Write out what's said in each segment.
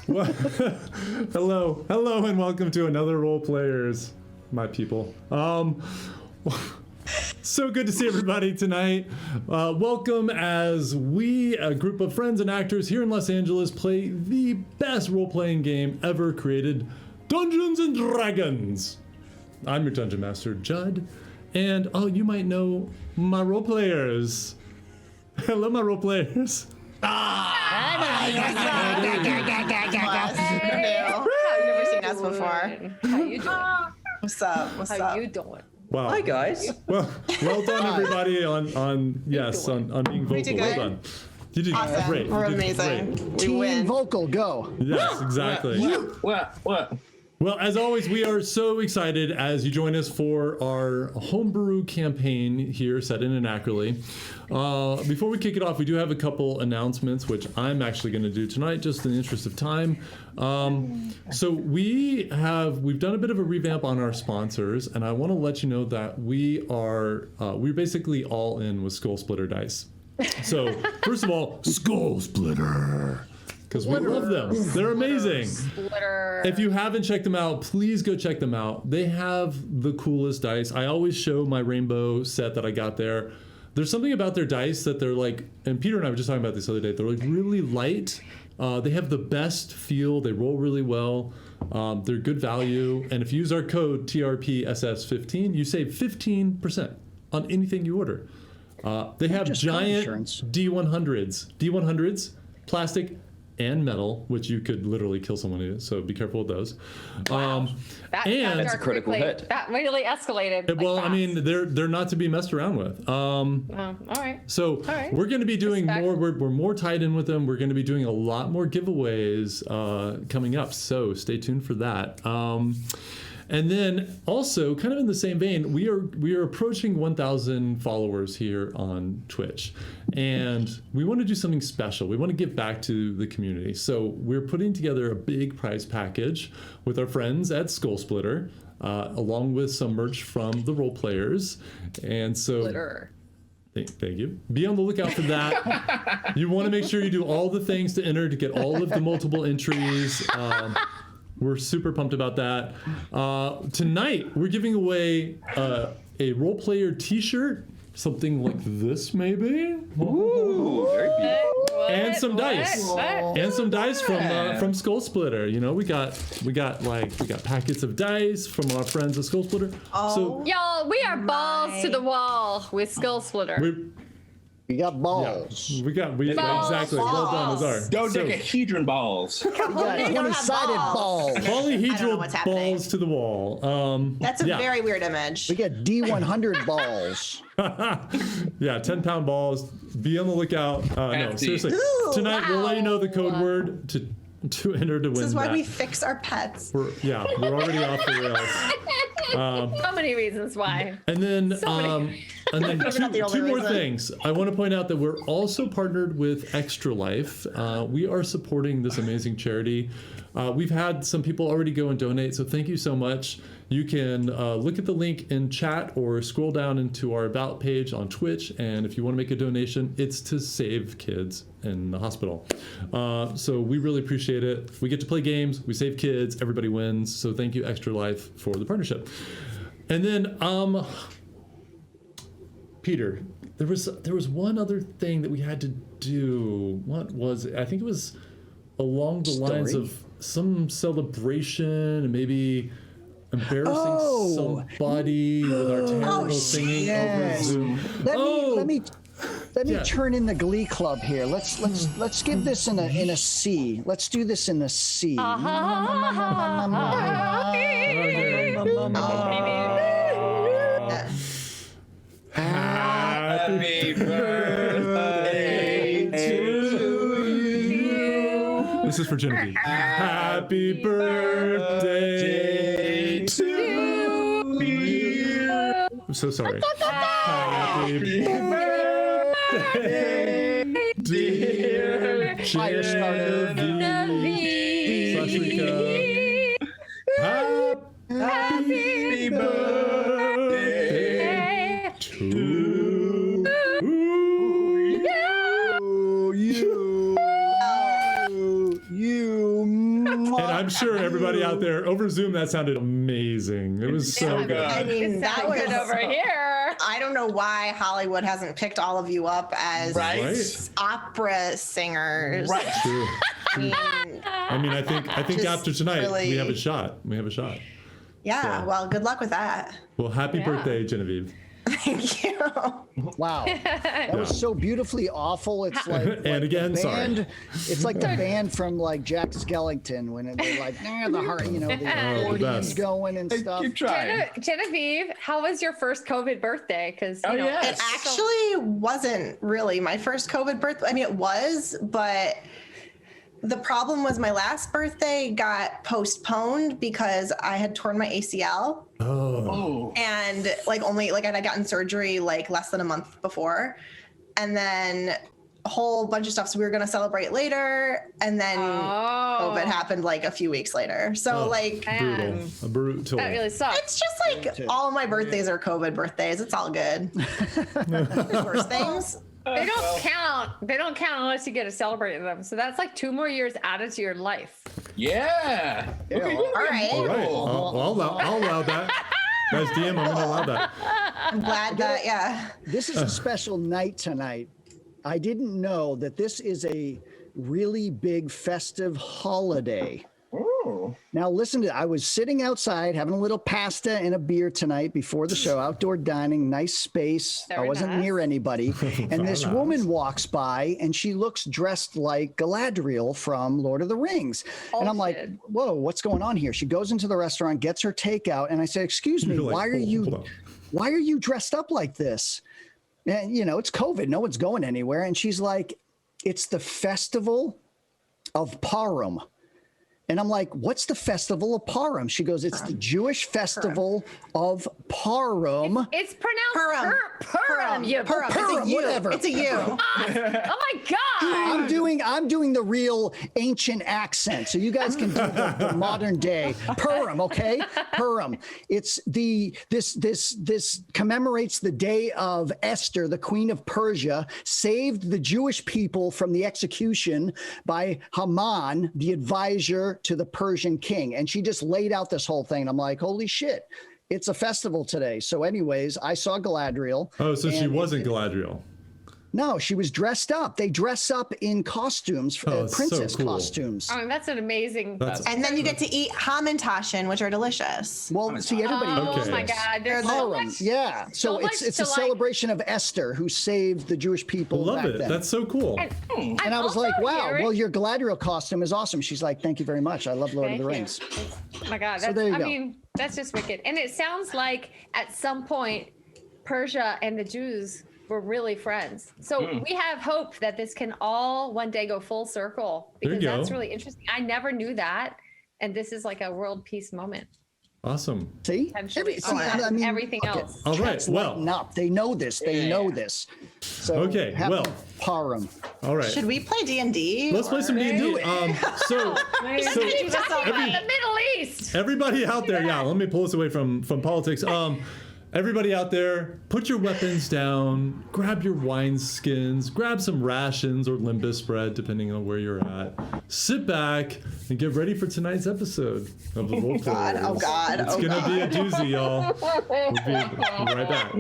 Hello, and welcome to another Role Players, my people. So good to see everybody tonight. Welcome as we, a group of friends and actors here in Los Angeles, play the best role-playing game ever created, Dungeons and Dragons. I'm your Dungeon Master, Judd, and you might know my role players. Hello, my role players. I've never seen us before. How you doing? What's up? How you doing? Wow. Hi guys. Well done everybody on being vocal. did Well good. done. You did Awesome. great. We're You did amazing. great. We Team win. vocal, go. Yes, exactly. What? Well, as always, we are so excited as you join us for our homebrew campaign here set in Anacroli. Before we kick it off, we do have a couple announcements, which I'm actually going to do tonight, just in the interest of time. So we've done a bit of a revamp on our sponsors, and I want to let you know that we're basically all in with Skull Splitter dice. So first of all, Skull Splitter. Because we love them. They're amazing. Splitter. If you haven't checked them out, please go check them out. They have the coolest dice. I always show my rainbow set that I got there. There's something about their dice that they're like, and Peter and I were just talking about this the other day, they're like really light. They have the best feel. They roll really well. They're good value. And if you use our code TRPSS15, you save 15% on anything you order. They have Just car giant insurance. D100s, plastic and metal, which you could literally kill someone with, so be careful with those. And That's a critical hit. That really escalated. well, like I mean, they're not to be messed around with. all right. So right. we're going to be doing Respect. more. We're more tied in with them. We're going to be doing a lot more giveaways coming up. So stay tuned for that. And then also, kind of in the same vein, we are approaching 1,000 followers here on Twitch, and we want to do something special. We want to give back to the community. So we're putting together a big prize package with our friends at Skull Splitter, along with some merch from the role players. And so. Splitter. Thank you. Be on the lookout for that. You want to make sure you do all the things to enter to get all of the multiple entries. We're super pumped about that. Tonight, we're giving away a role player t-shirt, something like this maybe. Ooh, very beautiful. And some dice. What? And some dice from Skull Splitter. You know, we got packets of dice from our friends at Skull Splitter. So Y'all, we are balls to the wall with Skull Splitter. We got balls. exactly. Well done, Azar. Dodecahedron balls. We got 20-sided balls. I don't know Polyhedral what's happening. balls to the wall. That's a yeah. very weird image. We got D100 balls. Yeah, 10-pound balls. Be on the lookout. No, Fancy. seriously. Ooh, Tonight we'll let you know the code wow. word to enter to win This is why that. we fix our pets. We're already off the rails. So many reasons why. And then, many. the only two more reason. things. I want to point out that we're also partnered with Extra Life. We are supporting this amazing charity. We've had some people already go and donate, so thank you so much. You can look at the link in chat or scroll down into our About page on Twitch, and if you want to make a donation, it's to save kids in the hospital. So we really appreciate it. We get to play games, we save kids, everybody wins, so thank you Extra Life for the partnership. And then, Peter, there was one other thing that we had to do. What was it? I think it was along the lines Story? of some celebration and maybe embarrassing somebody with our terrible singing yes. over Zoom. Let me Yeah. turn in the Glee Club here. Let's give this in a C. Let's do this in a C. Happy Happy birthday to you. This is for Genevieve. Happy birthday to you. I'm so sorry. Happy birthday, dear Fire starter. Genevieve. Happy birthday to You I'm sure everybody out there over Zoom, that sounded amazing. It was so good. I mean, that Sounds was good over here. I don't know why Hollywood hasn't picked all of you up as Right. opera singers. Right. True. I mean, I think Just after tonight really- we have a shot. We have a shot. Yeah, So- well, good luck with that. Well, happy birthday, Genevieve. Thank you. Wow, that was so beautifully awful. It's like, And again, the sorry. band, it's like the band from like Jack Skellington when they're like, the heart, the the accordions best. going and stuff. Keep trying. Genevieve, how was your first COVID birthday? Because Oh, yeah. It actually wasn't really my first COVID birthday. I mean, it was, but the problem was my last birthday got postponed because I had torn my ACL. Oh. And I had gotten surgery like less than a month before, and then a whole bunch of stuff. So we were gonna celebrate later, and then COVID happened like a few weeks later. So like Brutal. A brutal. that really sucks. it's just like all my birthdays are COVID birthdays. It's all good. There's worse things. They don't count. They don't count unless you get to celebrate them. So that's like 2 more years added to your life. Yeah. Look at you. All right. All right. I'll allow that. Guys, DM, I'm going to allow that. I'm glad that This is a special night tonight. I didn't know that this is a really big festive holiday. Oh. Now listen to, I was sitting outside having a little pasta and a beer tonight before the show, outdoor dining, nice space. I Very wasn't nice. near anybody. And this nice. woman walks by and she looks dressed like Galadriel from Lord of the Rings. And I'm like, shit. whoa, what's going on here? She goes into the restaurant, gets her takeout. And I said, excuse me, You're like, why hold on. are you dressed up like this? And it's COVID. No one's going anywhere. And she's like, it's the festival of Purim. And I'm like, what's the festival of Purim? She goes, it's the Jewish festival of Purim. It's pronounced Purim. You Purim. Purim, It's a U. whatever. It's a U. Oh my God. I'm doing the real ancient accent, so you guys can do the modern day Purim, okay? Purim. It's this commemorates the day of Esther, the queen of Persia, saved the Jewish people from the execution by Haman, the advisor to the Persian king, and she just laid out this whole thing. And I'm like, holy shit. It's a festival today. So anyways, I saw Galadriel. Oh, so she and wasn't Galadriel. No, she was dressed up. They dress up in costumes, Oh, it's so princess cool. costumes. I mean, that's an amazing. That's And then you get to eat hamantashen, which are delicious. Well, see, everybody Oh Okay. my God. There's so Purim. much. Yeah. So so much it's a to like. celebration of Esther, who saved the Jewish people Love back it. then. That's so cool. And I was like, wow, well, your Galadriel costume is awesome. She's like, thank you very much. I love Lord of the Rings. Oh my God. So That's, there you I go. mean, that's just wicked. And it sounds like at some point, Persia and the Jews were really friends. So we have hope that this can all one day go full circle, There you because that's go. really interesting. I never knew that. And this is like a world peace moment. Awesome. See? Potentially. I mean, Everything look else. All right. Cats Well, lighten up. They know this. They know this. So Okay, happy well. Purim. all right. Should we play D&D? Let's play some D&D. So We're talking about the Middle East. everybody out there, yeah, let me pull us away from politics. Everybody out there, put your weapons down, grab your wineskins, grab some rations or limbus bread, depending on where you're at. Sit back and get ready for tonight's episode of the Wolf God, oh Warriors. God, It's oh gonna God. be a doozy, y'all. We'll be right back.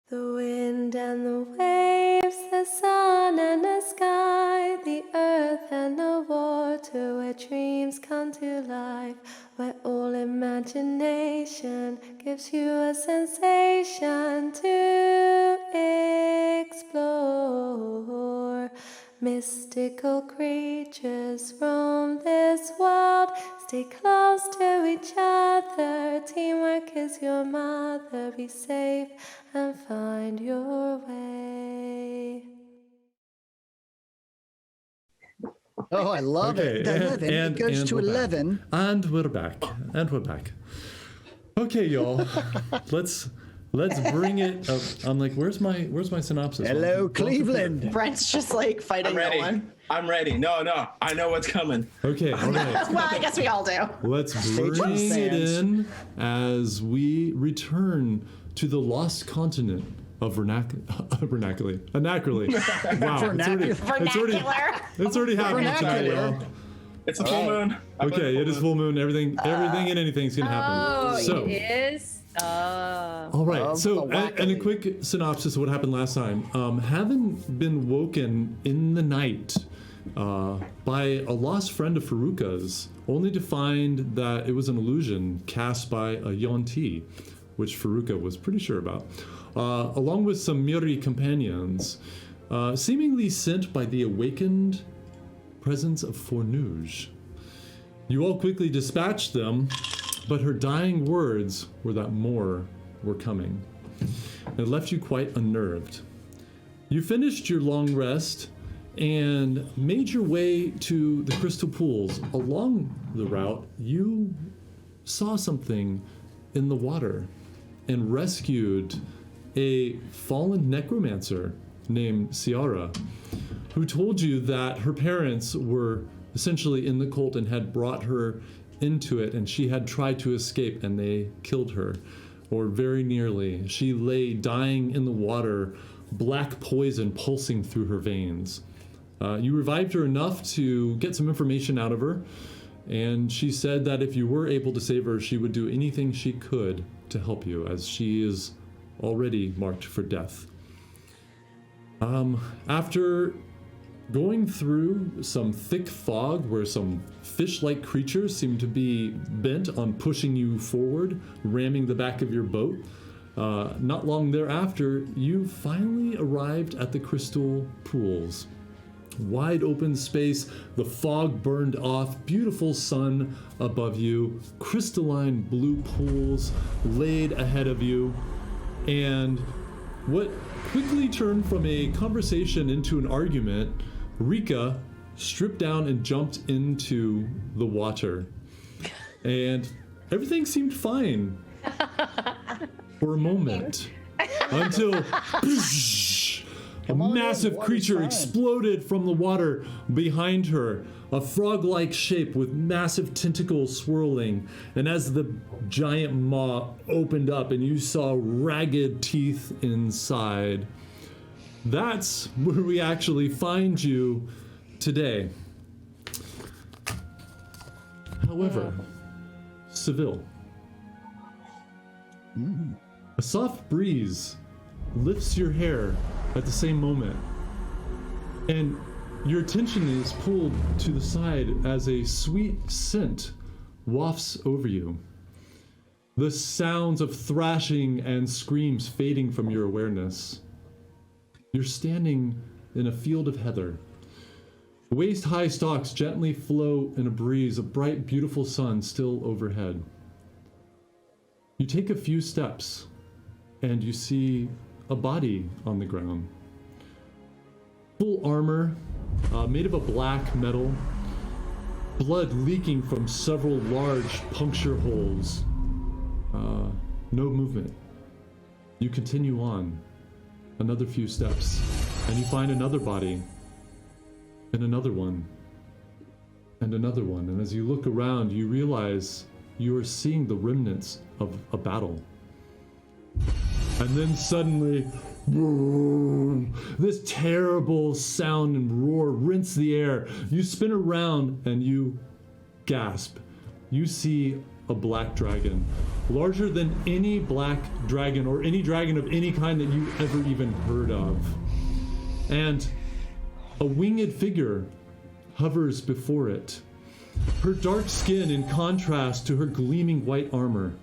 The wind and the waves, the sun and the sky, the earth and the water, where dreams come to life, where all imagination gives you a sensation to explore. Mystical creatures roam this world. Stay close to each other. Teamwork is your mother. Be safe and find your way. Oh, I love it. 11. It goes to we're back. 11. And we're back. Okay, y'all. Let's bring it up. I'm like, where's my synopsis? Hello, Cleveland. Brent's just like fighting I'm ready. no one. I'm ready. No, I know what's coming. Okay, all right. Well, I guess we all do. Let's bring tuned, it fans. in as we return to the lost continent of Anacroli. Wow, it's already happening tonight, y'all. It's a full moon. Okay, it is full moon. Everything and anything's gonna happen. Oh, So, it is. all right. Of So, the and a wackily. quick synopsis of what happened last time. Having been woken in the night by a lost friend of Faruka's, only to find that it was an illusion cast by a Yonti, which Faruka was pretty sure about, along with some Miri companions, seemingly sent by the awakened presence of Fornuge. You all quickly dispatched them, but her dying words were that more were coming. It left you quite unnerved. You finished your long rest and made your way to the crystal pools. Along the route, you saw something in the water and rescued a fallen necromancer named Ciara, who told you that her parents were essentially in the cult and had brought her into it, and she had tried to escape and they killed her, or very nearly. She lay dying in the water, black poison pulsing through her veins. You revived her enough to get some information out of her, and she said that if you were able to save her, she would do anything she could to help you, as she is already marked for death. After going through some thick fog where some fish-like creatures seem to be bent on pushing you forward, ramming the back of your boat, not long thereafter, you finally arrived at the crystal pools. Wide open space, the fog burned off, beautiful sun above you, crystalline blue pools laid ahead of you, and what quickly turned from a conversation into an argument, Rika stripped down and jumped into the water. And everything seemed fine for a moment until a massive water's creature fine. exploded from the water behind her, a frog-like shape with massive tentacles swirling. And as the giant maw opened up and you saw ragged teeth inside, that's where we actually find you today. However, Seville, a soft breeze lifts your hair at the same moment, and your attention is pulled to the side as a sweet scent wafts over you. The sounds of thrashing and screams fading from your awareness. You're standing in a field of heather. Waist-high stalks gently float in a breeze, a bright, beautiful sun still overhead. You take a few steps, and you see a body on the ground. Full armor, made of a black metal, blood leaking from several large puncture holes. No movement. You continue on another few steps, and you find another body, and another one, and another one. And as you look around, you realize you are seeing the remnants of a battle. And then suddenly, boom, this terrible sound and roar rents the air. You spin around and you gasp. You see a black dragon, larger than any black dragon or any dragon of any kind that you ever even heard of. And a winged figure hovers before it, her dark skin in contrast to her gleaming white armor.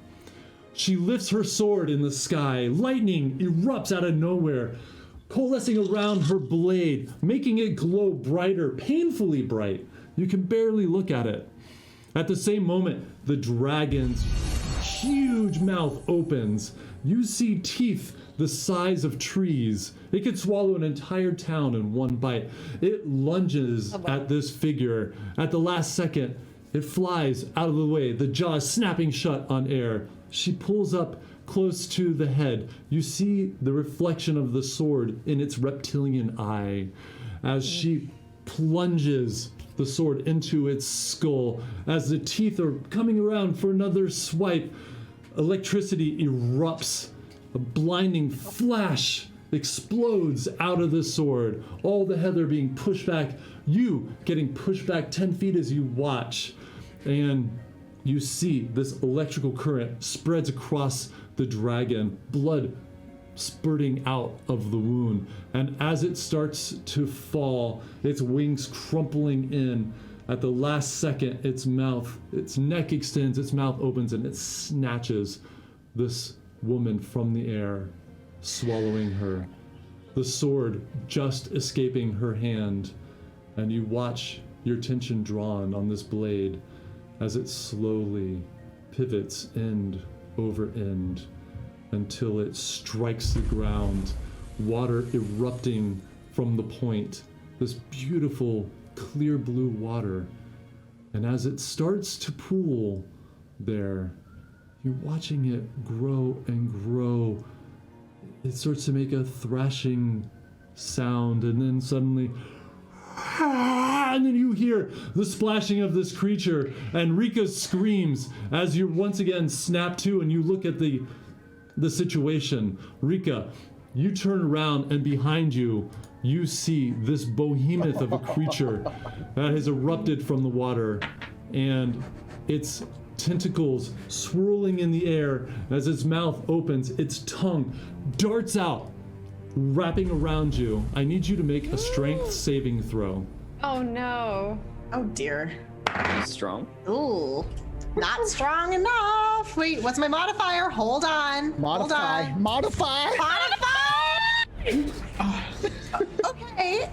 She lifts her sword in the sky. Lightning erupts out of nowhere, coalescing around her blade, making it glow brighter, painfully bright. You can barely look at it. At the same moment, the dragon's huge mouth opens. You see teeth the size of trees. It could swallow an entire town in one bite. It lunges at this figure. At the last second, it flies out of the way, the jaws snapping shut on air. She pulls up close to the head, you see the reflection of the sword in its reptilian eye as she plunges the sword into its skull. As the teeth are coming around for another swipe, electricity erupts. A blinding flash explodes out of the sword. All the heather being pushed back, you getting pushed back 10 feet as you watch. And you see this electrical current spreads across the dragon, blood spurting out of the wound. And as it starts to fall, its wings crumpling in, at the last second, its neck extends, its mouth opens, and it snatches this woman from the air, swallowing her. The sword just escaping her hand, and you watch your attention drawn on this blade as it slowly pivots end over end until it strikes the ground, water erupting from the point, this beautiful clear blue water. And as it starts to pool there, you're watching it grow and grow. It starts to make a thrashing sound, and then suddenly, and then you hear the splashing of this creature, and Rika screams as you're once again snapped to, and you look at the situation. Rika, you turn around, and behind you, you see this behemoth of a creature that has erupted from the water, and its tentacles swirling in the air. As its mouth opens, its tongue darts out, wrapping around you. I need you to make a strength saving throw. Oh no. Oh dear. He's strong. Ooh. Not strong enough. Wait, what's my modifier? Hold on. Modify. Hold on. Modify. Okay.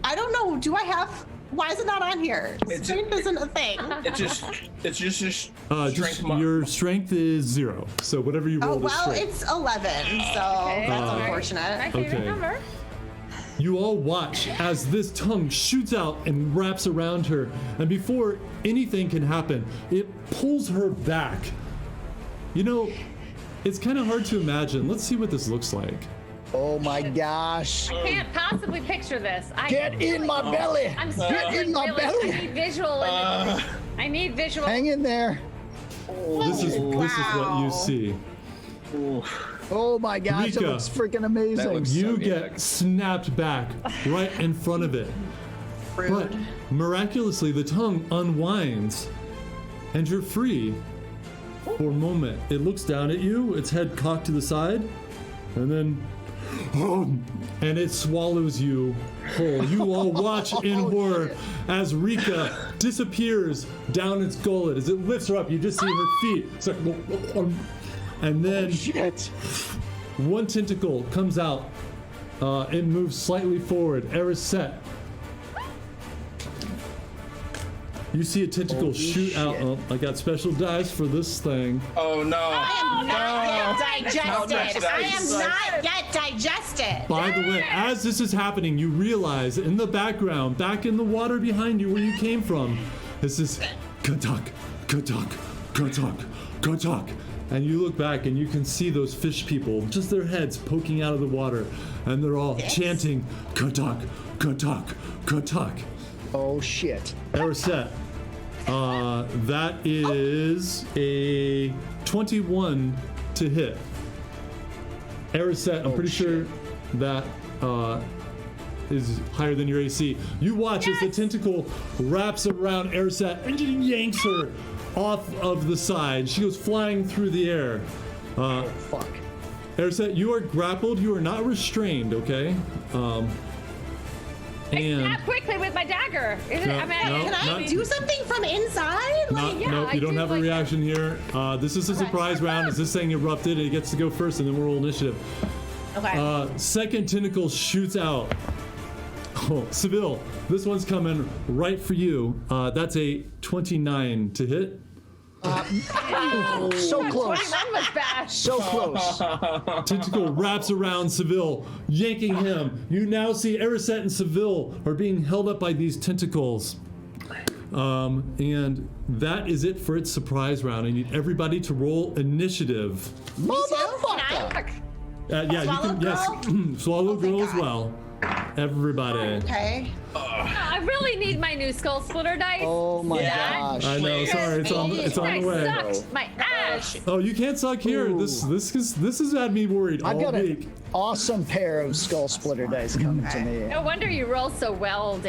I don't know. Do I have? Why is it not on here? It's- Strength isn't a thing. It's just strength Your strength is 0. So whatever you Oh roll is well, strength. it's 11, so Okay. that's My unfortunate. favorite Okay. number. You all watch as this tongue shoots out and wraps around her, and before anything can happen, it pulls her back. You know, it's kind of hard to imagine. Let's see what this looks like. Oh my gosh. Can't possibly picture this. Get in my belly. I'm Get in my really, I belly. need visual images. I need visual. Hang in there. This is what you see. Oh my gosh, Rika. it looks freaking amazing. looks- You Zodiac. get snapped back right in front of it. But Rude. miraculously, the tongue unwinds and you're free for a moment. It looks down at you, its head cocked to the side, and then and it swallows you whole. You all watch in horror as Rika disappears down its gullet. As it lifts her up, you just see her feet. It's like, and then Shit. one tentacle comes out. It moves slightly forward. Erisette. You see a tentacle shoot out. Oh, I got special dice for this thing. Oh no. I am not yet No, digested. that's I nice. am not yet digested. By the way, as this is happening, you realize in the background, back in the water behind you where you came from, this is Katak, Katak, Katak, Katak. And you look back and you can see those fish people, just their heads poking out of the water, and they're all chanting Katak, Katak, Katak. Oh shit. Erisette, that is a 21 to hit. Erisette, I'm pretty sure that is higher than your AC. You watch as the tentacle wraps around Erisette and just yanks her off of the side. She goes flying through the air. Fuck. Erisette, you are grappled. You are not restrained, okay? And Snap quickly with my dagger. Is it? No, I mean, no. Can I Not- do something from inside? Not, yeah, nope, I you don't do have a like reaction here. This is a surprise round. As this thing erupted, it gets to go first, and then we'll roll initiative. Okay. Second tentacle shoots out. Oh, Seville, this one's coming right for you. That's a 29 to hit. So close. 21 was bad. So close. Tentacle wraps around Seville, yanking him. You now see Erisette and Seville are being held up by these tentacles. And that is it for its surprise round. I need everybody to roll initiative. Motherfucker. Yeah, you can. Yes, swallow girl as God. well. Everybody. Okay. I really need my new skull splitter dice. Oh my gosh. I know. Sorry, it's on I the way. sucked my ass. Oh, you can't suck here. Ooh. This has had me worried I've all got week. an awesome pair of skull splitter dice coming to me. No wonder you roll so well,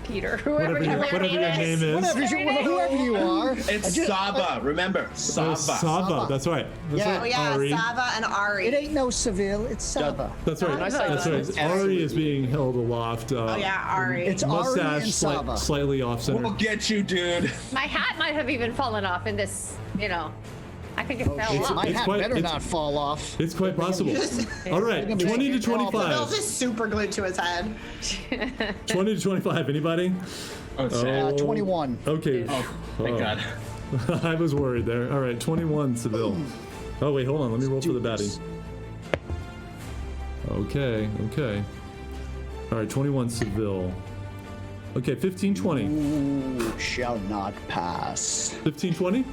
Peter. Whoever Whatever your name is. Whoever you are. It's Saba. Remember, Saba. Saba. That's right. That's Yeah. Oh right. yeah, Ari. Saba and Ari. It ain't no Seville, it's Saba. That's right. Can I say That's that? right. Ari is being held aloft. Oh yeah, Ari. It's Ari Mustache and Saba. slightly off center. We'll get you, dude. My hat might have even fallen off in this, I think it fell it's- off. My It's hat quite- better it's- not fall off. It's quite possible. All right, gonna be 20 to a problem. 25. Bill's just super glued to his head. 20 to 25. Anybody? Oh, sad. 21. Okay. Oh, thank God. I was worried there. All right, 21 Seville. Oh wait, hold on. Let me roll for the baddie. Okay. All right, 21 Seville. Okay, 15, 20. Ooh, shall not pass. 15, 20?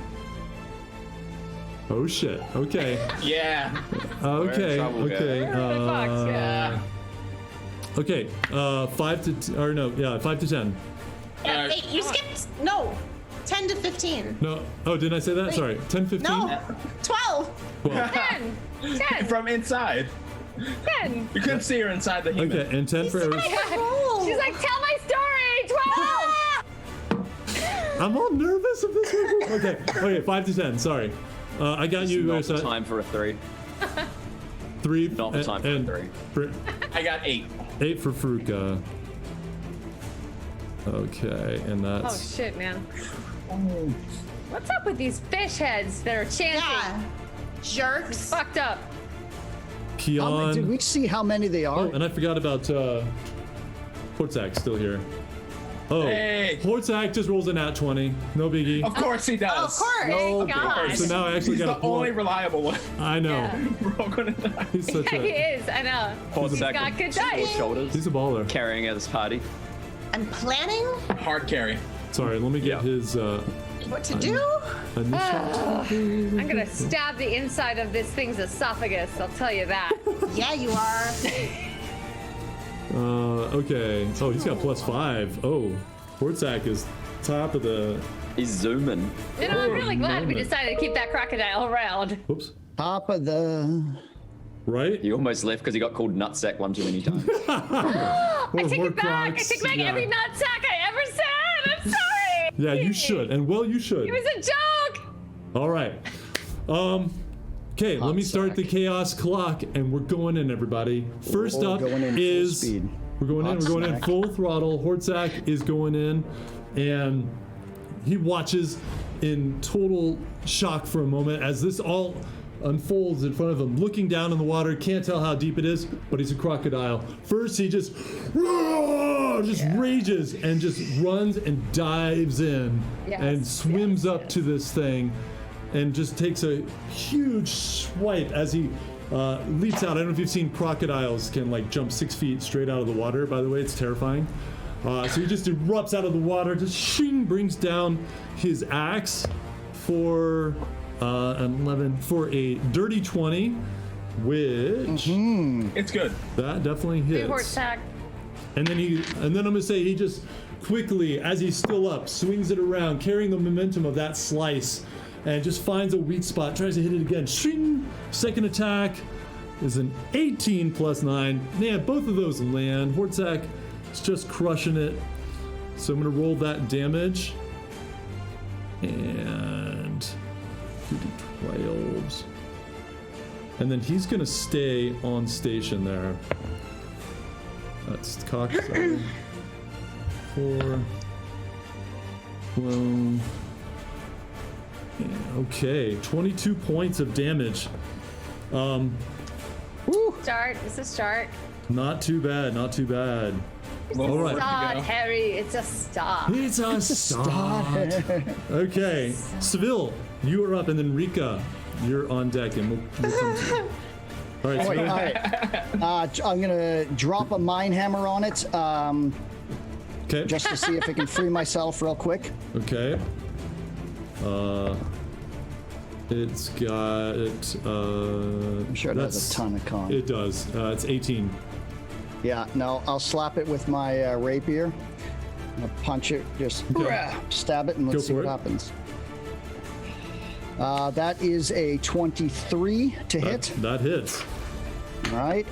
Oh shit. Okay. Yeah. Okay. trouble, guys. Okay. Fuck, yeah. Okay. 5 to 5 to 10. Wait, you skipped. No. 10 to 15. No. Oh, didn't I say that? Sorry. 10, 15. No. 12. 10. 10. From inside. 10. You couldn't see her inside the human. Okay, and 10 for Eric. She's like, tell my story. 12. I'm all nervous of this one. Okay, 5 to 10. Sorry. I got you. Not the Marissa. time for a 3. 3. Not the time for and 3. for- I got 8. 8 for Furuka. Okay, and Oh that's shit, man. What's up with these fish heads that are chanting? Yeah. Jerks. Fucked up. Did we Kion. see how many they are? Oh, and I forgot about Hortzak still here. Oh, Hey. Hortzak just rolls a nat 20. No biggie. Of course he does. Of course. Thank God. So now I actually He's got the a only point. reliable one. I know. Yeah. We're all gonna die. He's such Yeah, he a is. I know. Hold He's second. got good dice. Shoulders. he's a baller. Carrying out this party. I'm planning Hard carry. Sorry, let me get Yeah. his what to do. initial. I'm gonna stab the inside of this thing's esophagus. I'll tell you that. Yeah, you are. Okay. Oh, he's got +5. Oh, Hortzak is top of the. He's zooming. I'm really glad we moment. decided to keep that crocodile around. Whoops. Top of the. Right? He almost left because he got called nutsack one too many times. I take more it back. crocs, I take back yeah. every nutsack I ever said. I'm sorry. Yeah, you should, and well, you should. It was a joke. All right. Okay, let me start the chaos clock, and we're going in, everybody. First Oh, up going in full is speed. we're going in. Hot We're going in snack. full throttle. Hortzak is going in, and he watches in total shock for a moment as this all unfolds in front of him, looking down in the water. Can't tell how deep it is, but he's a crocodile. First, he just rages and just runs and dives in Yes, and swims up to this thing and just takes a huge swipe as he leaps out. I don't know if you've seen crocodiles can like jump 6 feet straight out of the water. By the way, it's terrifying. So he just erupts out of the water, just shing, brings down his axe for an 11 for a dirty 20, which It's good. that definitely hits. Hortzak. And then I'm gonna say he just quickly, as he's still up, swings it around, carrying the momentum of that slice, and just finds a weak spot, tries to hit it again. Shing! Second attack is an 18 plus 9. Man, both of those land. Hortzak is just crushing it. So I'm gonna roll that damage. And 2d12s. And then he's gonna stay on station there. That's cocked. 4. Blown. Yeah, okay, 22 points of damage. Start. It's a start. Not too bad, not too bad. Well, All right. Start, Harry. It's a start. It's a start. Okay, Seville, you are up, and then Rika, you're on deck, and we'll come to you. All right, Wait, Seville. all right. I'm gonna drop a mine hammer on it. Okay. just to see if I can free myself real quick. Okay. It's got. I'm sure it has that's- a ton of con. It does. It's 18. Yeah, no, I'll slap it with my rapier. I'll punch it, just stab it, and let's Go see for what it. happens. That is a 23 to hit. That hits. All right,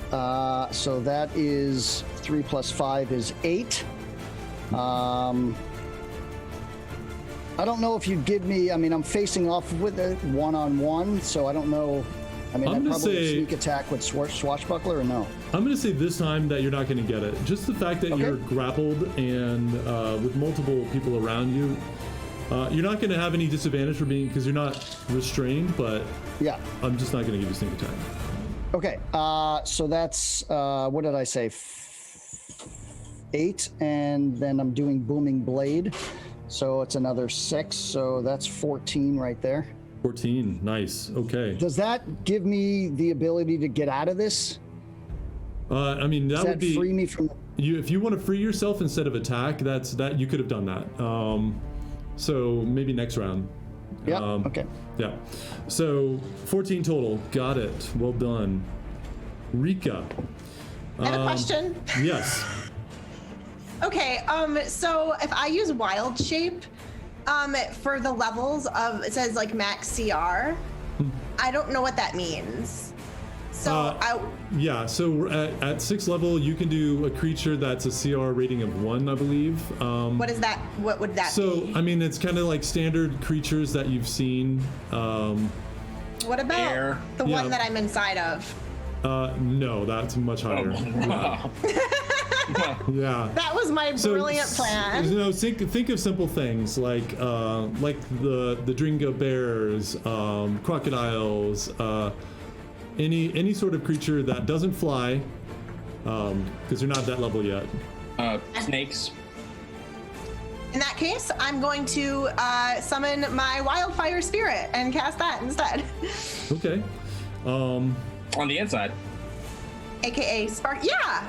so that is 3 plus 5 is 8. I don't know if you'd give me. I mean, I'm facing off with it one-on-one, so I don't know. I mean, I'm I gonna probably say- sneak attack with swashbuckler or no? I'm going to say this time that you're not going to get it. Just the fact that Okay. you're grappled and with multiple people around you, you're not going to have any disadvantage for being because you're not restrained. But Yeah. I'm just not going to give you sneak attack. Okay, so that's what did I say? 8, and then I'm doing booming blade, so it's another 6. So that's 14 right there. 14. Nice. Okay. Does that give me the ability to get out of this? I mean, that Does would that be free me from? you if you want to free yourself instead of attack. That you could have done that. So maybe next round. Yeah. Okay. Yeah. So 14 total. Got it. Well done, Rika. I have a question. Yes. Okay, so if I use wild shape, for the levels of, it says like max CR, I don't know what that means. So Yeah, so we're at 6th level, you can do a creature that's a CR rating of 1, I believe. what is that? What would that So, be? I mean, it's kind of like standard creatures that you've seen. What about Air. the Yeah. one that I'm inside of? No, that's much higher. Wow. Yeah. That was my brilliant plan. You know, think of simple things like the Dringo bears, crocodiles, any sort of creature that doesn't fly, because you're not that level yet. Snakes. In that case, I'm going to summon my wildfire spirit and cast that instead. Okay. On the inside. AKA spark. Yeah.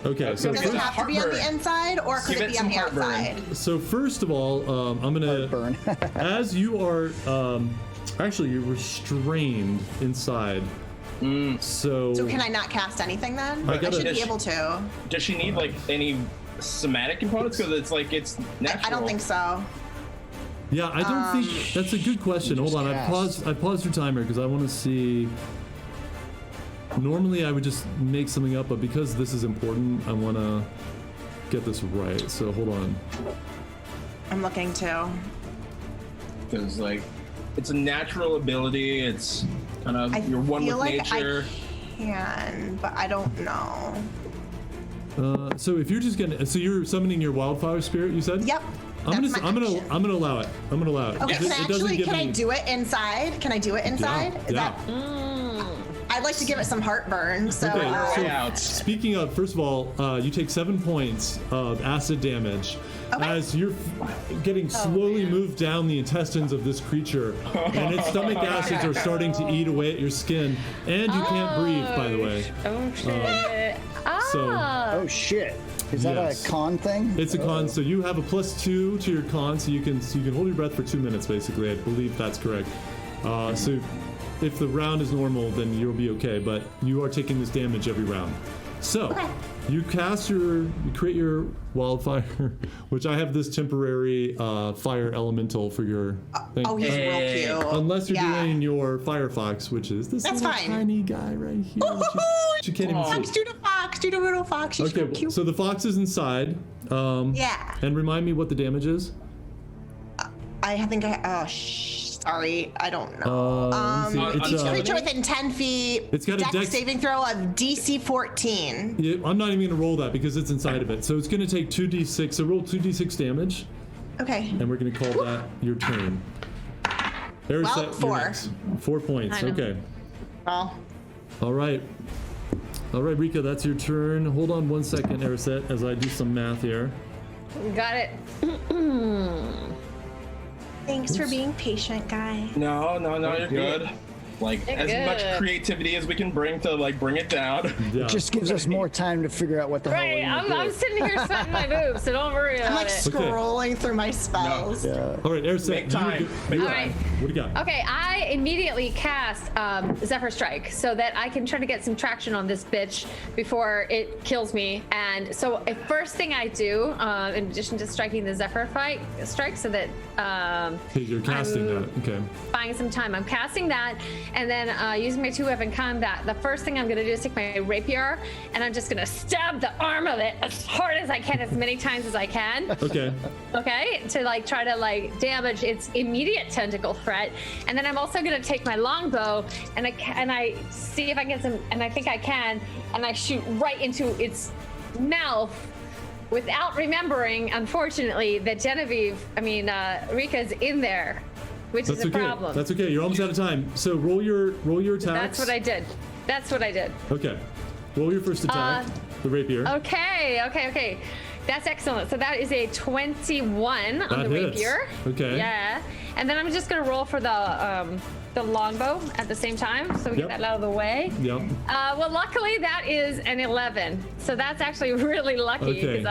Okay. So Does it Give it have to be on the heartburn. inside, or could Give it it be some on the heartburn. outside? So first of all, I'm gonna Burn. as you are actually you're restrained inside. So So can I not cast anything then? I I gotta- should be able to. Does she need like any somatic components? Because it's like it's natural. I don't think so. Yeah, I don't think that's a good question. Hold on, Just I paused your timer because I want to see. Normally I would just make something up, but because this is important, I want to get this right. So hold on. I'm looking too. Because like it's a natural ability. It's kind of I you're one feel with like nature. I can, but I don't know. So if you're just gonna, so you're summoning your wildfire spirit, you said? Yep. I'm that's my action. gonna allow it. I'm gonna allow it. Okay, It can I doesn't actually give can I me- do it inside? Can I do it inside? Yeah, Is yeah. that I'd like to give it some heartburn. So Okay, so Way out. speaking of, first of all, you take 7 points of acid damage Okay. as you're getting slowly moved down the intestines of this creature, and its stomach acids are starting to eat away at your skin, and you can't breathe, by the way. Oh shit. Oh shit! Is that Yes. a con thing? It's a con, so you have a +2 to your con, so you can hold your breath for 2 minutes, basically. I believe that's correct. So if the round is normal, then you'll be okay, but you are taking this damage every round. So you create your wildfire, which I have this temporary fire elelectal for your thing. oh, he's real cute. Unless you're Yeah. doing your Firefox, which is this That's little fine. tiny guy right here, which you can't even Fox, see. do the fox, do the little fox. She's Okay, so cute. so the fox is inside. Yeah. And remind me what the damage is. I think I. Oh, sorry. I don't know. Let me see. Each It's, creature within 10 feet. It's got a dex- saving throw of DC 14. yeah, I'm not even gonna roll that because it's inside of it. So it's gonna take 2d6. So roll 2d6 damage, Okay. and we're gonna call that your turn. There's Well, you're 4. next. 4 points. I know. Okay. Well, All right. All right, Rika, that's your turn. Hold on 1 second, Ariset, as I do some math here. Got it. thanks for being patient, guy. No, you're good. Like They're as much good. creativity as we can bring to like bring it down. Yeah. It just gives us more time to figure out what the hell Right, we're I'm gonna do. sitting here sweating my boobs, so don't worry I'm about like it. scrolling through my spells. All right, Airset. Make time. Make All time. right. What do you got? Okay, I immediately cast Zephyr Strike so that I can try to get some traction on this bitch before it kills me. And so, first thing I do, in addition to striking the Zephyr Strike, so that Okay, you're casting I'm that. Okay. buying some time, I'm casting that, and then using my 2-weapon combat. The first thing I'm going to do is take my rapier, and I'm just going to stab the arm of it as hard as I can, as many times as I can. Okay. Okay, to like try to like damage its immediate tentacle threat, and then I'm also gonna take my longbow and I see if I can get some, and I think I can, and I shoot right into its mouth without remembering, unfortunately, that Rika's in there, which That's is a okay. problem. That's okay. You're almost out of time. So roll your attacks. That's what I did. That's what I did. Okay. Roll your first attack. The rapier. Okay. That's excellent. So that is a 21 on That the hits. rapier. Okay. Yeah. And then I'm just gonna roll for the longbow at the same time, so we Yep. get that out of the way. Yep. Well, luckily that is an 11, so that's actually really lucky Okay. because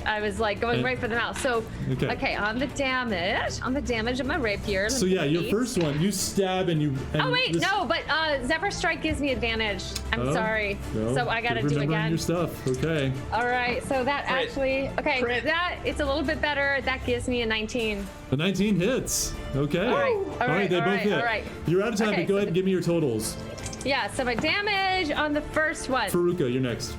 I was like going And- right for the mouth. So Okay. on the damage of my rapier. let So me yeah, your see. first one, you stab and you. And Oh wait, this- no, but Zephyr Strike gives me advantage. I'm Oh, sorry. no. So I gotta Keep do remembering again. your stuff. Okay. All right, so that Crit. actually, okay, Crit. that it's a little bit better. That gives me a 19. The 19 hits. Okay. All right, They all both right, hit. all right. You're out of time, Okay, but go so ahead and give me your totals. Yeah, so my damage on the first one Faruka, you're next.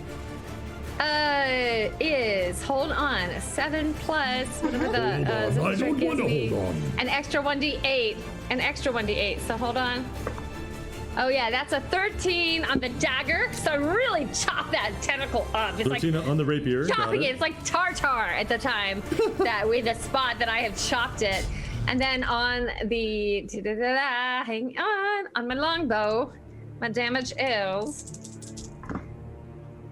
is, hold on, 7 plus whatever the Zephyr I Strike don't gives wanna me, hold on. an extra 1d8, so hold on. Oh yeah, that's a 13 on the dagger, so I really chop that tentacle up. It's like 13 on the rapier. Got chopping it. it. It's like tartar at the time that with the spot that I have chopped it. And then on the hang on my longbow, my damage is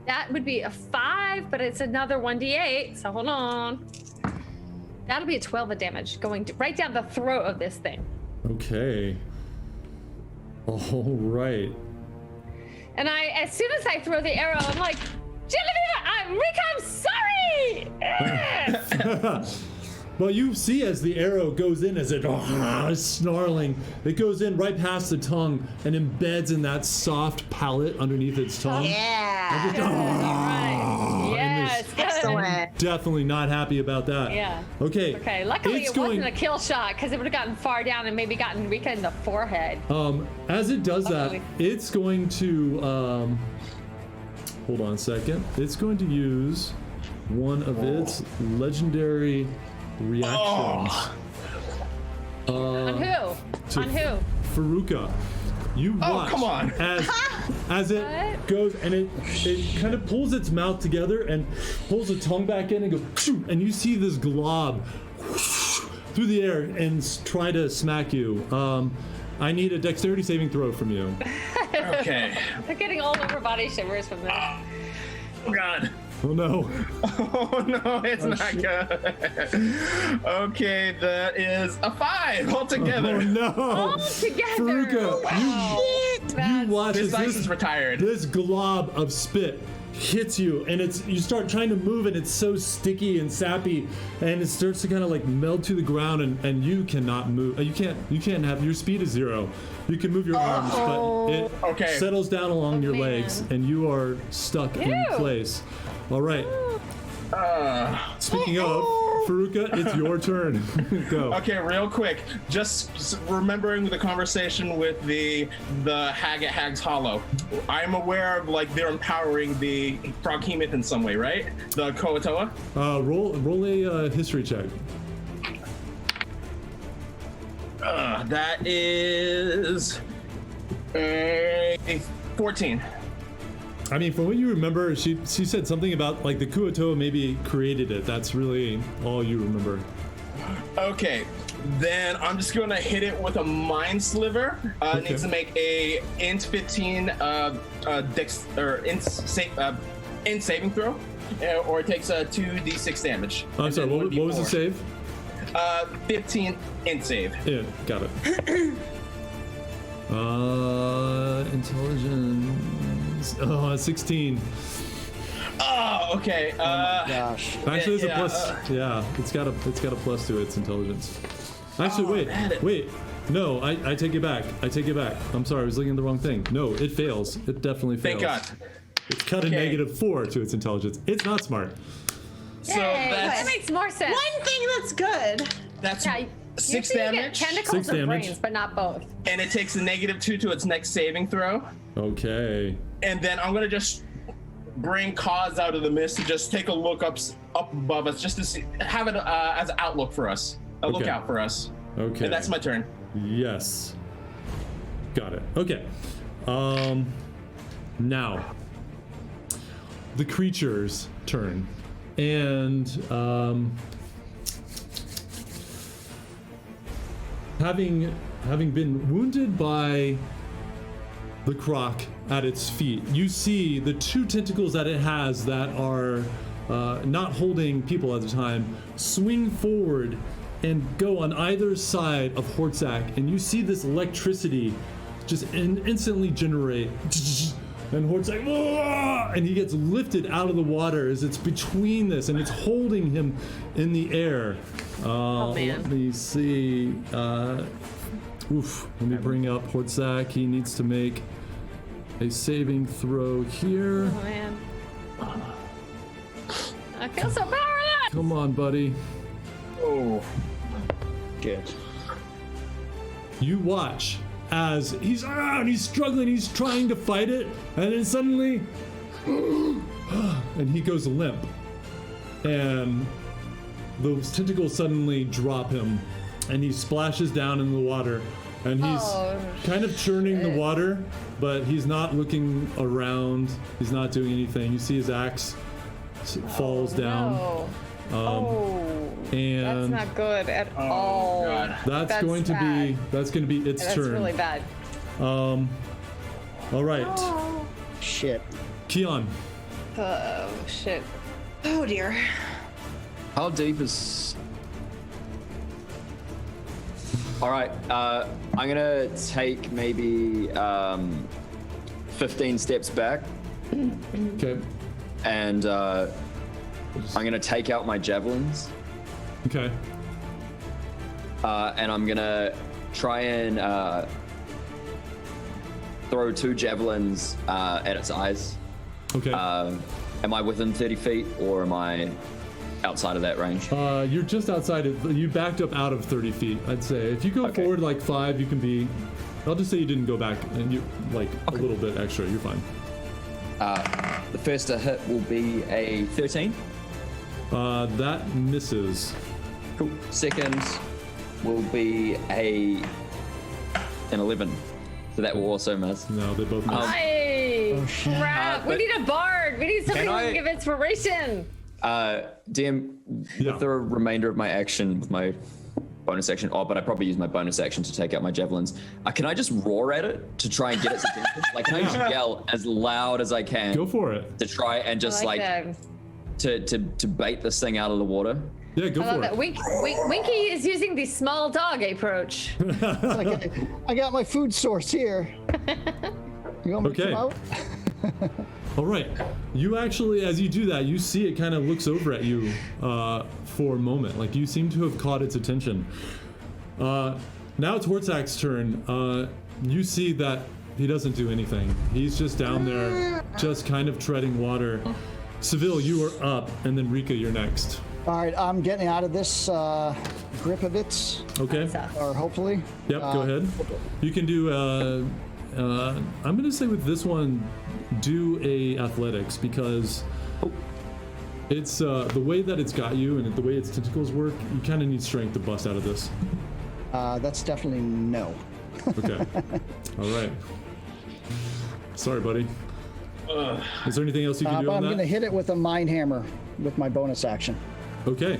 that would be a 5, but it's another 1d8. So hold on. That'll be a 12 of damage going right down the throat of this thing. Okay. All right. And as soon as I throw the arrow, I'm like, Rika, I'm sorry. Well, you see as the arrow goes in, as it snarling, it goes in right past the tongue and embeds in that soft palate underneath its tongue. Yeah. All right. Yes. Good. Excellent. Definitely not happy about that. Yeah. Okay. Okay. Luckily, It's it wasn't a going- kill shot because it would have gotten far down and maybe gotten Rika in the forehead. As it does that, Luckily. it's going to hold on a second. It's going to use one of its legendary reactions. On who? to On who? Faruka. You watch come on. as it What? goes and it kind of pulls its mouth together and pulls the tongue back in and goes, "Phew," and you see this glob through the air and try to smack you. I need a dexterity saving throw from you. Okay. I'm getting all over body shivers from this. Oh God. Oh no. Oh no, it's not good. Okay, that is a 5 altogether. Oh no. All together. Faruka, you watch This as dice is retired. this glob of spit hits you, and you start trying to move, and it's so sticky and sappy, and it starts to kind of like melt to the ground, and you cannot move. You can't have, your speed is 0. You can move your arms, but it Okay. settles down along your man. legs, and you are stuck in Ew. place. All right. Speaking of, Faruka, it's your turn. Go. Okay, real quick, just remembering the conversation with the hag at Hag's Hollow. I'm aware of like they're empowering the Froghemoth in some way, right? The Koatoa. Roll a history check. That is a 14. I mean, from what you remember, she said something about like the Kuatoa maybe created it. That's really all you remember. Okay, then I'm just gonna hit it with a Mind Sliver. It needs to make a int 15 dex or int saving throw, or it takes a 2d6 damage. I'm And sorry, then what was the 1d4. save? 15 int save. Yeah, got it. Intelligence. Oh, 16. Oh, okay. Gosh. Actually, there's a yeah, plus. Yeah, it's got a plus to its intelligence. Actually, man. wait. No, I take it back. I'm sorry, I was looking at the wrong thing. No, it fails. It definitely fails. Thank God. It's cut a Okay. -4 to its intelligence. It's not smart. So That that's makes more sense. One thing that's good. Yeah, 6 usually you get damage, tentacles 6 or damage. brains, but not both. and it takes a -2 to its next saving throw. Okay. And then I'm gonna just bring Cause out of the mist to just take a look up above us, just to see, have it as an outlook for us, a Okay. lookout for us. Okay. And that's my turn. Yes. Got it. Okay. Now the creature's turn, and having been wounded by the croc at its feet, you see the 2 tentacles that it has that are not holding people at the time swing forward and go on either side of Hortzak, and you see this electricity just instantly generate. And Hortzak, and he gets lifted out of the water as it's between this, and it's holding him in the air. man. Let me see. Let me bring up Hortzak. He needs to make a saving throw here. Oh man. I feel so powerless. Come on, buddy. Oh. Good. You watch as he's struggling, he's trying to fight it, and then suddenly, and he goes limp, and those tentacles suddenly drop him, and he splashes down in the water, and he's kind of churning the water, but he's not looking around, he's not doing anything. You see his axe falls down. No. That's And not good at all. God. that's going to be its That's turn. really bad. All right, Shit. Keon. Oh shit. Oh dear. How deep is? All right, I'm gonna take maybe 15 steps back, Okay. and I'm gonna take out my javelins, Okay. and I'm gonna try and throw 2 javelins at its eyes. Okay. Am I within 30 feet, or am I outside of that range? You're just outside it. You backed up out of 30 feet, I'd say. If you go Okay. forward like 5, you can be. I'll just say you didn't go back, and you like a little bit extra. You're fine. The first to hit will be a 13. That misses. Cool. Second will be an 11. So that will also miss. No, they both miss. Hey! Crap! We but- need a bard. We need something Can who I- can give inspiration. DM, Yeah. with the remainder of my action, with my bonus action, but I probably use my bonus action to take out my javelins. Can I just roar at it to try and get its attention? Like, can I just yell as loud as I can Go for it. to try and just I like, that. to bait this thing out of the water? Yeah, go I love for that. it. Winky is using the small dog approach. I got my food source here. You want me to Okay. come out? All right. You actually, as you do that, you see it kind of looks over at you for a moment. Like you seem to have caught its attention. Now it's Hortzak's turn. You see that he doesn't do anything. He's just down there, just kind of treading water. Seville, you are up, and then Rika, you're next. All right, I'm getting out of this grip of it, Okay. or hopefully. Yep, go ahead. You can do, I'm going to say with this one, do a athletics because it's the way that it's got you and the way its tentacles work, you kind of need strength to bust out of this. That's definitely no. Okay. All right. Sorry, buddy. Is there anything else you can do But on I'm that? going to hit it with a mine hammer with my bonus action. Okay.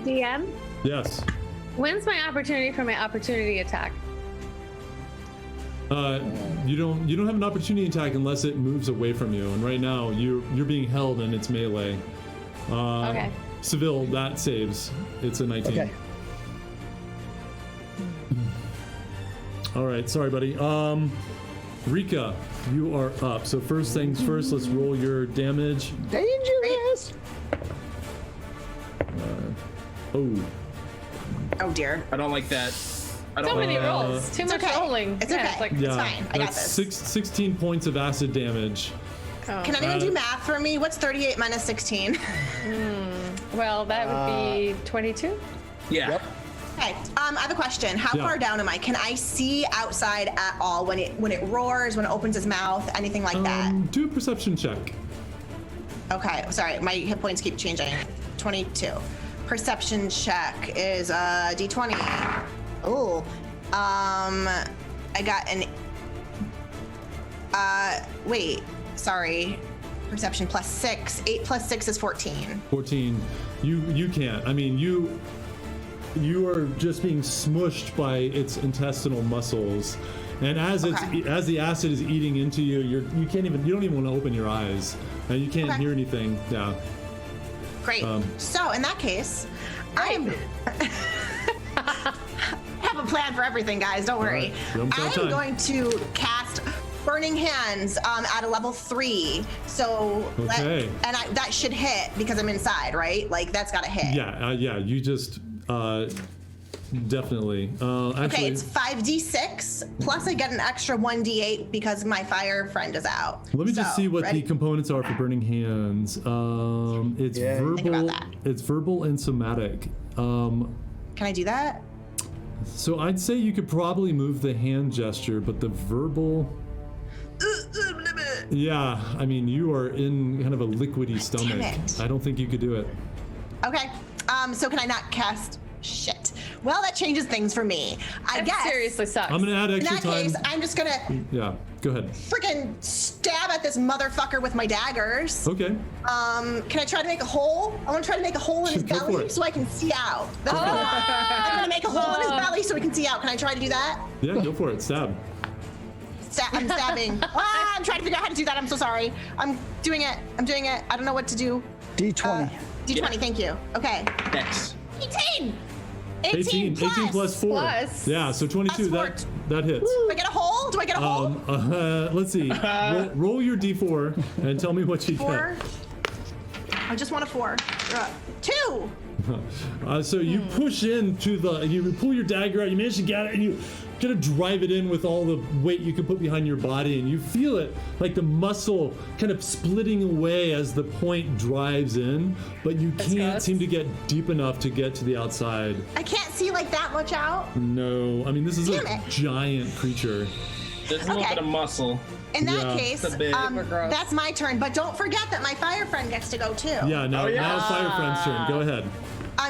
DM, Yes. when's my opportunity for my opportunity attack? You don't have an opportunity attack unless it moves away from you, and right now you're being held in its melee. Okay. Seville, that saves. It's a 19. Okay. All right, sorry, buddy. Rika, you are up. So first things first, let's roll your damage. Dangerous. Oh, Oh dear. I don't like that. I don't So like many that. rolls. Too much okay. rolling. It's Yeah, okay. it's like, yeah. fine. I got That's this. 16 points of acid damage. Can anyone do math for me? What's 38 minus 16? well, that would be 22. Yeah. Yep. Okay. I have a question. How Yeah. far down am I? Can I see outside at all when it roars, when it opens its mouth, anything like that? Do a perception check. Okay. Sorry, my hit points keep changing. 22. Perception check is D20. Oh. I got an. Wait. Sorry. Perception plus 6. 8 plus 6 is 14. 14. You can't. I mean, you are just being smushed by its intestinal muscles, and as Okay. as the acid is eating into you, you don't even want to open your eyes, and you can't Okay. hear anything. Yeah. Great. So in that case, I have a plan for everything, guys. Don't worry. right. We almost out of I'm time. going to cast Burning Hands at a level 3. So Okay. that should hit because I'm inside, right? Like that's got to hit. Yeah. Yeah. You just definitely. Okay, Actually, it's 5d6 plus I get an extra 1d8 because my fire friend is out. let me just So, see what ready? the components are for Burning Hands. It's Yeah. verbal. Think about that. It's verbal and somatic. Can I do that? So I'd say you could probably move the hand gesture, but the verbal. Yeah, I mean, you are in kind of a liquidy stomach. it. I don't think you could do it. Okay. So can I not cast? Shit. Well, that changes things for me. I That guess. seriously sucks. I'm gonna add In extra that time. case, I'm just gonna Yeah, go ahead. freaking stab at this motherfucker with my daggers. Okay. Can I try to make a hole? I want to try to make a hole in his Go for belly it. so I can see out. That's what I'm gonna make a hole in his belly so he can see out. Can I try to do that? Yeah, go for it. Stab. I'm stabbing. I'm trying to figure out how to do that. I'm so sorry. I'm doing it. I'm doing it. I don't know what to do. D20. D20. Thank you. Okay. Next. 18. 18 plus 4. Plus. Yeah, so 22. Plus That hits. Do I get a hole? Do I get a hole? Let's see. Roll your d4 and tell me what you 4. I just want a 4. 2. get. So you push into you pull your dagger out, you manage to get it, and you kind of drive it in with all the weight you can put behind your body, and you feel it like the muscle kind of splitting away as the point drives in, but you can't gross. seem to get deep enough to get to the outside. I can't see like that much out. No, I mean, this is Damn a it. giant creature. There's a little Okay. bit of muscle. In that Yeah. case, It's a bit- Super gross. that's my turn. But don't forget that my fire friend gets to go too. Yeah, now, Oh, yeah. now Fire Friend's turn. Go ahead.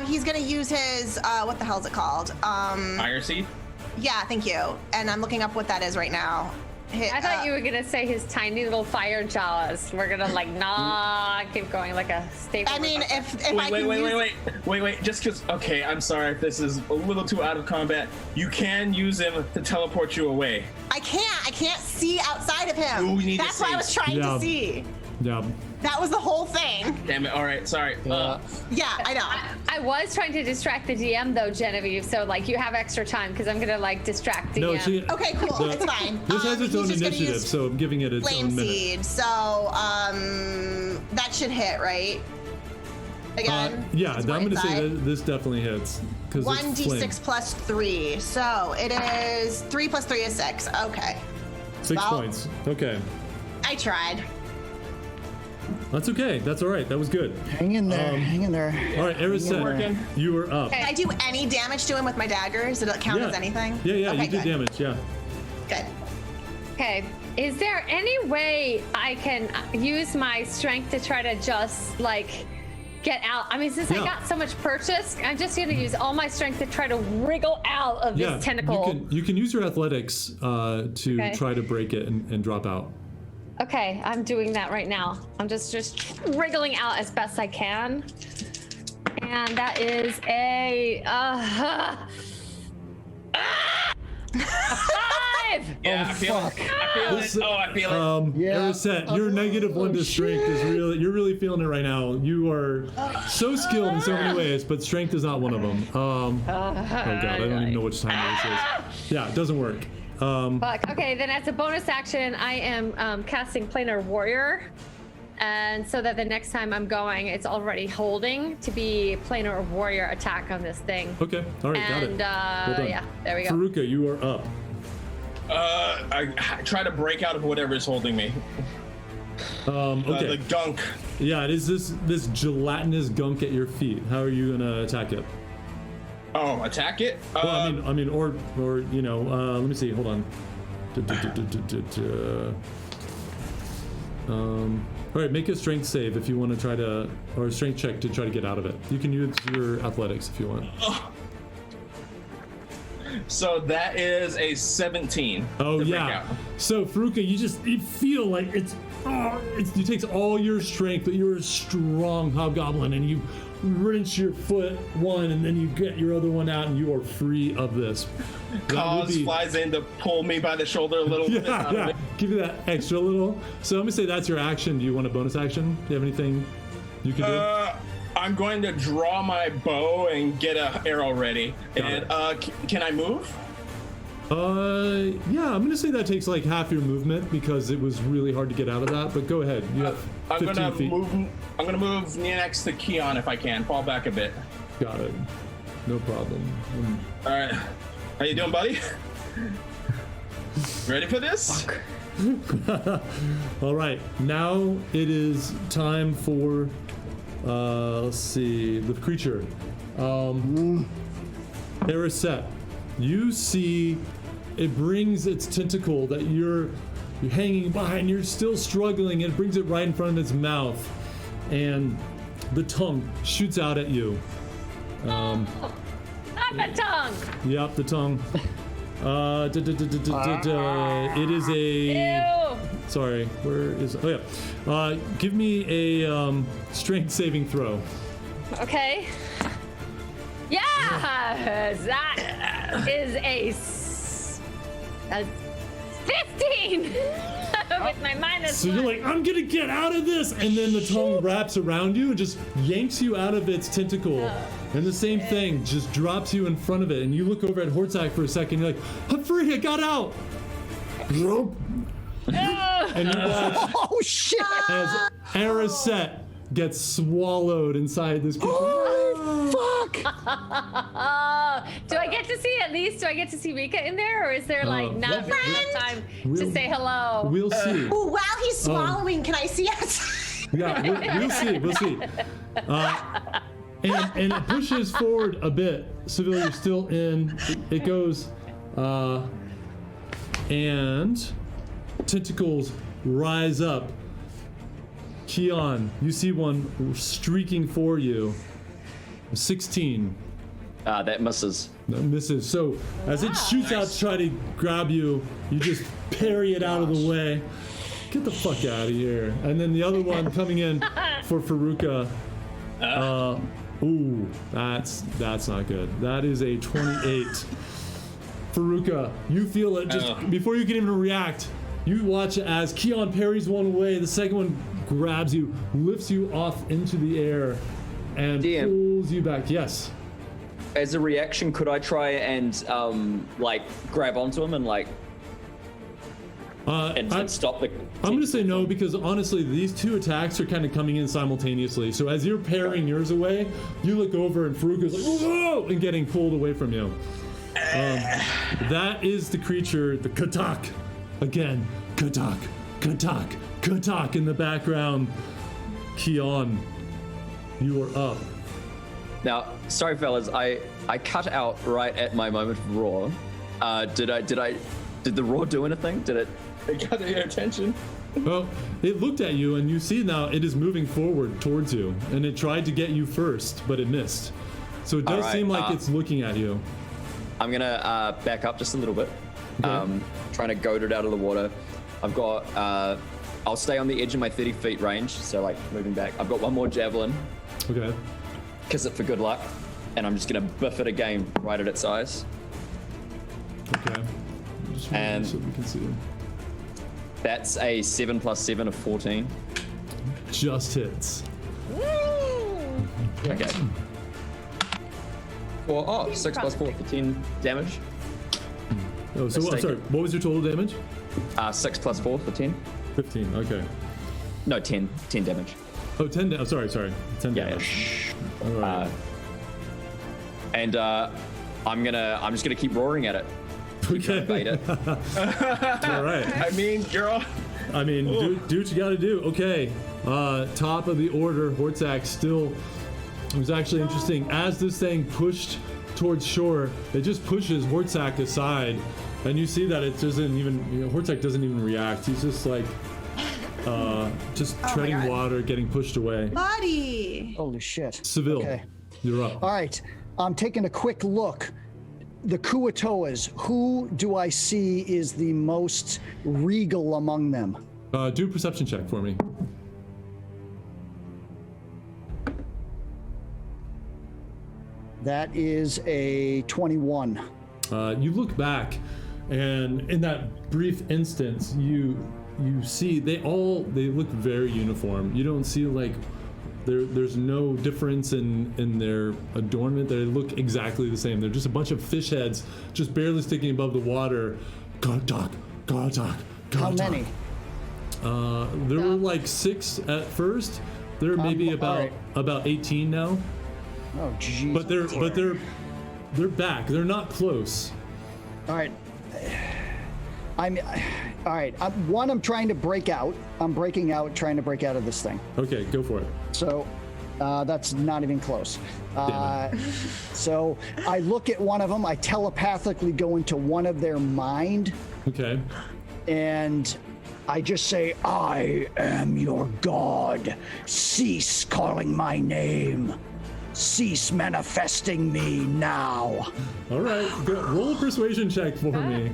He's gonna use his what the hell is it called? Fire seed. Yeah, thank you. And I'm looking up what that is right now. I thought you were gonna say his tiny little fire jaws. We're gonna like keep going like a staple. I mean, if I Wait, can use, wait. Just because. Okay, I'm sorry if this is a little too out of combat. You can use him to teleport you away. I can't see outside of him. Ooh, we need to That's what I see. was trying Yeah. to see. Yeah. That was the whole thing. Damn it. All right. Sorry. Yeah, I know. I was trying to distract the DM though, Genevieve. So like you have extra time because I'm gonna like distract DM. No, she. Okay, cool. the- It's fine. This has its He's own just gonna initiative, use so I'm giving it its Flame own minute. seed. So that should hit, right? Again. Yeah, It's I'm going to say inside. that this definitely hits. 'Cause it's 1d6 plus 3. So it is 3 plus 3 is 6. Okay. 6 Well- points. Okay. I tried. That's okay. That's all right. That was good. Hang in there. Hang in there. All right, Erisette, working. you were up. Can I do any damage to him with my daggers? Did it count Yeah. as anything? Yeah, Okay, you did good. damage. Yeah. Good. Okay. Is there any way I can use my strength to try to just like get out? I mean, since I Yeah. got so much purchase, I'm just gonna use all my strength to try to wriggle out of Yeah. this tentacle. You can use your athletics to Okay. try to break it and drop out. Okay, I'm doing that right now. I'm just wriggling out as best I can. And that is a 5. Yeah, I feel it. I feel This- it. Oh, I feel it. Yeah. Erisette, your -1 to strength is you're really feeling it right now. You are so skilled in so many ways, but strength is not one of them. Oh god, I don't even know which time this is. Yeah, it doesn't work. Fuck. Okay, then as a bonus action, I am casting Planar Warrior. And so that the next time I'm going, it's already holding to be Planar Warrior attack on this thing. Okay. All right. And got it. Well done. yeah, there we go. Faruka, you are up. I try to break out of whatever is holding me. Okay. The gunk. Yeah, it is this gelatinous gunk at your feet. How are you gonna attack it? Oh, attack it? Well, I mean, or you know, let me see. Hold on. All right, make a strength save if you want to try to, or a strength check to try to get out of it. You can use your athletics if you want. So that is a 17. Oh to break yeah. out. So Faruka, you feel like it takes all your strength, but you're a strong hobgoblin, and you wrench your foot one, and then you get your other one out, and you are free of this. Cause flies in to pull me by the shoulder a little bit. Out Yeah, of it. give you that extra little. So let me say that's your action. Do you want a bonus action? Do you have anything you can do? I'm going to draw my bow and get an arrow ready. Got And can I move? Yeah, I'm gonna say that takes like half your movement because it was really hard to get out of that. But go ahead. You have 15 feet. I'm gonna move next to Keon if I can. Fall back a bit. Got it. No problem. All right. How you doing, buddy? Ready for this? All right. Now it is time for. Let's see the creature. Erisette, you see it brings its tentacle that you're hanging behind. You're still struggling. It brings it right in front of its mouth, and the tongue shoots out at you. Not the tongue. Yep, the tongue. It is a. Ew. Sorry, where is? Oh yeah. Give me a strength saving throw. Okay. Yes, that is a 15 with my minus So you're one. like, I'm gonna get out of this, and then the tongue wraps around you and just yanks you out of its tentacle. And the same thing just drops you in front of it, and you look over at Hortzak for a second. You're like, I'm free, I got out. And you watch Oh shit! as Erisette gets swallowed inside this creature. Fuck! Do I get to see at least? Do I get to see Rika in there, or is there like not really enough time to we'll- say hello? We'll see. Ooh, while he's swallowing, can I see us? Yeah, we'll see. We'll see. And it pushes forward a bit. Seville, you're still in. It goes, and tentacles rise up. Keon, you see one streaking for you. 16. That misses. That misses. So as it shoots out to try to grab you, you just parry it out of the way. Get the fuck out of here. And then the other one coming in for Faruka. Ooh, that's not good. That is a 28. Faruka, you feel it just before you can even react. You watch as Keon parries one away, the second one grabs you, lifts you off into the air, and DM. pulls you back. Yes. As a reaction, could I try and like grab onto him and like and stop the? I'm going to say no because honestly, these two attacks are kind of coming in simultaneously. So as you're parrying yours away, you look over and Faruka's like, whoa, and getting pulled away from you. That is the creature, the Katak. Again, Katak, Katak, Katak in the background. Keon, you are up. Now, sorry, fellas, I cut out right at my moment of roar. Did the roar do anything? Did it? It got your attention. Well, it looked at you, and you see now it is moving forward towards you, and it tried to get you first, but it missed. So it does Alright, seem like it's looking at you. I'm gonna back up just a little bit. Okay. Trying to goad it out of the water. I've got. I'll stay on the edge of my 30 feet range, so like moving back. I've got one more javelin. Okay. Kiss it for good luck, and I'm just gonna biff it again right at its eyes. Okay. Just And- so we can see. That's a 7 + 7 of 14. Just hits. Okay. 6 + 4 for 10 damage. Oh, so I'm Mistaken. sorry. What was your total damage? 6 plus 4 for 10. 15. Okay. No, 10 damage. Oh, 10. I'm sorry. 10 Yeah, damage. All right. And I'm just gonna keep roaring at it. Okay. Bait it. All right. I mean, girl. I mean, do what you got to do. Okay. Top of the order, Hortzak still. It was actually interesting. As this thing pushed towards shore, it just pushes Hortzak aside, and you see that it doesn't even. Hortzak doesn't even react. He's just like, just treading God. water, getting pushed away. Buddy. Holy shit. Seville, Okay. you're up. All right. I'm taking a quick look. The Kuatoas, who do I see is the most regal among them? Do a perception check for me. That is a 21. You look back, and in that brief instance, you see they look very uniform. You don't see like there's no difference in their adornment. They look exactly the same. They're just a bunch of fish heads, just barely sticking above the water. God talk. How many? There were like 6 at first. There are maybe all about 18 now. Oh, jeez. But they're back. They're not close. All right. All right. I'm trying to break out. I'm breaking out, trying to break out of this thing. Okay, go for it. So that's not even close. Damn So I look at one of them. I telepathically go into one of their mind, Okay. and I just say, "I am your god. Cease calling my name. Cease manifesting me now." All right. Roll a persuasion check for me.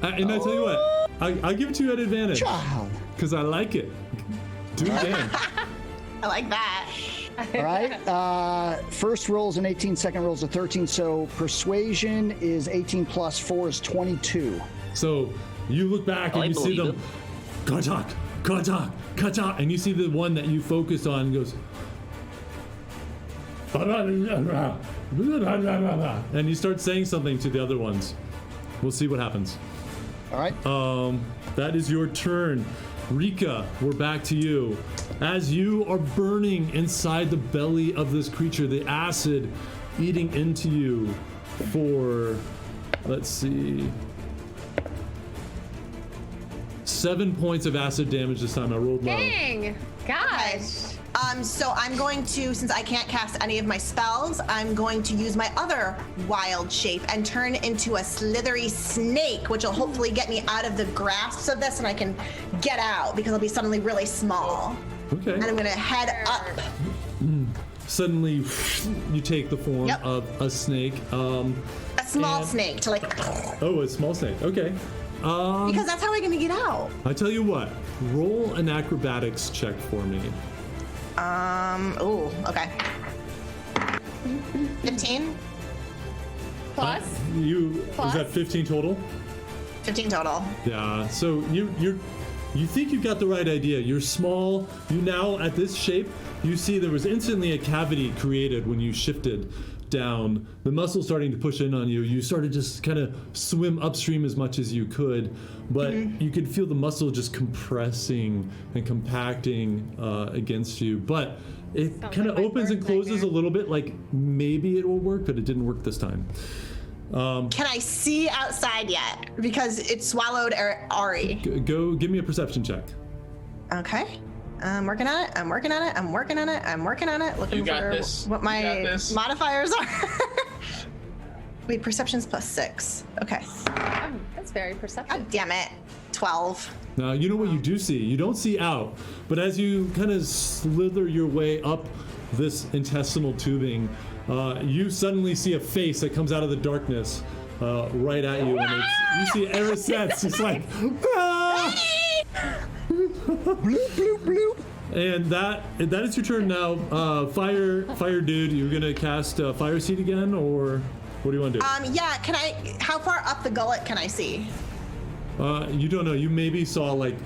And I tell you what, I give it to you at advantage Child. because I like it. Do it again. I like that. All right. First roll is an 18. Second roll is a 13. So persuasion is 18 plus 4 is 22. So you look back and I you see believe them. Katak, and you see the one that you focused on and goes. And you start saying something to the other ones. We'll see what happens. All right. That is your turn. Rika, we're back to you. As you are burning inside the belly of this creature, the acid eating into you for, let's see, 7 points of acid damage this time. I rolled low. Dang! Gosh. So I'm going to, since I can't cast any of my spells, I'm going to use my other wild shape and turn into a slithery snake, which will hopefully get me out of the grasp of this and I can get out because I'll be suddenly really small. Okay. And I'm gonna head up. Suddenly, you take the form Yep. of a snake. A small And- snake to like, Oh, a small snake. Okay. because that's how I'm gonna get out. I tell you what. Roll an acrobatics check for me. Ooh, okay. 15? Plus? Is that 15 total? 15 total. Yeah. So you think you got the right idea. You're small. You now at this shape. You see there was instantly a cavity created when you shifted down. The muscle starting to push in on you. You started just kind of swim upstream as much as you could, but you could feel the muscle just compressing and compacting against you. But it Sounds kind of like my opens and bird closes nightmare. a little bit. Like maybe it will work, but it didn't work this time. Can I see outside yet? Because it swallowed Ari. Go give me a perception check. Okay. I'm working on it. Looking You got for this. what You got my this. modifiers are. Wait, perception's +6. Okay. That's very perceptive. God damn it. 12. Now, you know what you do see? You don't see out, but as you kind of slither your way up this intestinal tubing, you suddenly see a face that comes out of the darkness right at you, and you see Erisets. It's like, ah! Bloop, bloop, bloop. And that is your turn now. Fire dude, you're gonna cast Fire Seed again, or what do you want to do? Yeah, can I, how far up the gullet can I see? You don't know. You maybe saw like,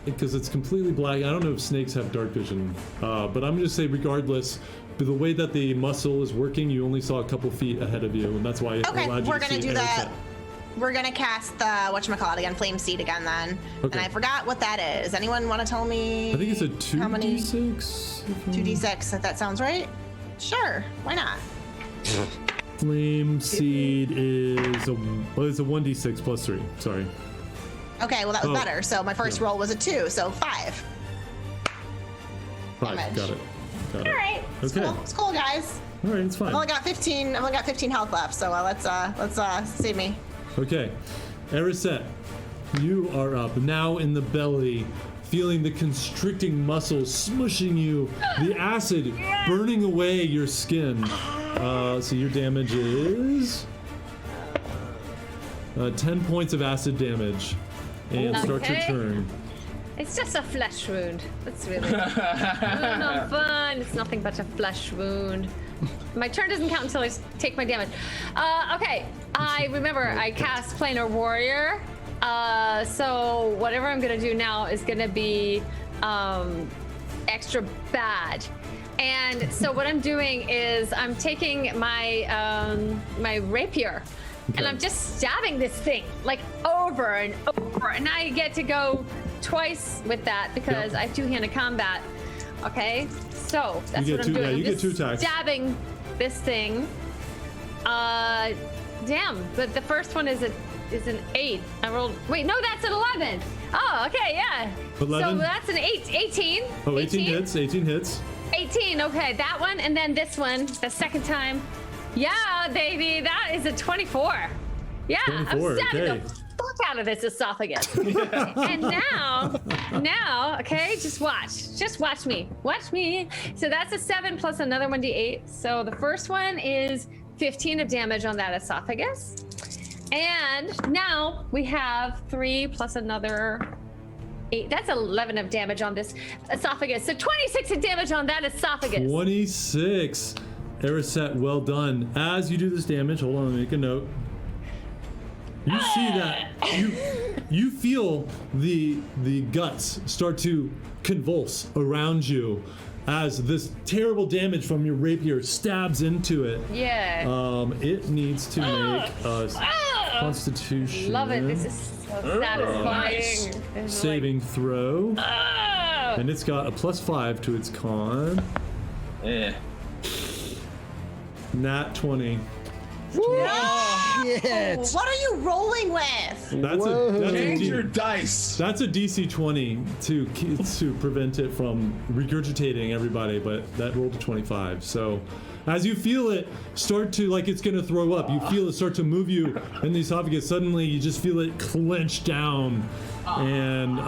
because it's completely black. I don't know if snakes have dark vision, but I'm gonna say regardless, the way that the muscle is working, you only saw a couple feet ahead of you, and that's why it Okay, allowed you we're to gonna see do that. Erised. We're gonna cast the whatchamacallit again, Flame Seed again then. Okay. And I forgot what that is. Anyone want to tell me? I think it's a How many? 2d6. 2d6, if that sounds right. Sure, why not? Flame seed is a 1d6 plus 3. Sorry. Okay, well that was Oh, better. So my first yeah. roll was a 2, so 5. 5. Damage. Got it. Got it. All right, it's Okay. cool. It's cool, guys. All right, it's fine. I've only got 15. I've only got 15 health left, so let's save me. Okay, Erised, you are up now in the belly, feeling the constricting muscles smushing you, the acid burning away your skin. So your damage is 10 points of acid damage, and start your Okay. turn. It's just a flesh wound. That's really not fun. It's nothing but a flesh wound. My turn doesn't count until I take my damage. Okay, I remember I cast Planar Warrior. So whatever I'm gonna do now is gonna be extra bad. And so what I'm doing is I'm taking my my rapier, and Okay. I'm just stabbing this thing like over and over, and I get to go twice with that because Yep. I have two-handed combat. Okay, so that's You get what I'm two- doing. yeah, I'm you get just two attacks. Stabbing this thing. Damn, but the first one is an 8. I rolled. Wait, no, that's an 11. Oh, okay, yeah. 11? So that's an 18. Oh, 18 hits. 18 hits. 18. Okay, that one, and then this one, the second time. Yeah, baby, that is a 24. Yeah, 24, I'm stabbing okay. the fuck out of this esophagus. And now, okay, just watch me. Watch me. So that's a 7 plus another 1d8. So the first one is 15 of damage on that esophagus. And now we have 3 plus another 8. That's 11 of damage on this esophagus. So 26 of damage on that esophagus. 26. Erised, well done. As you do this damage, hold on, let me make a note. You see that you feel the guts start to convulse around you as this terrible damage from your rapier stabs into it. Yeah. It needs to make a Constitution Love it. This is so satisfying. nice. It's saving throw, like, ah! and it's got a +5 to its con. Yeah. Nat 20. Shit. What are you rolling with? That's Whoa. a Change your dice. That's a DC 20 to prevent it from regurgitating everybody, but that rolled a 25. So as you feel it start to, like it's gonna throw up, you feel it start to move you in the esophagus. Suddenly you just feel it clench down and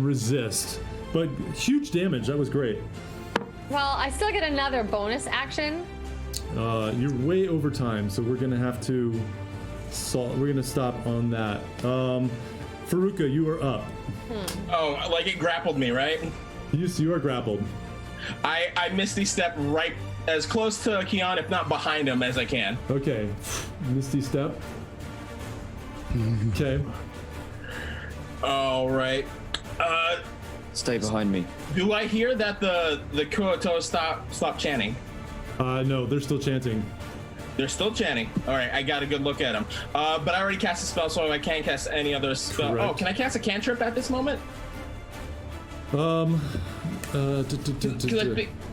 resist. But huge damage. That was great. Well, I still get another bonus action. You're way over time, so we're gonna have to. We're gonna stop on that. Faruka, you are up. Oh, like it grappled me, right? You are grappled. I Misty step right as close to Keon, if not behind him, as I can. Okay, Misty step. Okay. All right. Stay behind me. Do I hear that the Kuoto stop chanting? No, they're still chanting. They're still chanting. All right, I got a good look at them. But I already cast a spell, so I can't cast any other spell. Correct. Oh, can I cast a cantrip at this moment? Because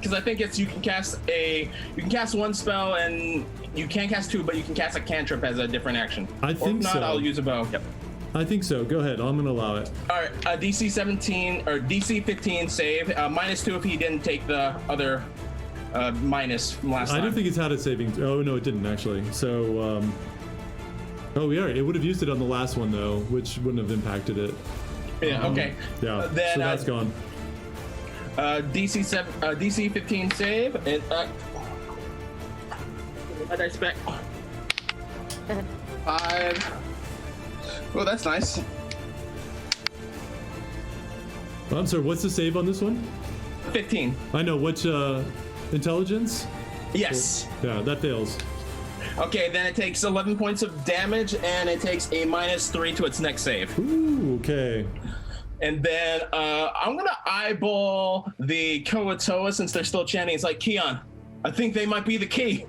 Because I think it's you can cast one spell and you can't cast 2, but you can cast a cantrip as a different action. I Or think if not, so. I'll use a bow. Yep. I think so. Go ahead. I'm gonna allow it. All right, DC 17 or DC 15 save, -2 if he didn't take the other minus from last time. I don't think it's had a saving. Oh no, it didn't actually. So, oh yeah, it would have used it on the last one though, which wouldn't have impacted it. Yeah. Okay. Yeah. Then so that's gone. DC 15 save and what I expect 5. Oh, that's nice. I'm sorry. What's the save on this one? 15. I know. Which intelligence? Yes. Yeah, that fails. Okay, then it takes 11 points of damage and it takes a -3 to its next save. Ooh, okay. And then I'm gonna eyeball the Koatoa since they're still chanting. It's like, Keon, I think they might be the key.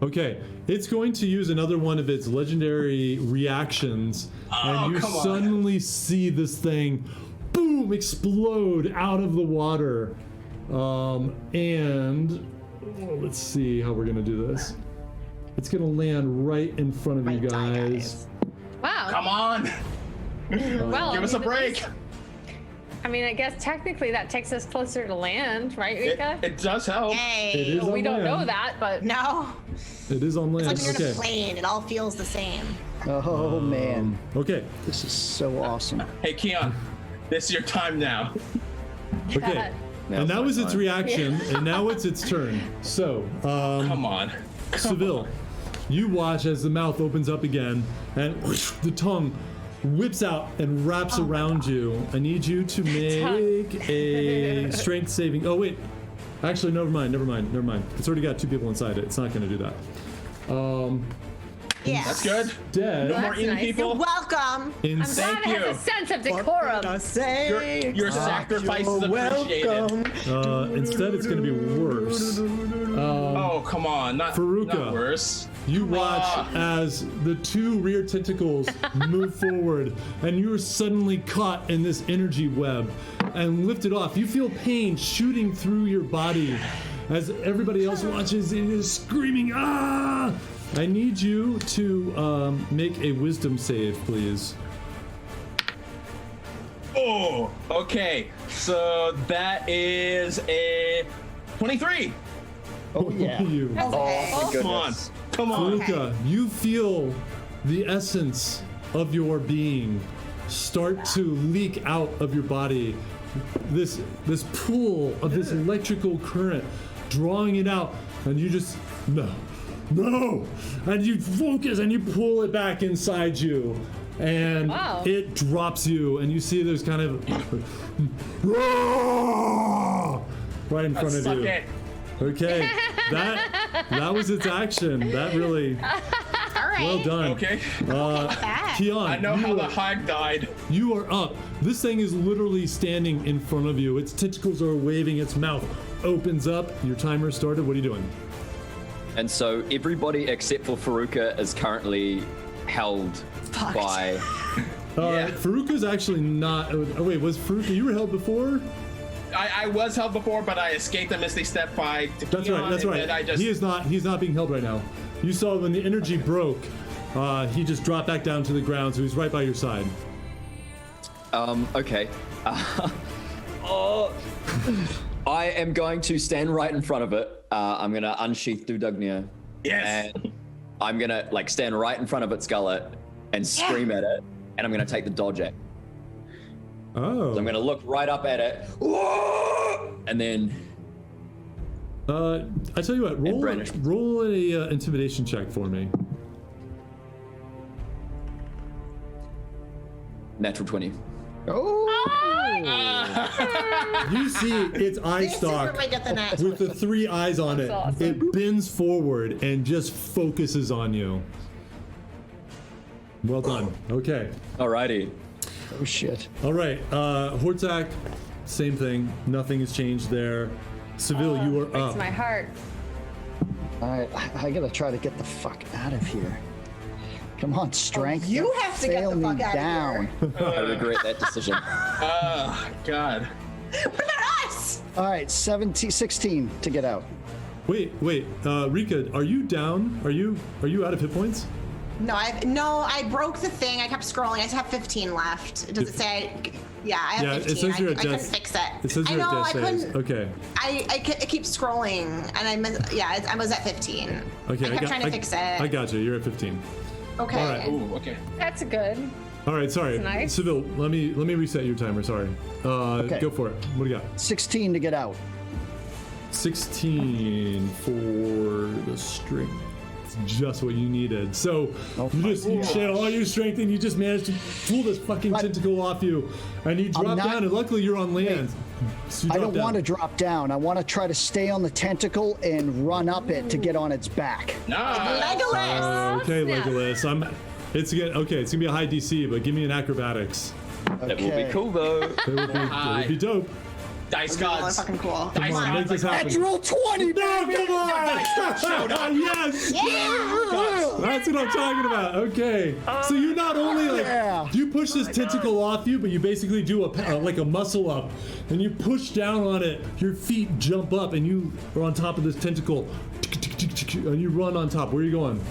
Okay, it's going to use another one of its legendary reactions, and you come on. suddenly see this thing, boom, explode out of the water. Let's see how we're gonna do this. It's gonna land right in front of you Might die, guys. Wow. Come on, Well, give us a break. I mean, I guess technically that takes us closer to land, right, Rika? It does help. Hey. It is we on don't know land. that, but No. It is on land. It's like you're in a Okay. plane. It all feels the same. Oh man, Okay. this is so awesome. Hey, Keon, this is your time now. Okay. Now's And that my was its time. reaction, and now it's its turn. So, Come on. Seville, you watch as the mouth opens up again, and whoosh, the tongue whips out and wraps around you. I need you to make a strength saving. Oh wait, actually, never mind. It's already got 2 people inside it. It's not going to do that. Yeah. That's good. Dead. No more That's eating nice. You're people. welcome. In I'm glad Thank it you. has a sense of decorum. Your sacrifice is appreciated. instead, it's going to be worse. Oh, come on. Not Faruka. worse. You watch as the 2 rear tentacles move forward, and you are suddenly caught in this energy web and lifted off. You feel pain shooting through your body as everybody else watches and is screaming, ah! I need you to make a wisdom save, please. Oh, okay. So that is a 23. Oh yeah. You. Okay. Oh, my Come on. goodness. Come on. Faruka, you feel the essence of your being start to leak out of your body. This pool of this electrical current drawing it out, and you just no, and you focus and you pull it back inside you, and Wow. it drops you, and you see there's kind of right in front of Suck you. it. Okay, that was its action. That really All right. well done. Okay. Back. Keon, I know how the hog died. you are up. This thing is literally standing in front of you. Its tentacles are waving. Its mouth opens up. Your timer started. What are you doing? And so everybody except for Faruka is currently held by. Yeah. Faruka's actually not. Oh wait, was Faruka? You were held before. I was held before, but I escaped a misty step by That's right. That's right. I just, He is not. He's not being held right now. You saw when the energy broke. He just dropped back down to the ground, so he's right by your side. Okay. I am going to stand right in front of it. I'm gonna unsheath Dudugnia. Yes. And I'm gonna like stand right in front of its gullet and scream at it, and I'm gonna take the dodge act. Oh. So I'm gonna look right up at it, and then I tell you what. brandish. Roll a intimidation check for me. natural 20. Oh. You see its eye This is where stalk we get the net. with the 3 eyes on it. That's awesome. It bends forward and just focuses on you. Well done. Okay. Alrighty. Oh shit. All right. Hortzak, same thing. Nothing has changed there. Seville, you are Breaks up. my heart. All right, I gotta try to get the fuck out of here. Come on, strength. you don't have to get fail the me fuck outta down. I regret that decision. Oh, God. What about us? All right, 16 to get out. Wait. Rika, are you down? Are you out of hit points? No, I broke the thing. I kept scrolling. I just have 15 left. Does it say? Yeah, I have Yeah, 15. it says you're I at couldn't death. fix it. It says I you're know. at I death saves. couldn't. Okay. I keep scrolling, and I was at 15. Okay. I kept trying to fix it. I got you. You're at 15. Okay. All right. Ooh, okay. That's good. All right. Sorry. That's nice. Seville, let me reset your timer. Sorry. Okay. Go for it. What do you got? 16 to get out. 16 for the strength. It's just what you needed. So you channel all your strength and you just managed to pull this fucking tentacle off you, and you drop not- down. And luckily you're on land. So you I drop don't down. want to drop down. I want to try to stay on the tentacle and run up it to get on its back. Nice. Legolas. Okay, snap. Legolas. It's gonna be a high DC, but give me an acrobatics. That will be Okay. cool though. It would be dope. Dice Really gods. fucking cool. Dice Come on, make gods. this happen. Natural 20, No, baby! come on! Yes! That's what I'm talking about. Okay. So you not only like Yeah. you push this tentacle off you, but you basically do like a muscle up, and you push down on it. Your feet jump up, and you are on top of this tentacle, and you run on top. Where are you going?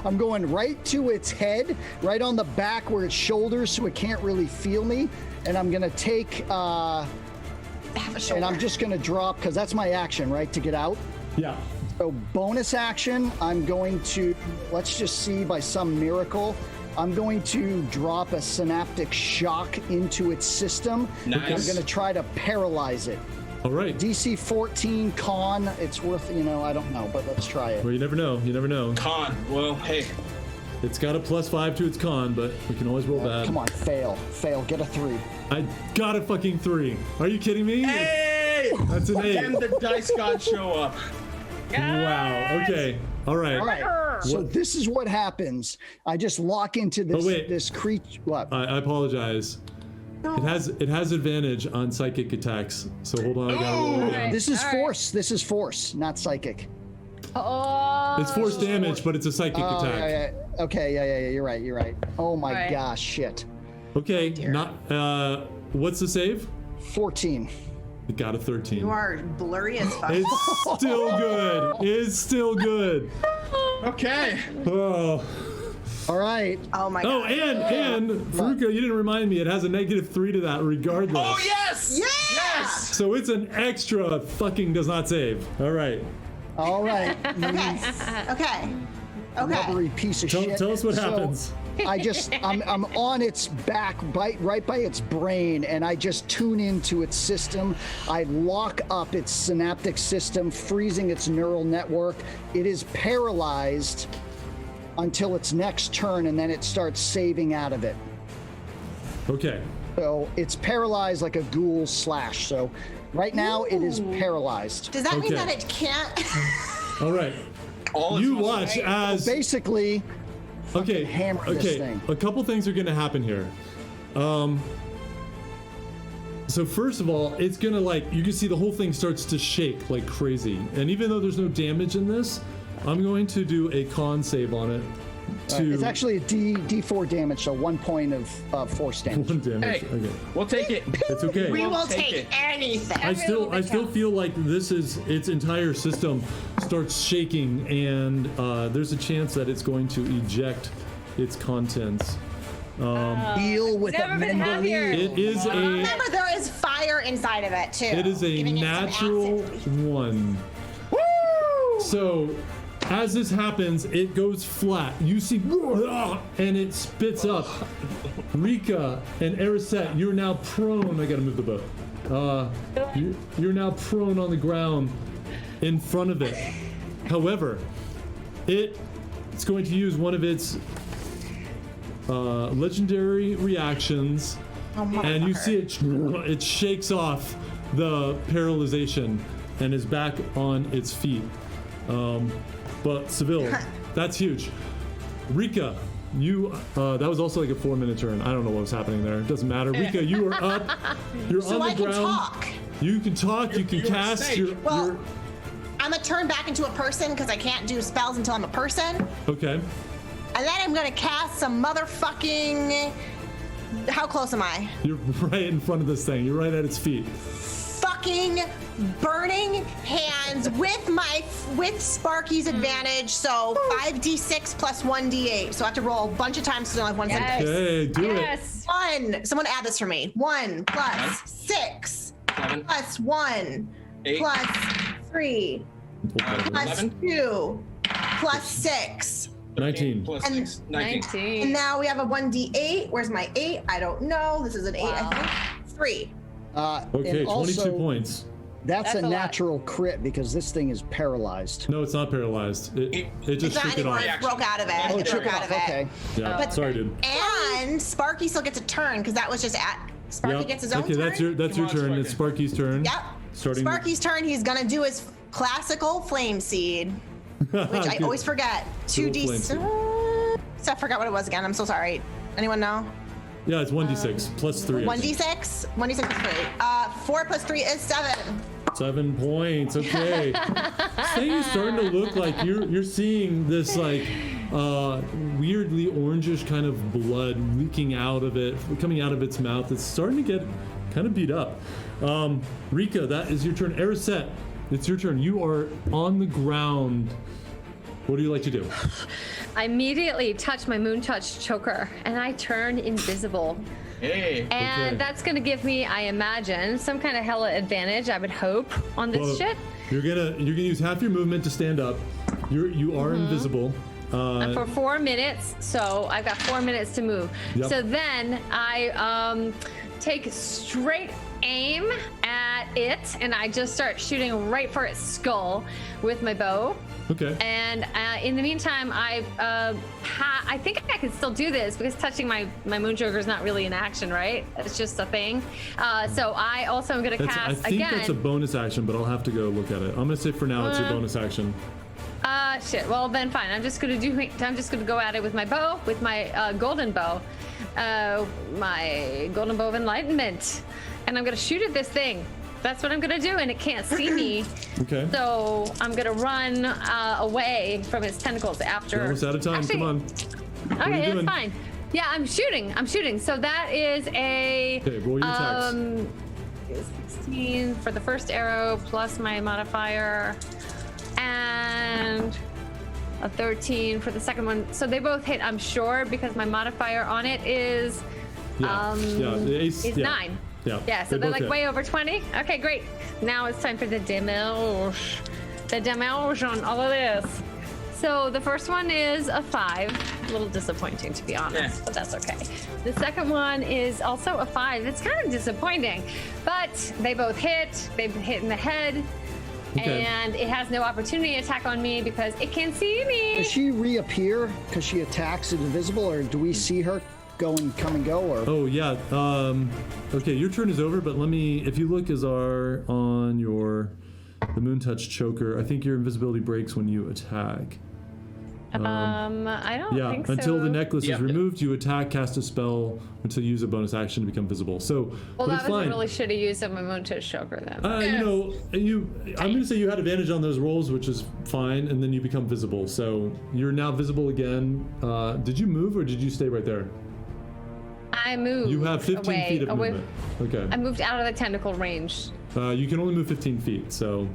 I'm going right to its head, right on the back where its shoulders, so it can't really feel me. And I'm gonna take, Have a and shoulder. I'm just gonna drop, because that's my action, right, to get out. Yeah. So bonus action, I'm going to, let's just see by some miracle, I'm going to drop a synaptic shock into its system. Nice. I'm gonna try to paralyze it. All right. DC 14 con, it's worth, I don't know, but let's try it. Well, you never know. You never know. Con. Well, hey. It's got a +5 to its con, but we can always roll bad. Come on, fail, get a 3. I got a fucking 3. Are you kidding me? Hey! That's an 8. Then the dice gods show up. Wow. Okay. All right. All right. So this is what happens. I just lock into this Oh, wait. this creature. What? I apologize. It has advantage on psychic attacks. So hold on, I gotta roll again. This is All right. force. This is force, not psychic. Oh. It's force damage, but it's a psychic Oh, attack. yeah. Okay, yeah. You're right. Oh my Right. gosh, shit. Okay, not what's the save? 14. It got a 13. You are blurry as fuck. It's still good. It's still good. Okay. Oh. All right. Oh my Oh, god. and Faruka, you didn't remind me. It has a -3 to that, regardless. Oh yes. Yeah! Yes. So it's an extra fucking does not save. All right. All right. Okay. Okay. Rubbery piece of Tell, shit. tell us what So, happens. I'm on its back, right by its brain, and I just tune into its system. I lock up its synaptic system, freezing its neural network. It is paralyzed until its next turn, and then it starts saving out of it. Okay. So it's paralyzed like a ghoul slash. So right now it is paralyzed. Does that mean Okay. that it can't? All right. All is You well. watch as Basically, okay. hammer this Okay. thing. A couple things are going to happen here. So first of all, it's gonna you can see the whole thing starts to shake like crazy. And even though there's no damage in this, I'm going to do a con save on it. it's actually a D4 damage, so 1 point of force damage. 1 damage. Hey, Okay. we'll take it. It's okay. We will take take it. anything. I still feel like this is its entire system starts shaking, and there's a chance that it's going to eject its contents. Deal with Never a been happier. Mendeleev. It is a Remember, there is fire inside of it too. it is a Giving it some natural acid. 1. So as this happens, it goes flat. You see, and it spits up. Rika and Erisette, you're now prone. I gotta move the boat. You're now prone on the ground in front of it. However, it's going to use one of its legendary reactions, and you see it shakes off the paralyzation and is back on its feet. But Seville, that's huge. Rika, you that was also like a 4-minute turn. I don't know what was happening there. It doesn't matter. Rika, you are up. You're So on the I can ground. talk. You can talk. You can you're cast. safe. Well, I'm gonna turn back into a person because I can't do spells until I'm a person. Okay. And then I'm gonna cast some motherfucking. How close am I? You're right in front of this thing. You're right at its feet. Fucking burning hands with Sparky's advantage. So 5d6 plus 1d8. So I have to roll a bunch of times because I only have one Yes. second. Okay, do it. Yes. 1. Someone add this for me. 1 plus 6 7, plus 1 8, plus 3 plus 11, 2 plus 6. 19. plus And 6, 19. 19. And now we have a 1d8. Where's my 8? I don't know. This is an 8, Wow. I think. 3. Okay, and 22 also, points. That's That's a a lot. natural crit because this thing is paralyzed. No, it's not paralyzed. It just It's not shook it anymore. off. It broke out of it. Oh, It it broke shook out of it. Okay. Yeah, But- sorry, dude. And Sparky still gets a turn because that was just at. Sparky Yep. gets his own Okay, turn. that's your Come on, turn. It's Sparky's turn. Yep. Starting. Sparky's turn. He's gonna do his classical flame seed, which I Good. always forget. Little 2d. flame seed. So I forgot what it was again. I'm so sorry. Anyone know? Yeah, it's 1d6 plus 3. I think. 1d6. 1d6 is 3. 4 plus 3 is 7. 7 points. Okay. This thing is starting to look like you're seeing this like weirdly orangish kind of blood leaking out of it, coming out of its mouth. It's starting to get kind of beat up. Rika, that is your turn. Erisette, it's your turn. You are on the ground. What do you like to do? I immediately touch my moon touch choker and I turn invisible. Hey. And Okay. that's gonna give me, I imagine, some kind of hella advantage, I would hope, on this Well, shit. You're gonna use half your movement to stand up. You are invisible. And for 4 minutes, so I've got 4 minutes to move. Yep. So then I take straight aim at it, and I just start shooting right for its skull with my bow. Okay. And in the meantime, I think I can still do this because touching my moon choker is not really an action, right? It's just a thing. So I also am going to I cast think again. that's a bonus action, but I'll have to go look at it. I'm gonna say for now it's your bonus action. Shit. Well, then fine. I'm just gonna go at it with my bow, with my golden bow, my golden bow of enlightenment, and I'm gonna shoot at this thing. That's what I'm gonna do, and it can't see me. Okay. So I'm gonna run away from its tentacles after. You're almost out of time. Actually, Come on. are you Okay, doing? that's fine. Yeah, I'm shooting. So that is a Okay, roll your attacks. 16 for the first arrow plus my modifier, and a 13 for the second one. So they both hit, I'm sure, because my modifier on it is The ace. is yeah. 9. Yeah. Yeah, so they they're both like hit. way over 20. Okay, great. Now it's time for the damage. The damage on all of this. So the first one is a 5. A little disappointing, to be honest, Yeah. but that's okay. The second one is also a 5. It's kind of disappointing, but they both hit. They hit in the head. Okay. And it has no opportunity attack on me because it can see me. Does she reappear because she attacks at invisible, or do we see her go and come and go? Or Oh yeah. Okay, your turn is over, but let me. If you look, Azar, on the Moon Touch choker, I think your invisibility breaks when you attack. I don't Yeah, think so. until the necklace Yeah. is removed, you attack, cast a spell until you use a bonus action to become visible. So, Well, but that it's was a fine. really shitty use of my moon touch choker then. I'm going to say you had advantage on those rolls, which is fine, and then you become visible. So you're now visible again. Did you move or did you stay right there? I moved. You have 15 away, feet of away. movement. Okay. I moved out of the tentacle range. You can only move 15 feet. So,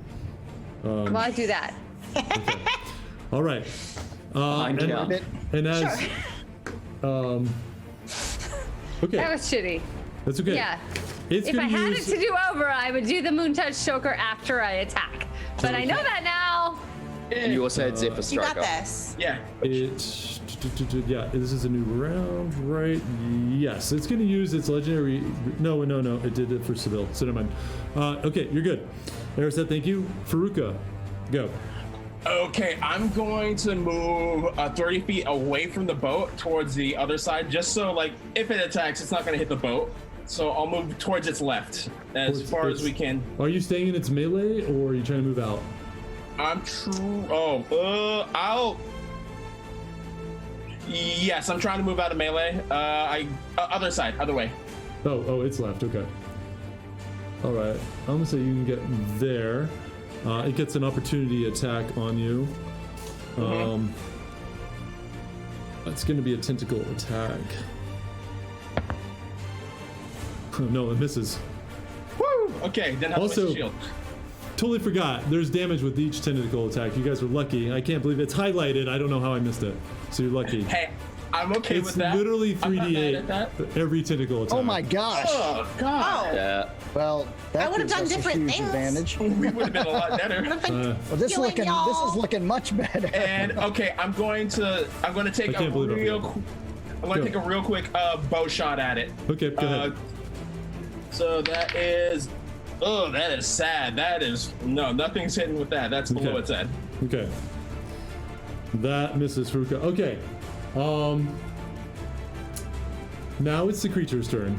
Well, I do that. all right. Behind and, count. and as okay, That was shitty. that's okay. Yeah. It's If I gonna had use, it to do over, I would do the moon touch choker after I attack. But I know that now. And you also had Zephyr You Strike got up. this. Yeah. yeah, this is a new round, right? Yes, it's going to use its legendary. No, it did it for Seville. So never mind. Okay, you're good. Erisette, thank you. Faruka, go. Okay, I'm going to move 30 feet away from the boat towards the other side, just so, like, if it attacks, it's not going to hit the boat. So I'll move towards its left as Towards far as its- we can. Are you staying in its melee, or are you trying to move out? Yes, I'm trying to move out of melee. Other side, other way. Oh, it's left. Okay. All right. I'm gonna say you can get there. It gets an opportunity attack on you. It's gonna be a tentacle attack. Oh, no, it misses. Woo! Okay, then how Also- much shield? Totally forgot. There's damage with each tentacle attack. You guys were lucky. I can't believe it's highlighted. I don't know how I missed it. So you're lucky. Hey, I'm okay It's with that. literally I'm not mad 3d8 at that. every tentacle attack. oh my gosh! Oh God! Oh, Yeah. Well, that I would've gives done us a different huge things. advantage. We would have been a lot better. Well, this Killing this y'all. is looking much better. And okay, I'm going to take I can't believe I'm here. Go. take a real quick bow shot at it. Okay, go ahead. So that is, oh, that is sad. That is nothing's hitting with that. That's below Okay. its head. Okay. That misses Furuka. Okay. Now it's the creature's turn.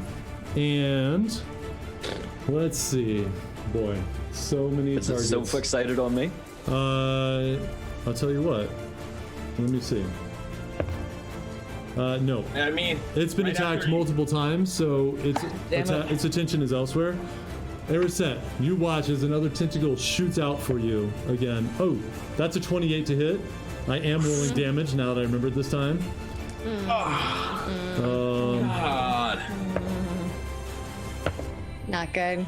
And let's see. Boy, so many Is it targets. so fixated on me? I'll tell you what. Let me see. No. I mean, It's been right attacked after- multiple times, so its attention is elsewhere. Erisette, you watch as another tentacle shoots out for you again. Oh, that's a 28 to hit. I am rolling damage now that I remembered this time. God. Not good.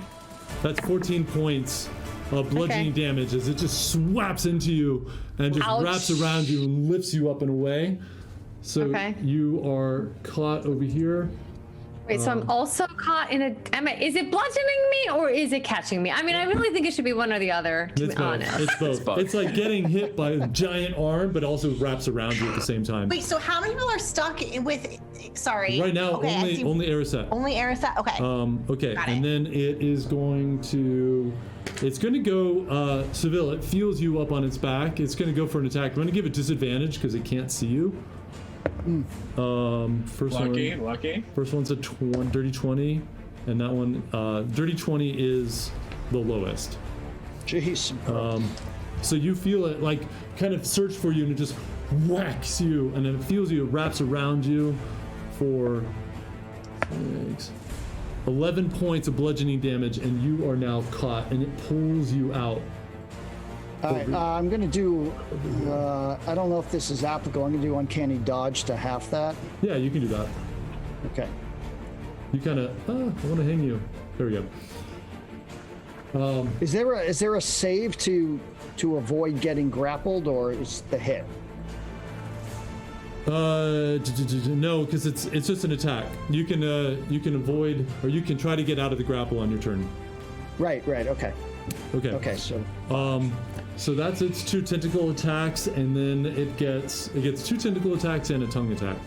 That's 14 points of bludgeoning damage as it just swaps into you and just Ouch. wraps around you and lifts you up and away. So Okay. you are caught over here. Wait, so I'm also caught in a. Is it bludgeoning me or is it catching me? I mean, I really think it should be one or the other, to It's be both. honest. It's both. both. It's like getting hit by a giant arm, but also wraps around you at the same time. Wait, so how many people are stuck with? Sorry. Right now, okay, I see. only Erisette. Only Erisette. Okay. Okay, Got and it. then it is going to. It's going to go. Seville, it feels you up on its back. It's going to go for an attack. I'm going to give it disadvantage because it can't see you. First Lucky, one. lucky. First one's a dirty 20, and that one, dirty 20 is the lowest. Jeez. So you feel it like kind of search for you, and it just whacks you, and then it feels you. It wraps around you for 11 points of bludgeoning damage, and you are now caught, and it pulls you out. All right, I'm going to do, I don't know if this is applicable. I'm going to do Uncanny Dodge to half that. Yeah, you can do that. Okay. You kind of, I want to hang you. There we go. Is there a save to avoid getting grappled, or is the hit? No, because it's just an attack. You can avoid, or you can try to get out of the grapple on your turn. Right, okay. Okay. So So that's its 2 tentacle attacks, and then it gets 2 tentacle attacks and a tongue attack,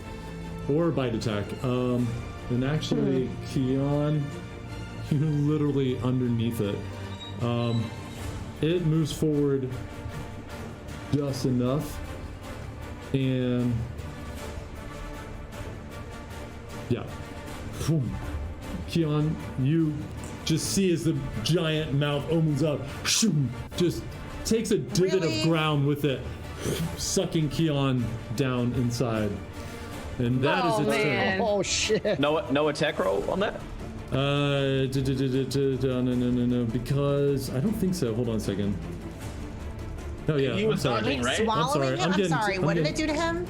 or a bite attack. And actually, Keon, you're literally underneath it. It moves forward just enough, and yeah, Keon, you just see as the giant mouth opens up, just takes a divot Really? of ground with it, sucking Keon down inside. And that is Oh, its man. Oh shit. No attack roll on that? turn. No, because I don't think so. Hold on a second. Oh yeah, He I'm was sorry. dodging, right? Swallowing him? I'm sorry. What did it do to him?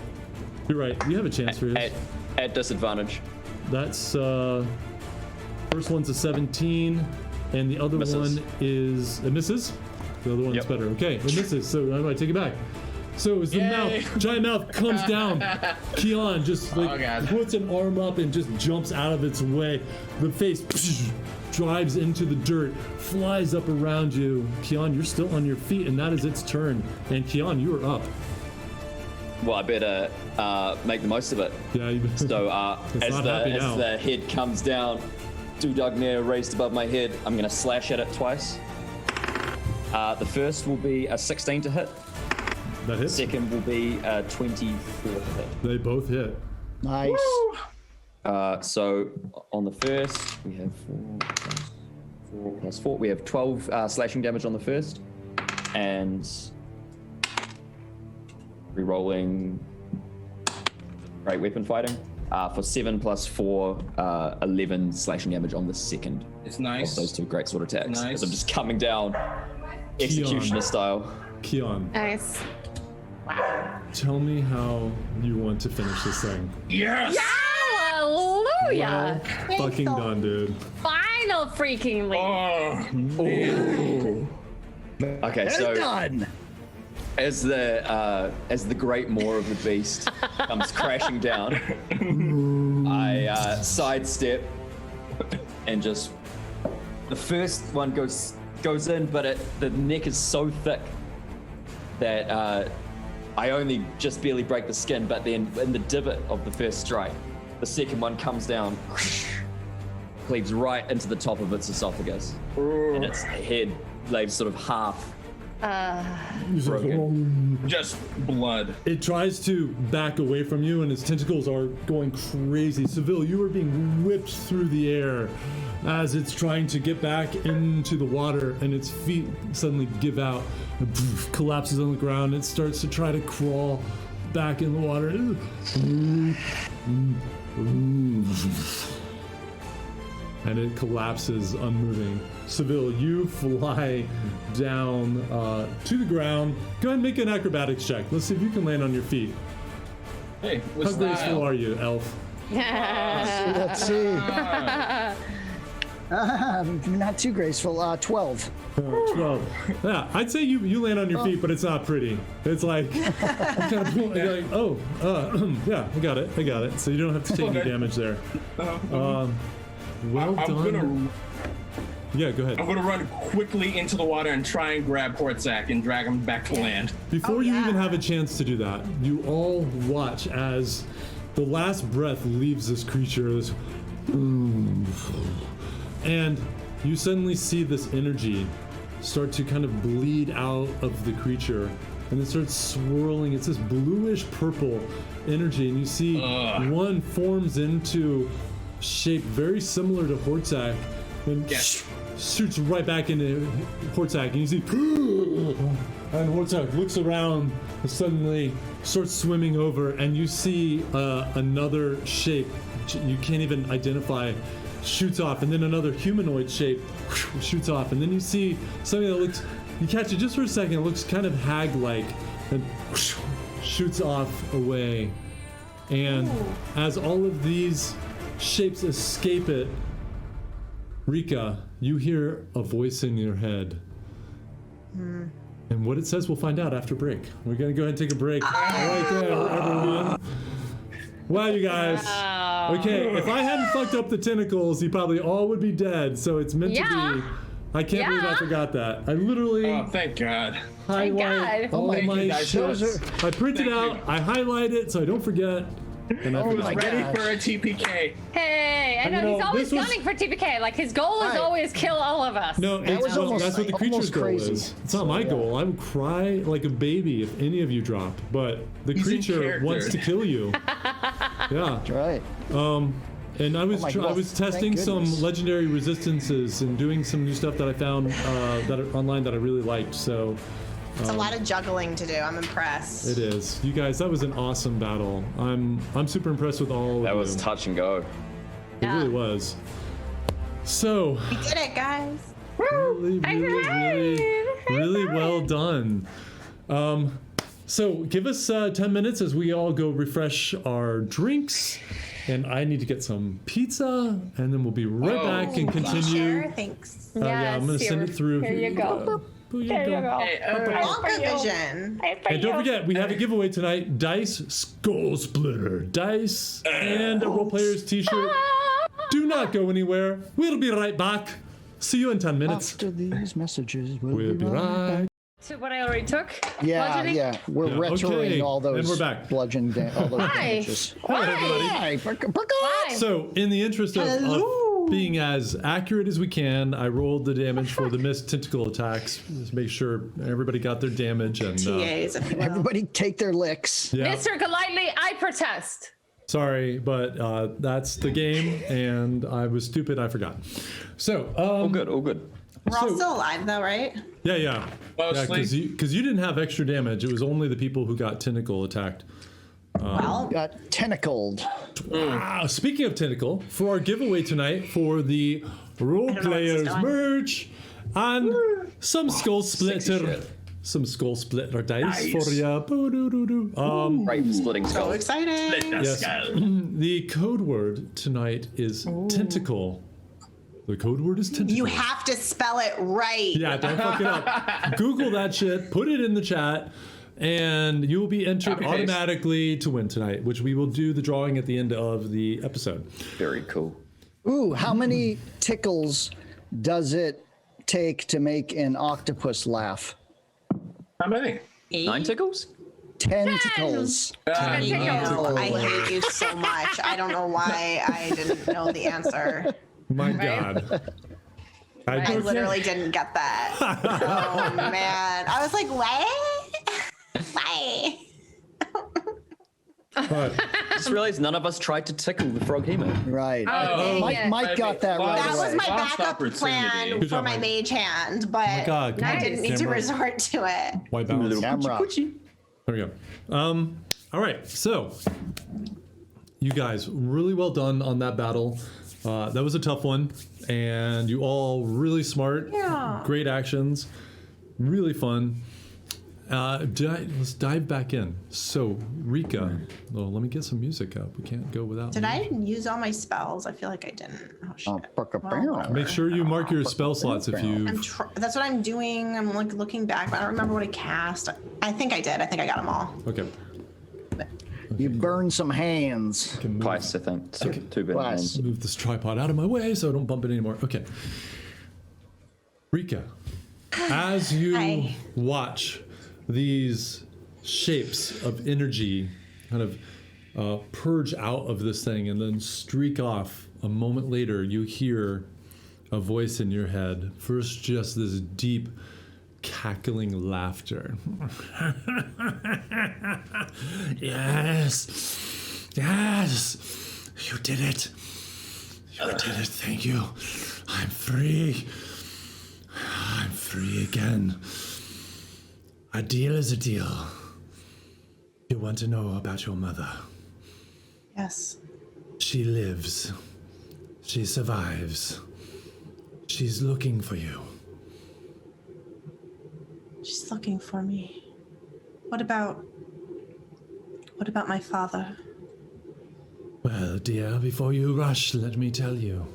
You're right. You have a chance for his. At disadvantage. That's first one's a 17, and the other Misses. one is it misses. The other one's Yep. better. Okay, it misses. So I take it back. So as the Yay. giant mouth comes down, Keon just Oh, God. puts an arm up and just jumps out of its way. The face drives into the dirt, flies up around you. Keon, you're still on your feet, and that is its turn. And Keon, you are up. Well, I better make the most of it. Yeah. You, So It's as not happy now. the head comes down, Dudagnir raised above my head, I'm going to slash at it twice. The first will be a 16 to hit. that hits. Second will be a 24 to hit. They both hit. Nice. So on the first, we have 4 plus 4. We have 12 slashing damage on the first, and rerolling great weapon fighting for 7 plus 4, 11 slashing damage on the second It's of nice. those 2 great sword attacks. Nice. As I'm just coming down, executioner style. Keon, Nice. tell me how you want to finish this thing. Yes! Hallelujah. Fucking done, dude. Final freakingly. Okay, so Done. as the great maw of the beast comes crashing down, I sidestep and just the first one goes in, but the neck is so thick that I only just barely break the skin. But then in the divot of the first strike, the second one comes down, cleaves right into the top of its esophagus, and its head lays sort of half. Broken. Just blood. It tries to back away from you, and its tentacles are going crazy. Seville, you are being whipped through the air as it's trying to get back into the water, and its feet suddenly give out, and collapses on the ground. It starts to try to crawl back in the water. And it collapses unmoving. Seville, you fly down to the ground. Go ahead and make an acrobatics check. Let's see if you can land on your feet. Hey, How what's graceful are you, elf? Let's see. Not too graceful. 12. 12. Yeah, I'd say you land on your feet, but it's not pretty. It's like, you're like, oh, yeah, I got it. So you don't have to take any damage there. Well done. Yeah, go ahead. I'm gonna run quickly into the water and try and grab Hortzak and drag him back to land. Before you even have a chance to do that, you all watch as the last breath leaves this creature. And you suddenly see this energy start to kind of bleed out of the creature. And it starts swirling. It's this bluish purple energy. And you see one forms into shape very similar to Hortzak. And shoots right back into Hortzak. And you see, and Hortzak looks around and suddenly starts swimming over. And you see another shape you can't even identify shoots off, and then another humanoid shape shoots off, and then you see something that looks, you catch it just for a second, it looks kind of hag-like, and shoots off away. And as all of these shapes escape it, Rika, you hear a voice in your head. And what it says, we'll find out after break. We're gonna go ahead and take a break right there, everyone. Wow, you guys. Okay, if I hadn't fucked up the tentacles, you probably all would be dead. So it's meant to be. I can't believe I forgot that. I literally Oh, thank God. highlight God. all Thank you, my guys. shit. I printed out, I highlight it so I don't forget. And I Oh forgot. my Ready gosh. for a TPK. Hey, I And know, you know, he's always this was- gunning for TPK. Like his goal is Right. always kill all of us. No, That was well, almost- that's what the creature's almost goal crazy. is. It's not my goal. I would cry like a baby if any of you drop, but the He's in creature character. wants to kill you. Yeah. That's right. And I was my I God, was thank testing some goodness. legendary resistances and doing some new stuff that I found that are online that I really liked. So It's a lot of juggling to do. I'm impressed. it is. You guys, that was an awesome battle. I'm super impressed with all That of was you. touch and go. It really was. So We did it, guys. really well done. So give us 10 minutes as we all go refresh our drinks. And I need to get some pizza, and then we'll be right back and continue. Sure, thanks. Yeah, I'm gonna send it through. Here you go. There you There you go. Hey, Wonka vision. And don't forget, we have a giveaway tonight. Dice Skull Splitter. Dice and a Role Players t-shirt. Do not go anywhere. We'll be right back. See you in 10 minutes. After these messages, We'll be right. To what I already took. Yeah, Bludgeoning? yeah. We're Yeah, retroing okay. all those And we're back. bludgeon all those Hi. damages. Hello, everybody. Hi, Hi. So, in the interest of being as accurate as we can, I rolled the damage for the missed tentacle attacks. Just make sure everybody got their damage. And TAs, if you will. Everybody take their licks. yeah, Mr. Golightly, I protest. sorry, but that's the game, and I was stupid. I forgot. So, All good, all good. We're all So- still alive, though, right? yeah, Mostly. because you didn't have extra damage. It was only the people who got tentacle attacked. Well, Got tentacled. Speaking of tentacle, for our giveaway tonight for the Role don't know what this is Players doing. merch and some Skull sexy Splitter. shit. Some Skull Splitter dice Nice. for ya. Boo-doo-doo-doo. Right, splitting so skull. exciting. Yes. The code word tonight is tentacle. The code word is tentacle. You have to spell it right. Yeah, don't fuck it up. Google that shit, put it in the chat, and you will be entered Copy paste. automatically to win tonight, which we will do the drawing at the end of the episode. Very cool. Ooh, how many tickles does it take to make an octopus laugh? How many? 9 tickles? 10 tickles. I hate you so much. I don't know why I didn't know the answer. My God. I literally didn't get that. Oh man. I was like, what? Why? But, Just realized none of us tried to tickle the frog hemo. Right. Oh, Mike, yeah. Mike got that right That was away. my Lost backup opportunity. plan Good for job, my Mike. mage hand, but God, I didn't need to camera. resort to it. White balance. Camera. There we go. All right, so you guys, really well done on that battle. That was a tough one, and you all really smart. Yeah. Great actions, really fun. Let's dive back in. So, Rika, well, let me get some music up. We can't go without. Did music. I use all my spells? I feel like I didn't. Oh shit. Make sure you mark your spell slots if you. That's what I'm doing. I'm like looking back, but I don't remember what I cast. I think I did. I think I got them all. Okay. You burn some hands. Can move, Twice, I think. Two bit Twice. hands. move this tripod out of my way so I don't bump it anymore. Okay. Rika, as you Hi. watch these shapes of energy kind of purge out of this thing and then streak off, a moment later you hear a voice in your head. First, just this deep cackling laughter. Yes, yes, you did it. You did it. Thank you. I'm free. I'm free again. A deal is a deal. You want to know about your mother? Yes. She lives. She survives. She's looking for you. She's looking for me. What about my father? Well, dear, before you rush, let me tell you.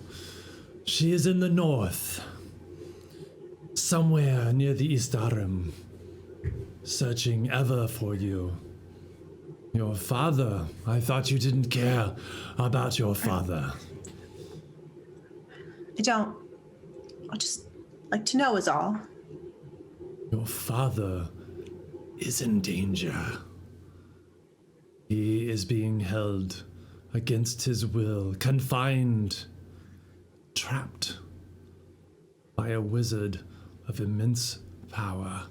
She is in the north. Somewhere near the Eastarum. Searching ever for you. Your father. I thought you didn't care about your father. I don't. I just like to know is all. Your father is in danger. He is being held against his will, confined, trapped by a wizard of immense power.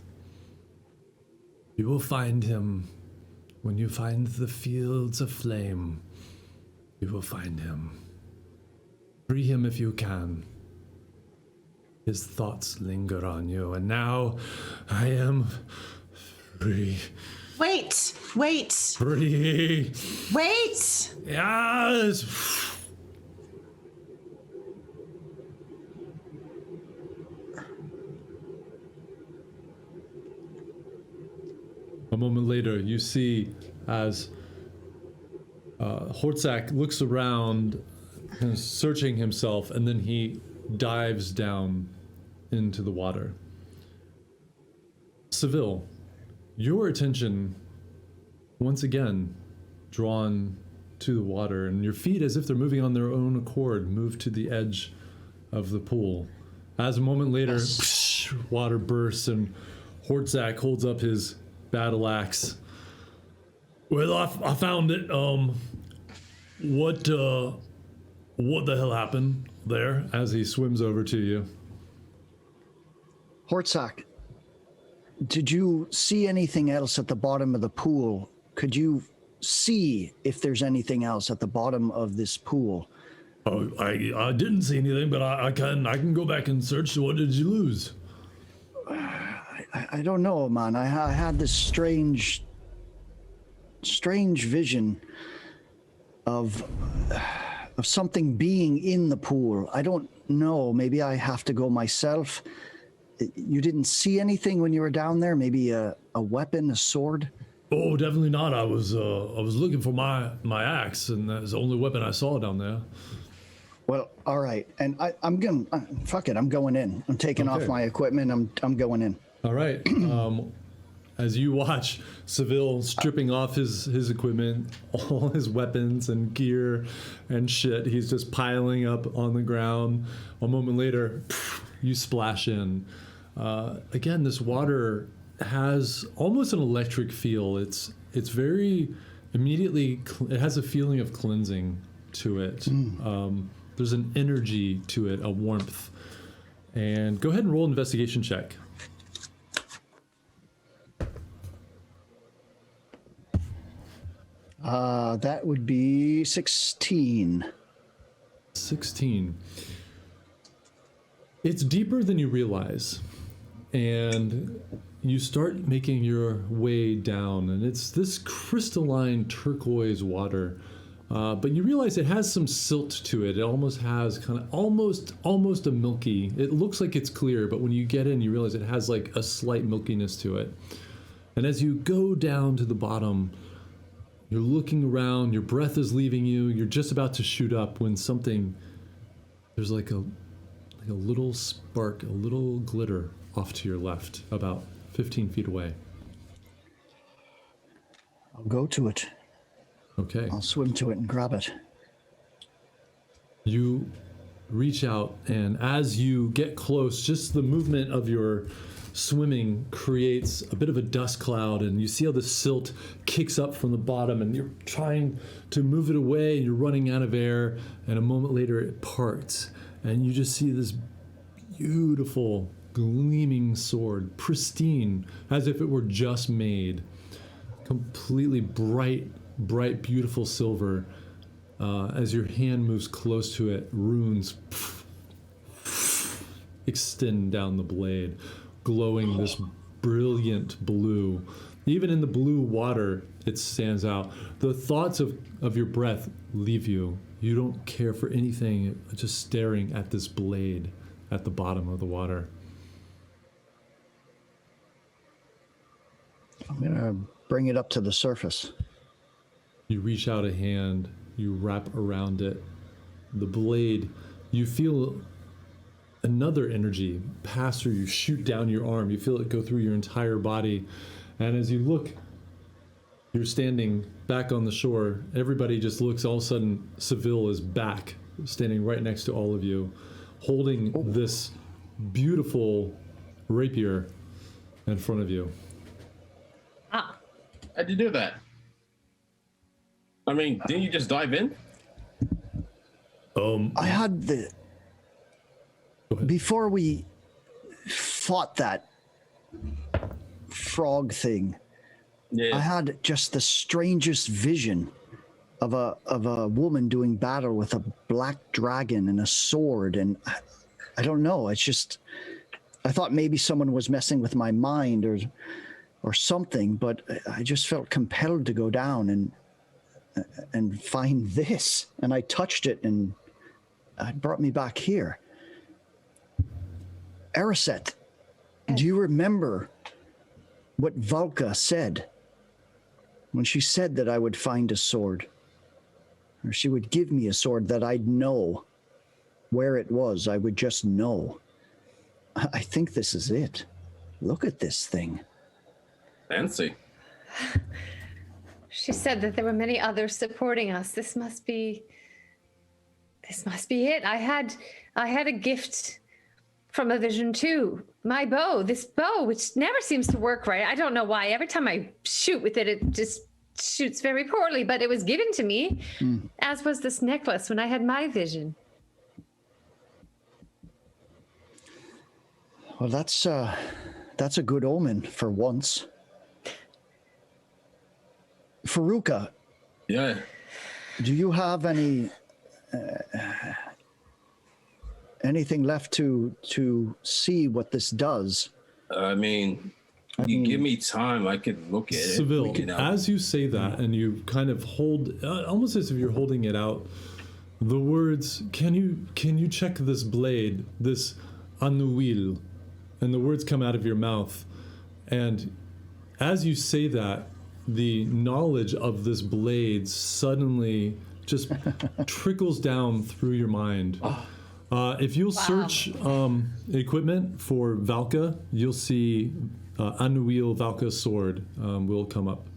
You will find him when you find the fields of flame. You will find him. Free him if you can. His thoughts linger on you, and now I am free. Wait. Free. Wait. Yes. A moment later, you see as Hortzak looks around, kind of searching himself, and then he dives down into the water. Seville, your attention once again drawn to the water, and your feet, as if they're moving on their own accord, move to the edge of the pool. As a moment later, water bursts, and Hortzak holds up his battle axe. Well, I found it. What the hell happened there? As he swims over to you. Hortzak, did you see anything else at the bottom of the pool? Could you see if there's anything else at the bottom of this pool? Oh, I didn't see anything, but I can go back and search. What did you lose? I don't know, man. I had this strange vision of something being in the pool. I don't know. Maybe I have to go myself. You didn't see anything when you were down there? Maybe a weapon, a sword? Oh, definitely not. I was looking for my axe, and that's the only weapon I saw down there. Well, all right. And I'm gonna fuck it. I'm going in. I'm taking off my equipment. I'm going in. All right. As you watch Seville stripping off his equipment, all his weapons and gear and shit, he's just piling up on the ground. A moment later, you splash in. Again, this water has almost an electric feel. It's very immediately. It has a feeling of cleansing to it. There's an energy to it, a warmth. And go ahead and roll an investigation check. That would be 16. 16. It's deeper than you realize. and you start making your way down, and it's this crystalline turquoise water. But you realize it has some silt to it. It almost has kind of almost a milky. It looks like it's clear, but when you get in, you realize it has like a slight milkiness to it. And as you go down to the bottom, you're looking around, your breath is leaving you, you're just about to shoot up when there's like a little spark, a little glitter off to your left, about 15 feet away. I'll go to it. Okay. I'll swim to it and grab it. You reach out, and as you get close, just the movement of your swimming creates a bit of a dust cloud, and you see how the silt kicks up from the bottom, and you're trying to move it away, and you're running out of air, and a moment later it parts, and you just see this beautiful, gleaming sword, pristine, as if it were just made, completely bright, beautiful silver. As your hand moves close to it, runes extend down the blade, glowing this brilliant blue. Even in the blue water, it stands out. The thoughts of your breath leave you. You don't care for anything, just staring at this blade at the bottom of the water. I'm gonna bring it up to the surface. You reach out a hand, you wrap around it. The blade, you feel another energy pass through you, shoot down your arm. You feel it go through your entire body. And as you look, you're standing back on the shore. Everybody just looks, all of a sudden, Seville is back, standing right next to all of you, holding this beautiful rapier in front of you. Ah. How'd you do that? I mean, didn't you just dive in? I had the... Go ahead. Before we fought that frog thing, Yeah. I had just the strangest vision of a woman doing battle with a black dragon and a sword, and I don't know. It's just, I thought maybe someone was messing with my mind or something, but I just felt compelled to go down and find this, and I touched it, and it brought me back here. Ariset, do you remember what Valka said when she said that I would find a sword, or she would give me a sword, that I'd know where it was? I would just know. I think this is it. Look at this thing. Fancy. She said that there were many others supporting us. This must be it. I had a gift from a vision too. My bow, this bow, which never seems to work right. I don't know why. Every time I shoot with it, it just shoots very poorly, but it was given to me, as was this necklace when I had my vision. Well, that's a good omen for once. Faruka, Yeah. do you have anything left to see what this does? I mean, you give me time, I could look at it. Seville, You know. as you say that, and you kind of hold, almost as if you're holding it out, the words, can you check this blade, this anuil, and the words come out of your mouth, and as you say that, the knowledge of this blade suddenly just trickles down through your mind. If you'll search equipment for Valka, you'll see Anuil Valka sword will come up,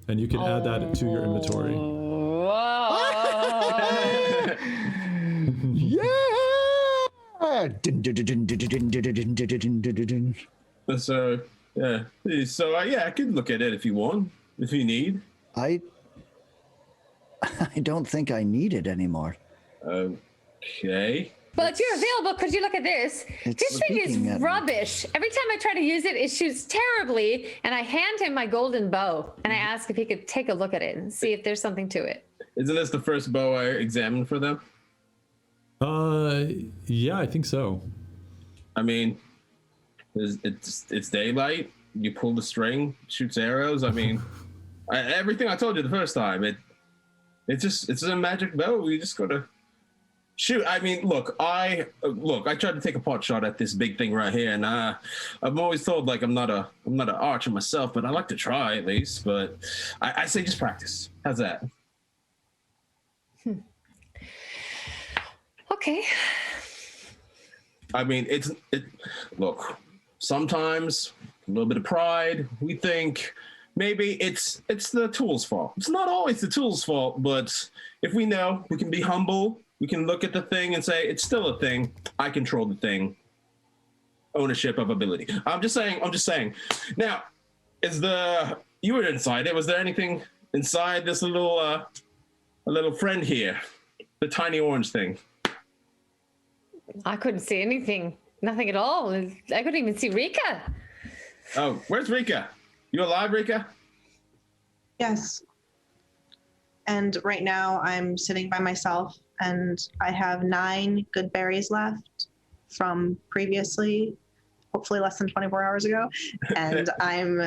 and you can add that to your inventory. Yeah! So, yeah. So, yeah, I could look at it if you want, if you need. I don't think I need it anymore. Okay. Well, if you're available, could you look at this? It's This thing speaking at is me. rubbish. Every time I try to use it, it shoots terribly, and I hand him my golden bow, and I ask if he could take a look at it and see if there's something to it. Isn't this the first bow I examined for them? Yeah, I think so. I mean, It's daylight. You pull the string, shoots arrows. I mean, everything I told you the first time. It's a magic bow. You just gotta shoot. I mean, look. I tried to take a pot shot at this big thing right here, and I'm always told like I'm not an archer myself, but I like to try at least. But I say just practice. How's that? Okay. I mean, look, sometimes a little bit of pride. We think maybe it's the tool's fault. It's not always the tool's fault, but if we know, we can be humble. We can look at the thing and say, it's still a thing. I control the thing. Ownership of ability. I'm just saying. Now, you were inside it. Was there anything inside this little friend here? The tiny orange thing. I couldn't see anything. Nothing at all. I couldn't even see Rika. Oh, where's Rika? You alive, Rika? Yes. And right now I'm sitting by myself and I have 9 good berries left from previously, hopefully less than 24 hours ago. And I'm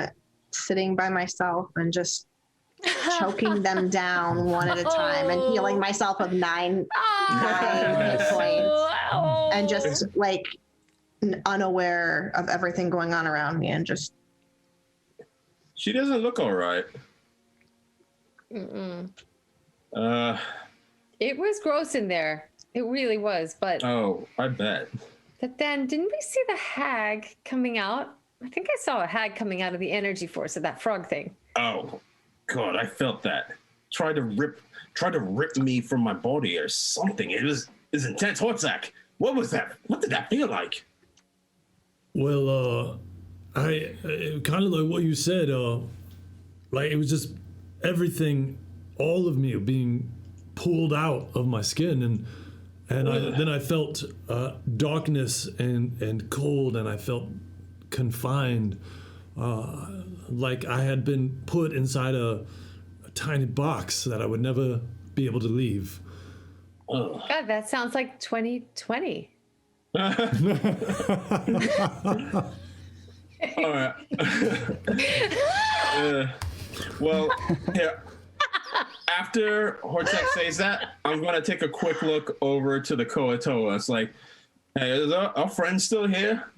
sitting by myself and just choking them down one at a time and healing myself of 9 hit points. And just like unaware of everything going on around me and just. She doesn't look all right. It was gross in there. It really was, but. Oh, I bet. But then, didn't we see the hag coming out? I think I saw a hag coming out of the energy force of that frog thing. Oh, God, I felt that. Tried to rip me from my body or something. It was intense. Hortzak, what was that? What did that feel like? Well, I kind of like what you said. Like it was just everything, all of me being pulled out of my skin, and then I felt darkness and cold, and I felt confined, like I had been put inside a tiny box that I would never be able to leave. God, that sounds like 2020. All right. Well, here. After Hortzak says that, I'm going to take a quick look over to the Koatoa. It's like, hey, is our friend still here?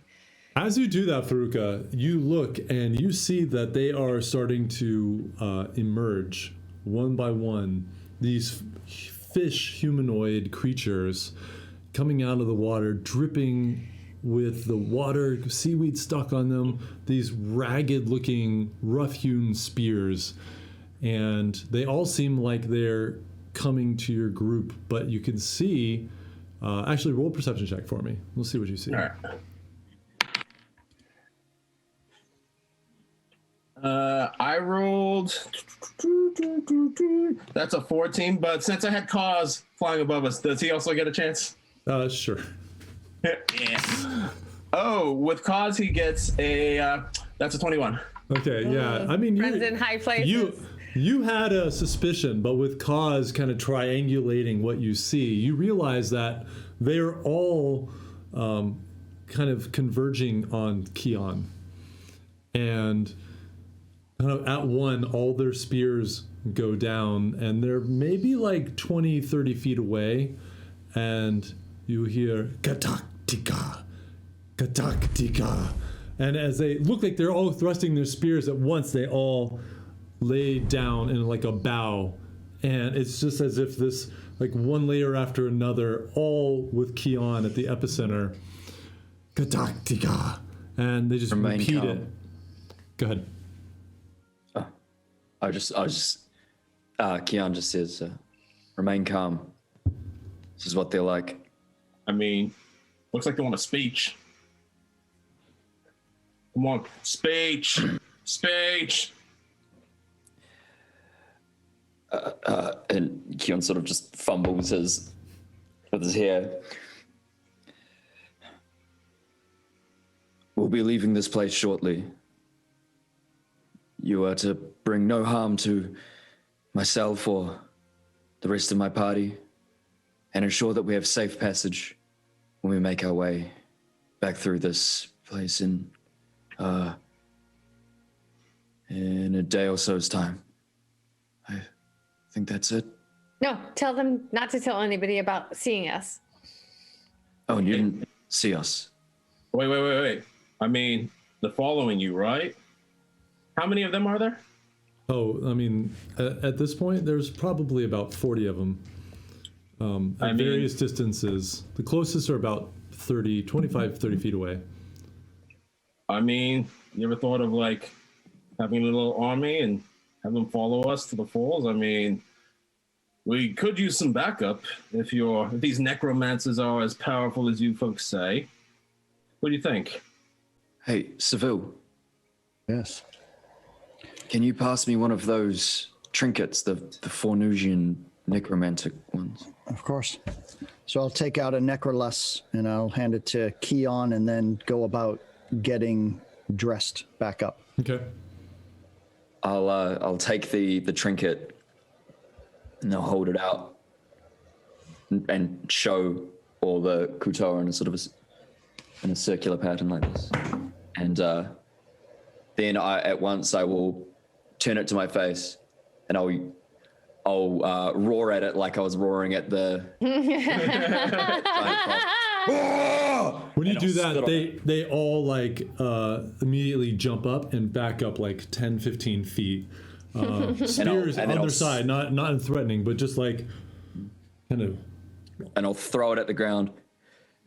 As you do that, Faruka, you look and you see that they are starting to emerge one by one. These fish humanoid creatures coming out of the water, dripping with the water, seaweed stuck on them, these ragged looking, rough-hewn spears. And they all seem like they're coming to your group, but you can see, actually roll a perception check for me. We'll see what you see. All right. I rolled. That's a 14, but since I had Cause flying above us, does he also get a chance? Sure. Yeah. Oh, with Cause, he gets that's a 21. Okay, yeah. I mean, Friends in high places. You had a suspicion, but with Cause kind of triangulating what you see, you realize that they're all kind of converging on Kion. And kind of at one, all their spears go down, and they're maybe like 20, 30 feet away, and you hear katak tika, katak tika. And as they look like they're all thrusting their spears at once, they all lay down in like a bow. And it's just as if this, like one layer after another, all with Kion at the epicenter. Katak tika. And they just Remain repeat calm. it. Go ahead. Kion just says, remain calm. This is what they're like. I mean, looks like they want a speech. Come on, speech. Speech. And Kion sort of just fumbles with his hair. We'll be leaving this place shortly. You are to bring no harm to myself or the rest of my party, and ensure that we have safe passage when we make our way back through this place. And In a day or so's time. I think that's it. No, tell them not to tell anybody about seeing us. Oh, and you didn't see us. Wait. I mean, they're following you, right? How many of them are there? Oh, I mean, at this point, there's probably about 40 of them at various distances. The closest are about 25, 30 feet away. I mean, you ever thought of like having a little army and have them follow us to the falls? I mean, we could use some backup if these necromancers are as powerful as you folks say. What do you think? Hey, Seville, Yes. can you pass me one of those trinkets, the Fornusian necromantic ones? Of course. So I'll take out a necrolus and I'll hand it to Keon and then go about getting dressed back up. Okay. I'll take the trinket and I'll hold it out and show all the Kutoa in a sort of in a circular pattern like this. And then I will turn it to my face and I'll roar at it like I was roaring at the giant frog. When you And do I'll that, spit on they all like immediately jump up and back up like 10, 15 feet. Spears and on I'll their side, not threatening, but just like kind of. And I'll throw it at the ground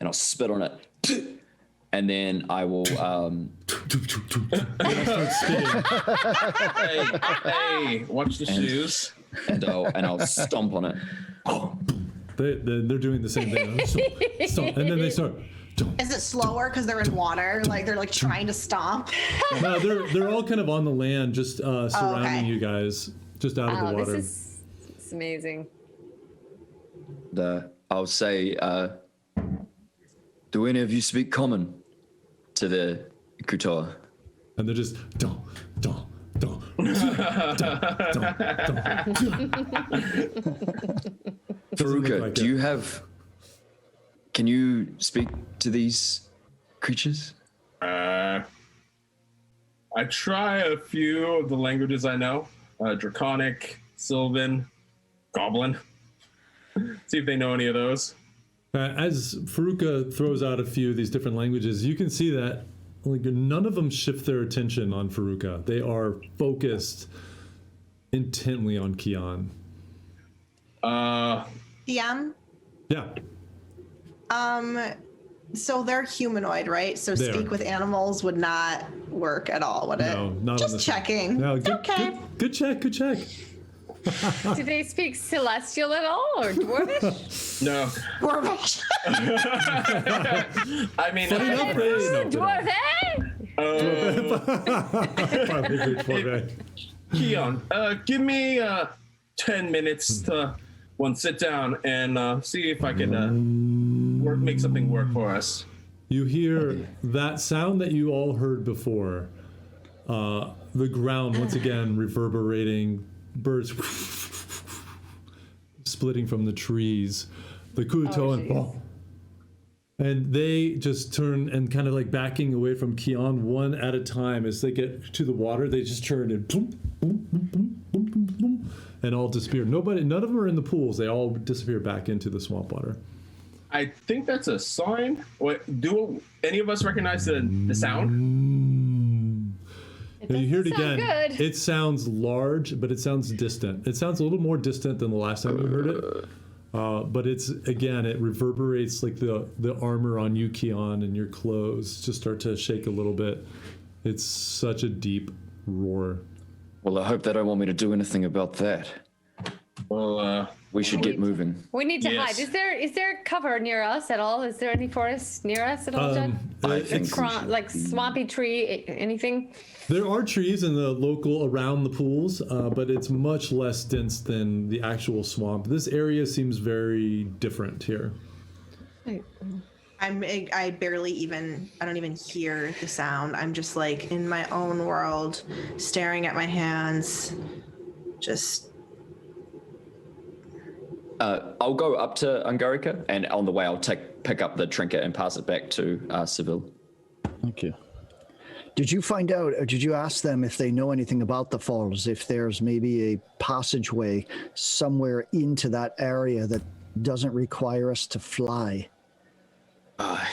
and I'll spit on it. And then I will Then I start spitting. Hey, watch the shoes. and I'll stomp on it. They're doing the same thing. Stomp. And then they start. Is it slower because they're in water? Like they're like trying to stomp. No, they're all kind of on the land, just surrounding you guys, just out of the water. It's amazing. I'll say, do any of you speak common to the Kutoa? And they're just don't. Faruka, like do it. you have? Can you speak to these creatures? I try a few of the languages I know. Draconic, Sylvan, Goblin. See if they know any of those. As Faruka throws out a few of these different languages, you can see that like none of them shift their attention on Faruka. They are focused intently on Keon. DM. Yeah. So they're humanoid, right? So They speak are. with animals would not work at all, would it? No, not on Just this checking. No, It's okay. Good check. Do they speak celestial at all or dwarvish? No. Dwarvish. I mean, Funny enough, they Dwarvish? Keon, give me 10 minutes to sit down and see if I can make something work for us. You hear that sound that you all heard before. The ground once again reverberating, birds splitting from the trees. The Kutoa and they just turn and kind of like backing away from Keon one at a time as they get to the water. They just turn and boom, boom, boom, boom, boom, boom, boom, and all disappear. None of them are in the pools. They all disappear back into the swamp water. I think that's a sign. Do any of us recognize the sound? Now you hear it doesn't again. sound good. It sounds large, but it sounds distant. It sounds a little more distant than the last time you heard it. But it reverberates like the armor on you, Keon, and your clothes just start to shake a little bit. It's such a deep roar. Well, I hope they don't want me to do anything about that. Well, We should get moving. We need to Yes. hide. Is there cover near us at all? Is there any forest near us at all, Judd? I think Like swampy tree, anything? There are trees in the local around the pools, but it's much less dense than the actual swamp. This area seems very different here. I don't even hear the sound. I'm just like in my own world, staring at my hands. Just I'll go up to Angarika, and on the way I'll pick up the trinket and pass it back to Seville. Thank you. Did you find out, or did you ask them if they know anything about the falls? If there's maybe a passageway somewhere into that area that doesn't require us to fly? Are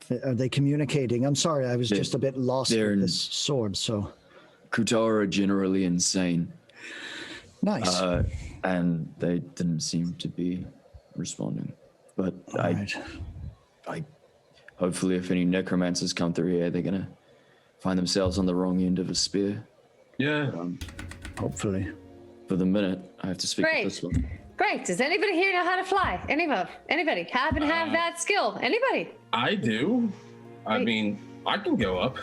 they communicating? I'm sorry, I was just a bit lost with this sword, so. Kutara are generally insane. Nice. And they didn't seem to be responding. But I hopefully if any necromancers come through here, they're gonna find themselves on the wrong end of a spear. Yeah. Hopefully. For the minute, I have to speak with this one. Great. Does anybody here know how to fly? Anybody happen to have that skill? Anybody? I do. I mean, I can go up.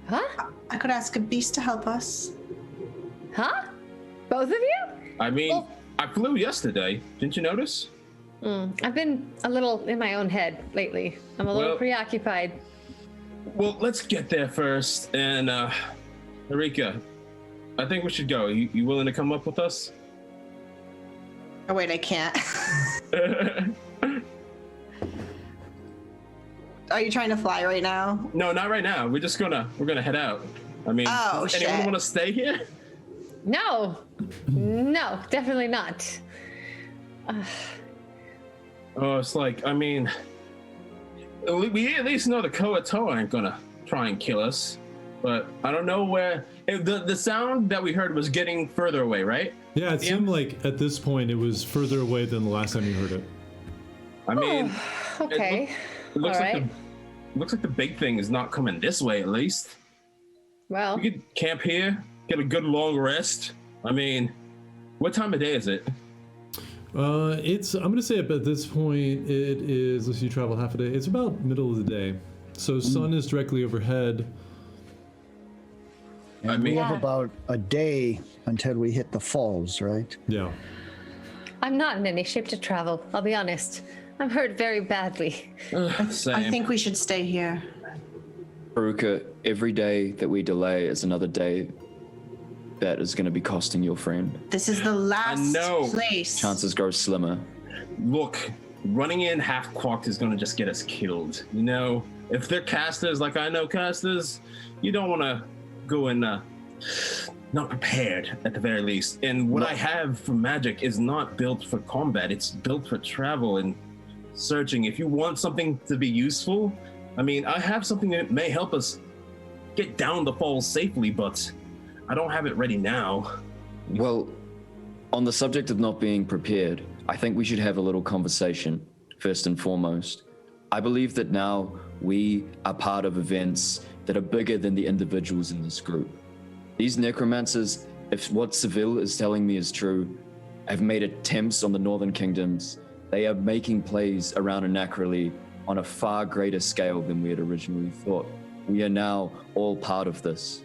Huh? I could ask a beast to help us. Huh? Both of you? I mean, I flew yesterday. Didn't you notice? I've been a little in my own head lately. I'm a little preoccupied. Well, let's get there first. And, Erika, I think we should go. You willing to come up with us? Oh, wait, I can't. Are you trying to fly right now? No, not right now. We're gonna head out. I mean, does anyone want to stay here? No, definitely not. Oh, it's like, I mean, we at least know the Koato aren't gonna try and kill us, but I don't know where. The sound that we heard was getting further away, right? Yeah, it seemed like at this point it was further away than the last time you heard it. I mean, Okay. it looks All like right. looks like the big thing is not coming this way, at least. Well, We could camp here, get a good long rest. I mean, what time of day is it? I'm gonna say at this point it is. Let's see, you travel half a day. It's about middle of the day, so sun is directly overhead. And we have about a day until we hit the falls, right? Yeah. I'm not in any shape to travel. I'll be honest. I'm hurt very badly. Same. I think we should stay here. Haruka, every day that we delay is another day that is going to be costing your friend. This is the last know. place. Chances grow slimmer. Look, running in half quacked is gonna just get us killed. You know, if they're casters like I know casters, you don't want to go in not prepared at the very least. And what I have for magic is not built for combat. It's built for travel and searching. If you want something to be useful, I mean, I have something that may help us get down the falls safely, but I don't have it ready now. Well, on the subject of not being prepared, I think we should have a little conversation, first and foremost. I believe that now we are part of events that are bigger than the individuals in this group. These necromancers, if what Seville is telling me is true, have made attempts on the Northern Kingdoms. They are making plays around Anacroli on a far greater scale than we had originally thought. We are now all part of this.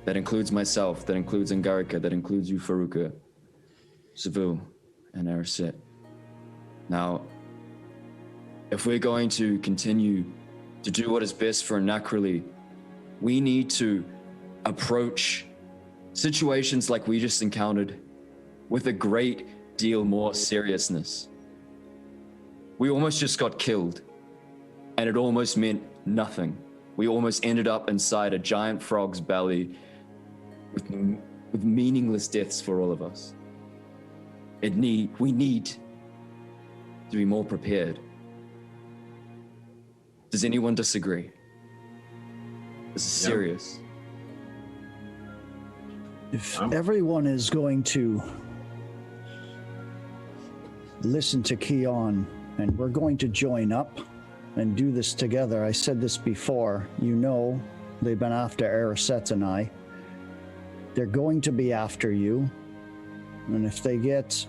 That includes myself, that includes Angarika, that includes you, Faruka, Seville, and Araset. Now, if we're going to continue to do what is best for Anacroli, we need to approach situations like we just encountered with a great deal more seriousness. We almost just got killed, and it almost meant nothing. We almost ended up inside a giant frog's belly with meaningless deaths for all of us. We need to be more prepared. Does anyone disagree? This is serious. If everyone is going to listen to Keon and we're going to join up and do this together, I said this before, you know, they've been after Araset and I. They're going to be after you. And if they get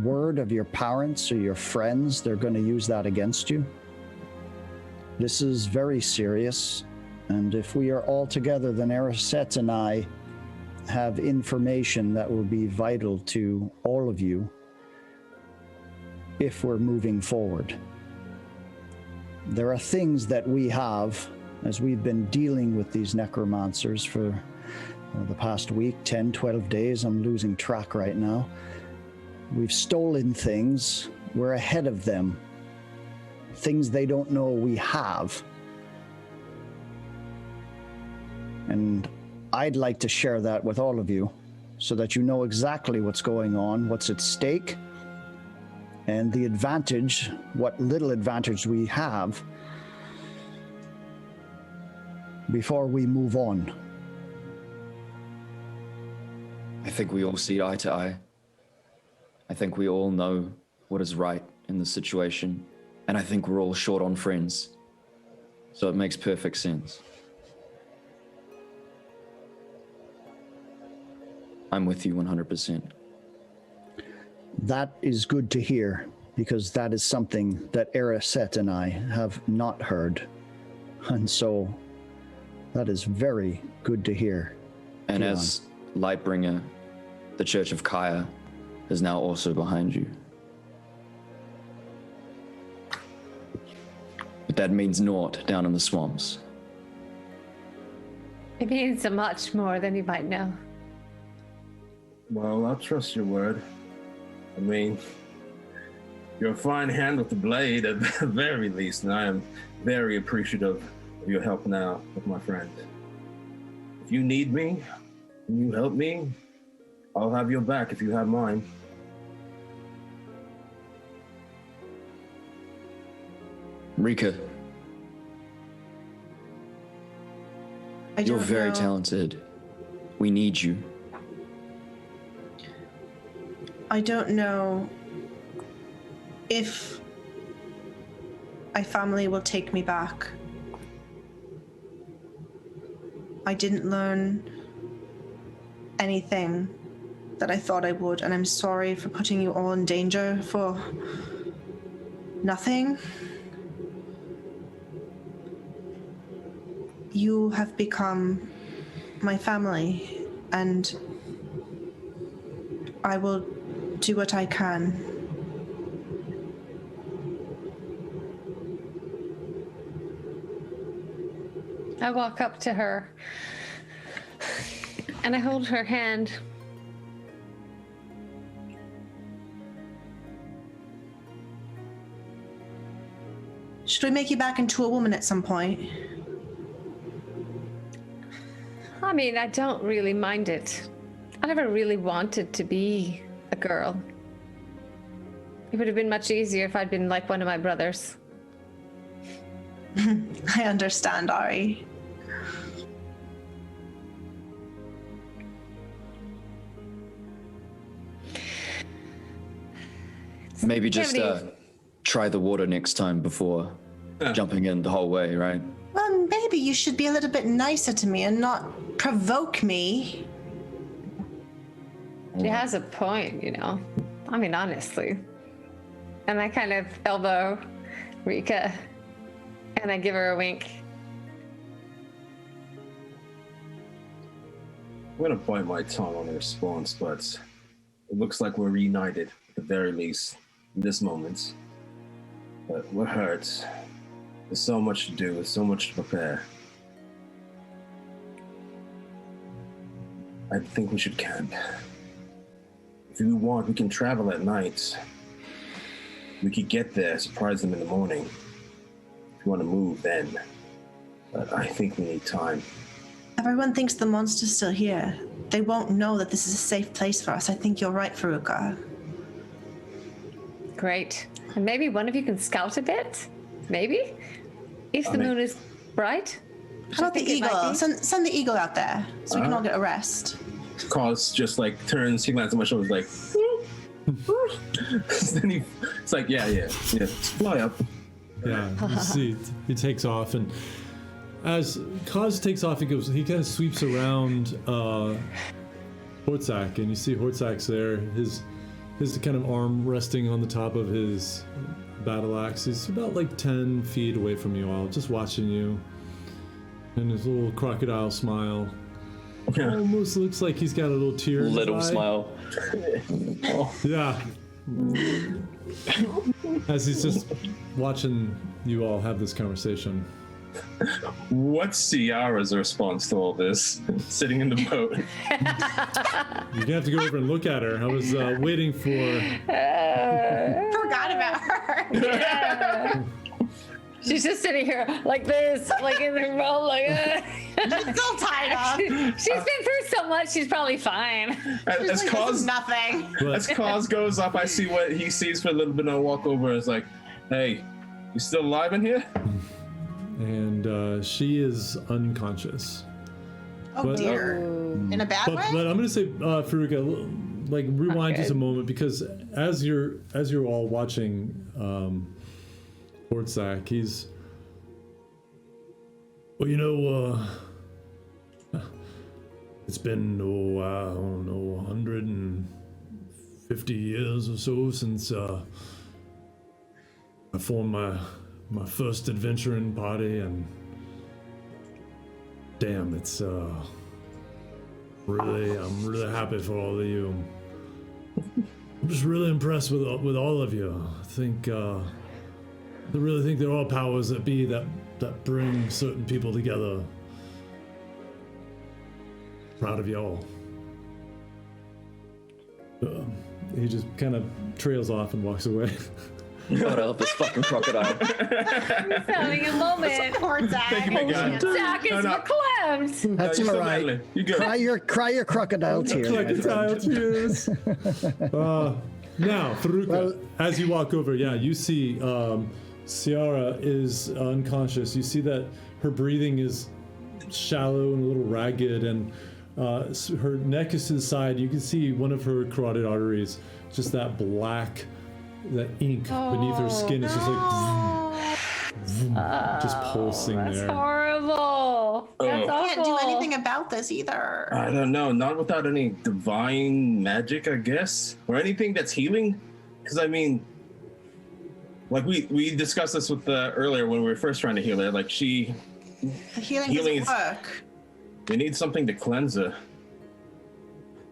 word of your parents or your friends, they're going to use that against you. This is very serious. And if we are all together, then Araset and I have information that will be vital to all of you if we're moving forward. There are things that we have, as we've been dealing with these necromancers for the past week, 10, 12 days, I'm losing track right now. We've stolen things, we're ahead of them. Things they don't know we have. And I'd like to share that with all of you so that you know exactly what's going on, what's at stake, and the advantage, what little advantage we have before we move on. I think we all see eye to eye. I think we all know what is right in the situation. And I think we're all short on friends. So it makes perfect sense. I'm with you 100%. That is good to hear, because that is something that Eraset and I have not heard. And so that is very good to hear. And Keon. as Lightbringer, the Church of Kaya is now also behind you. But that means naught down in the swamps. It means much more than you might know. Well, I'll trust your word. I mean, you're a fine hand with the blade at the very least, and I am very appreciative of your help now with my friend. If you need me, and you help me, I'll have your back if you have mine. Rika, you're don't very know. talented. We need you. I don't know if my family will take me back. I didn't learn anything that I thought I would, and I'm sorry for putting you all in danger for nothing. You have become my family, and I will do what I can. I walk up to her and I hold her hand. Should we make you back into a woman at some point? I mean, I don't really mind it. I never really wanted to be a girl. It would have been much easier if I'd been like one of my brothers. I understand, Ari. Maybe just Kennedy. try the water next time before jumping in the whole way, right? Well, maybe you should be a little bit nicer to me and not provoke me. She has a point, you know. I mean, honestly. And I kind of elbow Rika and I give her a wink. I'm gonna bite my tongue on the response, but it looks like we're reunited at the very least in this moment. But what hurts? There's so much to do, there's so much to prepare. I think we should camp. If you want, we can travel at night. We could get there, surprise them in the morning. If you want to move, then. But I think we need time. Everyone thinks the monster's still here. They won't know that this is a safe place for us. I think you're right, Faruka. Great. And maybe one of you can scout a bit? Maybe? If the moon is bright? How about the think it might eagle? be. Send the eagle out there so we can all get a rest. Cause just like turns, he lands on my shoulders like, then it's like, yeah, fly up. Yeah, you see, he takes off, and as Kaz takes off, he kind of sweeps around Hortzak, and you see Hortzak's there, his kind of arm resting on the top of his battle axe. He's about like 10 feet away from you all, just watching you, and his little crocodile smile. Almost looks like he's got a little tear in his Little eye. smile. Yeah. As he's just watching you all have this conversation. What's Ciara's response to all this? Sitting in the boat. You're gonna have to go over and look at her. I was waiting for. Forgot about her. She's just sitting here like this, like in the roll, like. Still tied up. She's been through so much. She's probably fine. As This is cause nothing. as cause goes up, I see what he sees for a little bit, and I walk over. It's like, hey, you still alive in here? And she is unconscious. Oh But- dear. In a bad But way? I'm gonna say, Faruka, like rewind just a good. moment, because as you're all watching Ortsack, he's, well, you know, it's been I don't know 150 years or so since I formed my first adventuring party, and damn, it's I'm really happy for all of you. I'm just really impressed with all of you. I really think they're all powers that be that bring certain people together. Proud of y'all. He just kind of trails off and walks away. God help this fucking crocodile. He's having a moment. Poor Zach. Thank you, my guy. Zach is No, no. verklempt. That's you're all still right. battling. You good? Cry your crocodile tears. my friend. Crocodile tears. Now, Faruka, Well- as you walk over, you see Ciara is unconscious. You see that her breathing is shallow and a little ragged, and her neck is to the side. You can see one of her carotid arteries, just that black, that ink beneath her skin is just like just pulsing That's there. horrible. That's awful. Can't do anything about this either. I don't know. Not without any divine magic, I guess, or anything that's healing. Because I mean, like we discussed this with earlier when we were first trying to heal her. Like The healing Healing doesn't is- work. we need something to cleanse her.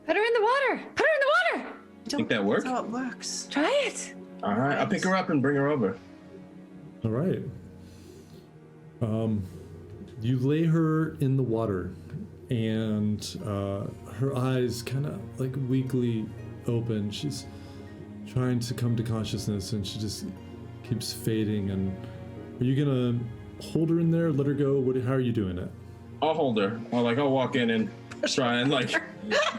Put her in the water. Put her in the water. Think that work? That's how it works. Try it. All right, I'll pick her up and bring her over. All right. You lay her in the water, and her eyes kind of like weakly open. She's trying to come to consciousness, and she just keeps fading. And are you gonna hold her in there, let her go? How are you doing it? I'll hold her. I'll walk in and try and like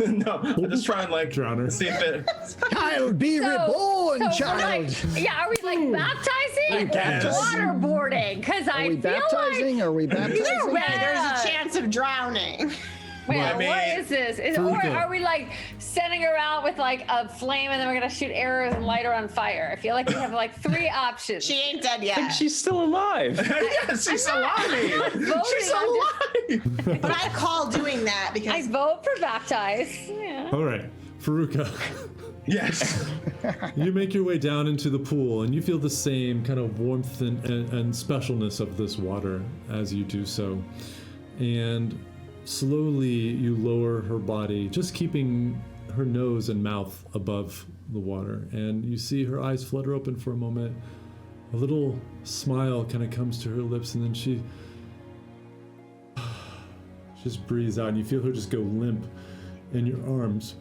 no, I'll just try and like Drown her. see if it. Child, be reborn, so child. Are we like baptizing or baptizing? waterboarding? Because Are I we feel baptizing? Are we baptizing? like There's a chance of drowning. Wait, I mean, what is this? Or Faruka. are we like sending her out with like a flame and then we're gonna shoot arrows and light her on fire? I feel like we have like three options. She ain't dead yet. She's still alive. Yes, she's alive. voting, She's I'm alive. But I call doing that I because vote for baptize. Yeah. All right, Faruka. Yes. You make your way down into the pool, and you feel the same kind of warmth and specialness of this water as you do so. And slowly you lower her body, just keeping her nose and mouth above the water. And you see her eyes flutter open for a moment. A little smile kind of comes to her lips, and then she just breathes out, and you feel her just go limp in your arms.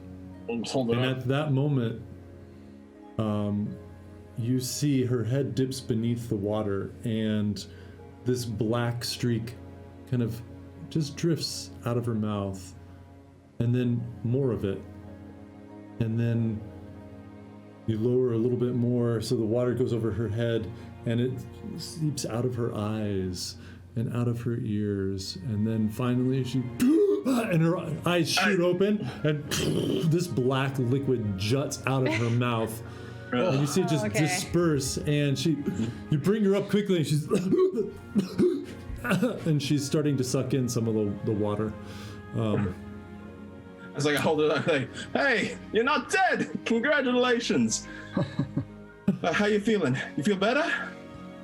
Hold And on. at that moment, you see her head dips beneath the water, and this black streak kind of just drifts out of her mouth, and then more of it. And then you lower a little bit more so the water goes over her head, and it seeps out of her eyes and out of her ears. And then finally she and her eyes shoot open, and this black liquid juts out of her mouth. And you see it just okay. disperse, and you bring her up quickly, and she's and she's starting to suck in some of the water. I was like, I hold her up, like, hey, you're not dead. Congratulations. How you feeling? You feel better?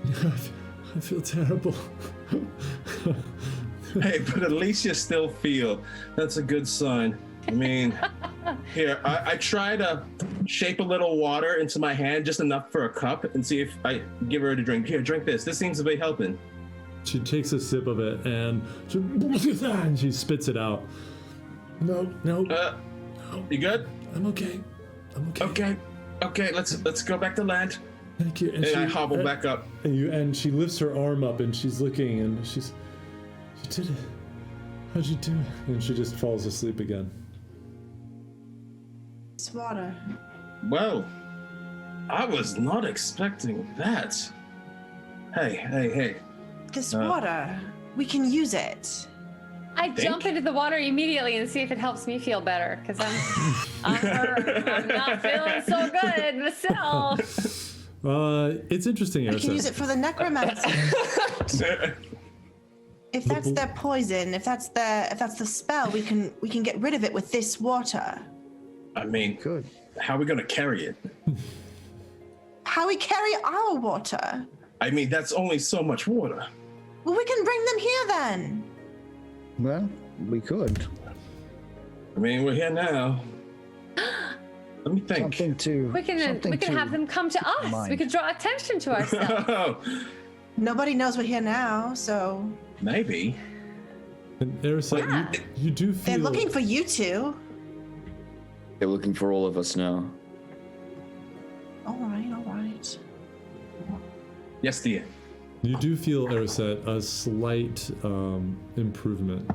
I feel terrible. Hey, but at least you still feel. That's a good sign. I mean, here, I try to shape a little water into my hand, just enough for a cup, and see if I give her to drink. Here, drink this. This seems to be helping. She takes a sip of it, and she spits it out. No, You good? I'm okay. I'm okay. Okay, let's go back to land. Thank you. And I hobble back up. And she lifts her arm up and she's looking and you did it. How'd you do it? And she just falls asleep again. It's water. Well, I was not expecting that. Hey. This water. We can use it. I jump into the water immediately and see if it helps me feel better because I'm hurt. I'm not feeling so good myself. It's interesting. We can use it for the necromancy. If that's their poison, if that's the spell, we can get rid of it with this water. I mean, Good. how are we gonna carry it? How we carry our water? I mean, that's only so much water. Well, we can bring them here then. Well, we could. I mean, we're here now. Let me think. Something to. We can have them come to us. mind. We could draw attention to ourselves. Nobody knows we're here now, so Maybe. And Erisa, you do feel. they're looking for you two. They're looking for all of us now. All right. Yes, dear. You do feel, Erisa, a slight improvement.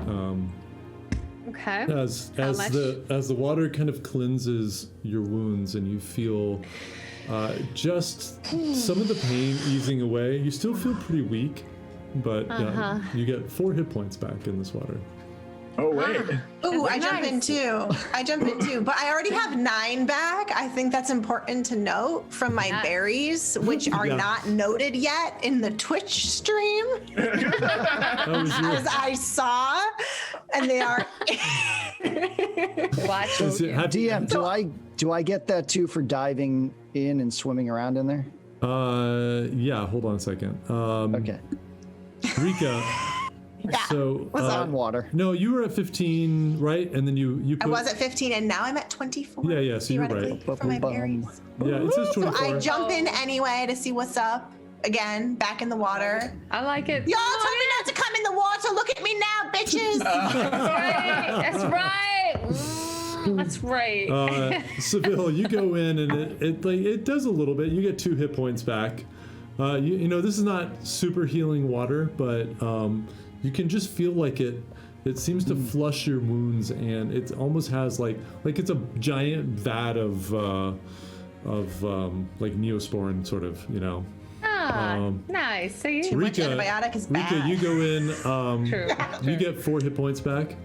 Okay. As much? the water kind of cleanses your wounds and you feel just some of the pain easing away. You still feel pretty weak, but you get 4 hit points back in this water. Oh, wait. Ooh, I Nice. jump in too. But I already have 9 back. I think that's important to note from my Yeah. berries, which are Yeah. not noted yet in the Twitch stream, That was your- as I saw, and they are. Watch. Is it- have- DM, do I get that too for diving in and swimming around in there? Yeah, hold on a second. Okay. Rika. So On water. no, you were at 15, right? And then you I put, was at 15, and now I'm at 24. Yeah, so you're right. theoretically, for my berries. Yeah, it says So 24. I jump in anyway to see what's up. Again, back in the water. I like it. Y'all told me not to come in the water. Look at me now, bitches. That's right. That's right. Seville, you go in and it does a little bit. You get 2 hit points back. You know, this is not super healing water, but you can just feel like it seems to flush your wounds, and it almost has like it's a giant vat of like Neosporin, sort of, you know. Nice. So you. much antibiotic is bad. Rika, you go in. True. You get 4 hit points back.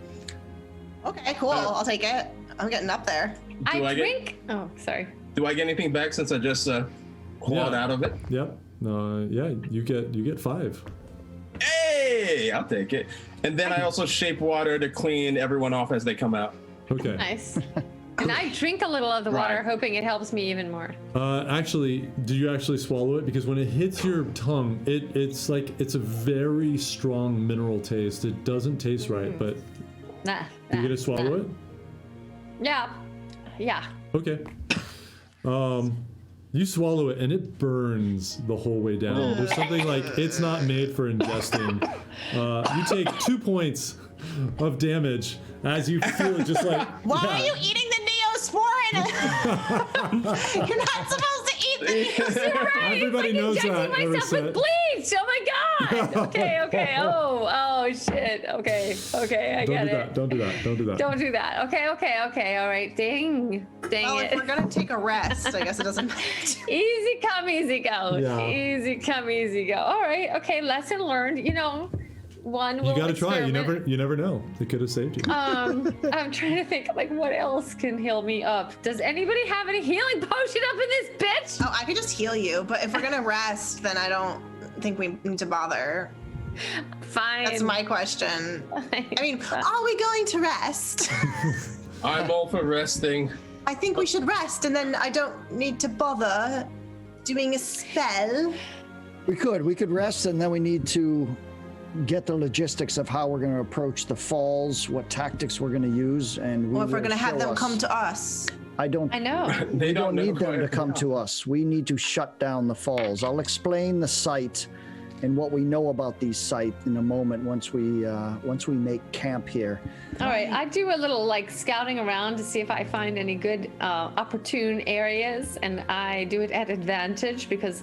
Okay, cool. I'll take it. I'm getting up there. Do I get- drink. Oh, sorry. Do I get anything back since I just clawed Yeah. out of it? Yep. Yeah, you get 5. Hey, I'll take it. And then I also shape water to clean everyone off as they come out. Okay. Nice. And I drink a little of the water, Right. hoping it helps me even more. Actually, do you actually swallow it? Because when it hits your tongue, it's a very strong mineral taste. It doesn't tast right, but Nah. you gonna swallow it? Yeah. Yeah. Okay. You swallow it and it burns the whole way down. There's something like it's not made for ingesting. You take 2 points of damage as you feel it just like. Why yeah. are you eating the Neosporin? You're not supposed to eat the Neosporin. Everybody knows Injecting that. myself Erisa. with bleach. Oh my god. Okay. Oh shit. Okay. I Don't get do it. that. Don't do that. Don't do that. Don't do that. Okay. All right. Dang Well, if it. we're gonna take a rest, I guess it doesn't matter. Easy come, easy go. Yeah. Easy come, easy go. All right. Okay. Lesson learned. You know, one will You gotta try it. experiment. You never know. It could have saved you. I'm trying to think like what else can heal me up. Does anybody have any healing potion up in this bitch? Oh, I could just heal you, but if we're gonna rest, then I don't think we need to bother. Fine. That's my question. I mean, Fine. are we going to rest? I'm all for resting. I think we should rest, and then I don't need to bother doing a spell. We could rest, and then we need to get the logistics of how we're going to approach the falls, what tactics we're going to use, and Or if we're will gonna have show them us. come to us. I don't. I know. They We don't know need them to quite- come to us. We need to shut down the falls. I'll explain the site and what we know about these sites in a moment once we make camp here. All right, I do a little like scouting around to see if I find any good opportune areas, and I do it at advantage because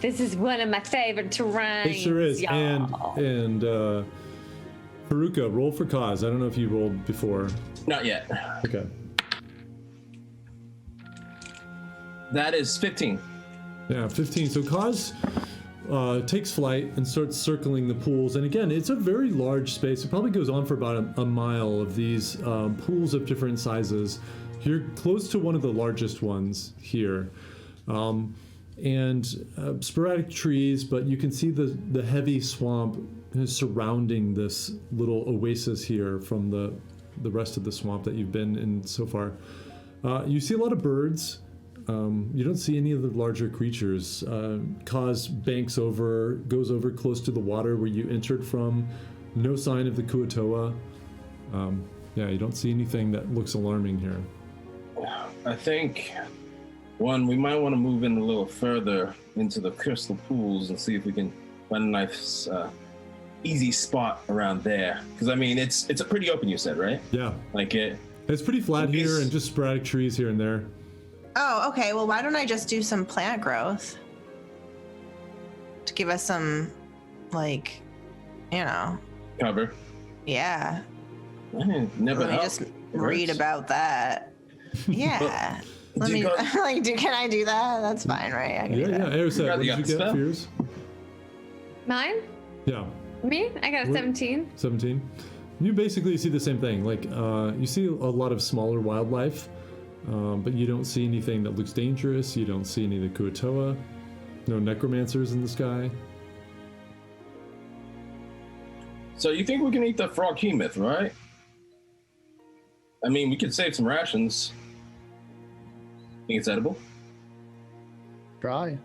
this is one of my favorite terrains. It sure is. y'all. And Haruka, roll for cause. I don't know if you rolled before. Not yet. Okay. That is 15. Yeah, 15. So Kaz takes flight and starts circling the pools. And again, it's a very large space. It probably goes on for about a mile of these pools of different sizes. You're close to one of the largest ones here. And sporadic trees, but you can see the heavy swamp surrounding this little oasis here from the rest of the swamp that you've been in so far. You see a lot of birds. You don't see any of the larger creatures. Kaz goes over close to the water where you entered from. No sign of the Kuatoa. Yeah, you don't see anything that looks alarming here. I think, one, we might want to move in a little further into the crystal pools and see if we can find a nice, easy spot around there. Because, I mean, it's a pretty open, you said, right? Yeah. Like it. It's pretty flat here and just sporadic trees here and there. Oh, okay. Well, why don't I just do some plant growth to give us some, like, Cover. yeah. Never Let me help. just It read works. about that. Yeah. Let do me you go- can I do that? That's fine, right? I can Yeah, do yeah. that. Aerosette, Got what the did you get stuff. for yours? Mine? Yeah. Me? I got a 17. 17. You basically see the same thing. Like, you see a lot of smaller wildlife, but you don't see anything that looks dangerous. You don't see any of the Kuatoa. No necromancers in the sky. So you think we can eat the frog hemoth, right? I mean, we could save some rations. Think it's edible? Try.